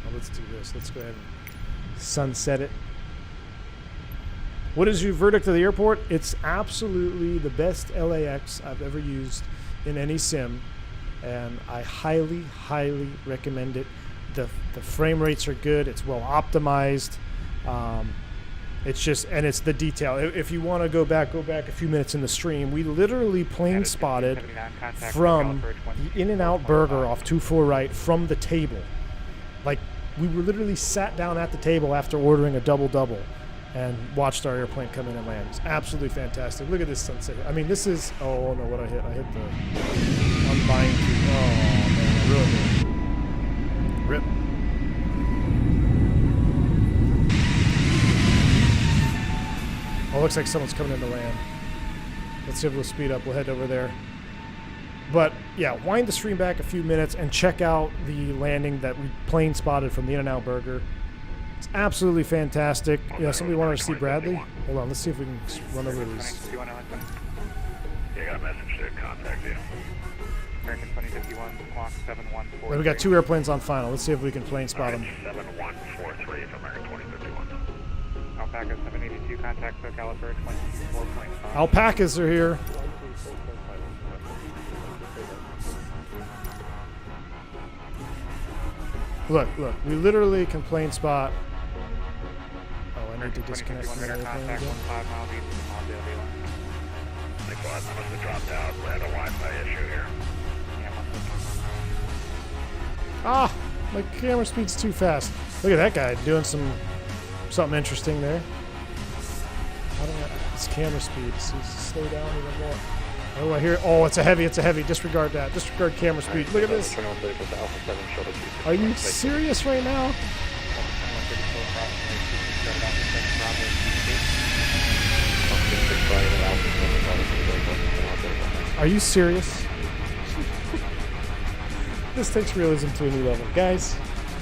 Speaker 1: Well, let's do this. Let's go ahead and sunset it. What is your verdict of the airport? It's absolutely the best LAX I've ever used in any sim. And I highly, highly recommend it. The frame rates are good. It's well optimized. It's just, and it's the detail. If you want to go back a few minutes in the stream. We literally plane spotted from the In-N-Out Burger off 24 right from the table. Like, we were literally sat down at the table after ordering a double-double and watched our airplane come in and land. It's absolutely fantastic. Look at this sunset. I mean, this is, oh no, what I hit the unbind key. Oh man, I ruined it. Rip. Oh, looks like someone's coming in to land. Let's see if we'll speed up. We'll head over there. But yeah, wind the stream back a few minutes and check out the landing that we plane spotted from the In-N-Out Burger. It's absolutely fantastic. You know, somebody wanted to see Bradley? Hold on, let's see if we can run over these.
Speaker 7: Yeah, I got a message to contact you.
Speaker 4: American 2051, clock 7143.
Speaker 1: We got 2 airplanes on final. Let's see if we can plane spot them.
Speaker 7: 7143 from American 2051.
Speaker 4: Alpaca 782, contact SoCal for 24.5.
Speaker 1: Alpacas are here. Look, we literally can plane spot. Oh, I need to disconnect from the airplane again.
Speaker 7: Nicholas, I must have dropped out. We had a Wi-Fi issue here.
Speaker 1: Ah, my camera speed's too fast. Look at that guy doing something interesting there. I don't know. It's camera speed. Slow down even more. Oh, I hear it. Oh, it's a heavy. Disregard that. Disregard camera speed. Look at this. Are you serious right now? Are you serious? This takes realism to a new level. Guys,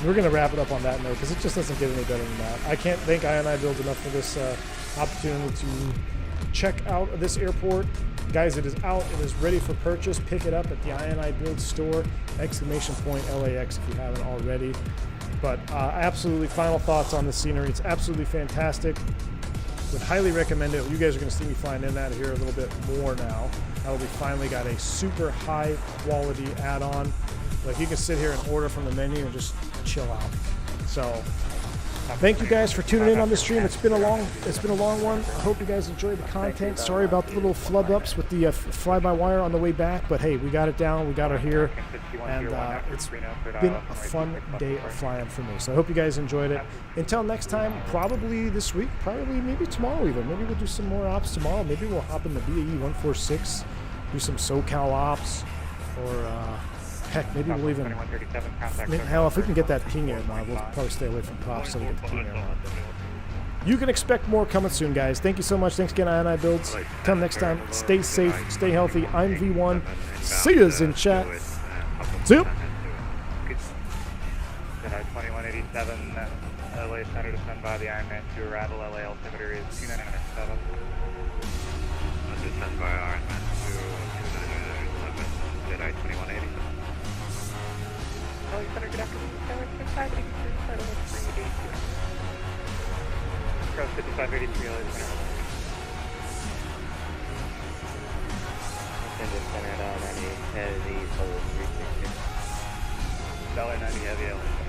Speaker 1: we're going to wrap it up on that note because it just doesn't get any better than that. I can't thank iniBuilds enough for this opportunity to check out this airport. Guys, it is out. It is ready for purchase. Pick it up at the iniBuilds store, ! LAX if you haven't already. But absolutely final thoughts on the scenery. It's absolutely fantastic. Would highly recommend it. You guys are going to see me flying in and out of here a little bit more now. Now we finally got a super high quality add-on. Like you can sit here and order from the menu and just chill out. So thank you guys for tuning in on this stream. It's been a long one. I hope you guys enjoyed the content. Sorry about the little flub ups with the fly-by-wire on the way back, but hey, we got it down. We got her here, and it's been a fun day of flying for me. So I hope you guys enjoyed it. Until next time, probably this week, probably maybe tomorrow even. Maybe we'll do some more ops tomorrow. Maybe we'll hop in the BAE 146, do some SoCal ops, or heck, maybe we'll even, hell, if we can get that King Air mod, we'll probably stay away from props so we get the King Air mod. You can expect more coming soon, guys. Thank you so much. Thanks again, iniBuilds. Till next time, stay safe, stay healthy. I'm V1. See yous in chat. See you.
Speaker 4: 2187, LA Center to send by the Ironman to arrival. LA altimeter is 2997.
Speaker 7: Descend by Ironman to 2997, Jedi 2187.
Speaker 4: LA Center, good afternoon. Cross 5583, LA center.
Speaker 15: Center at 90 heavy, total 360.
Speaker 14: Dollar 90 heavy, LA.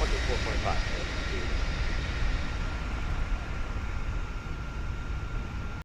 Speaker 15: Contact 4.5.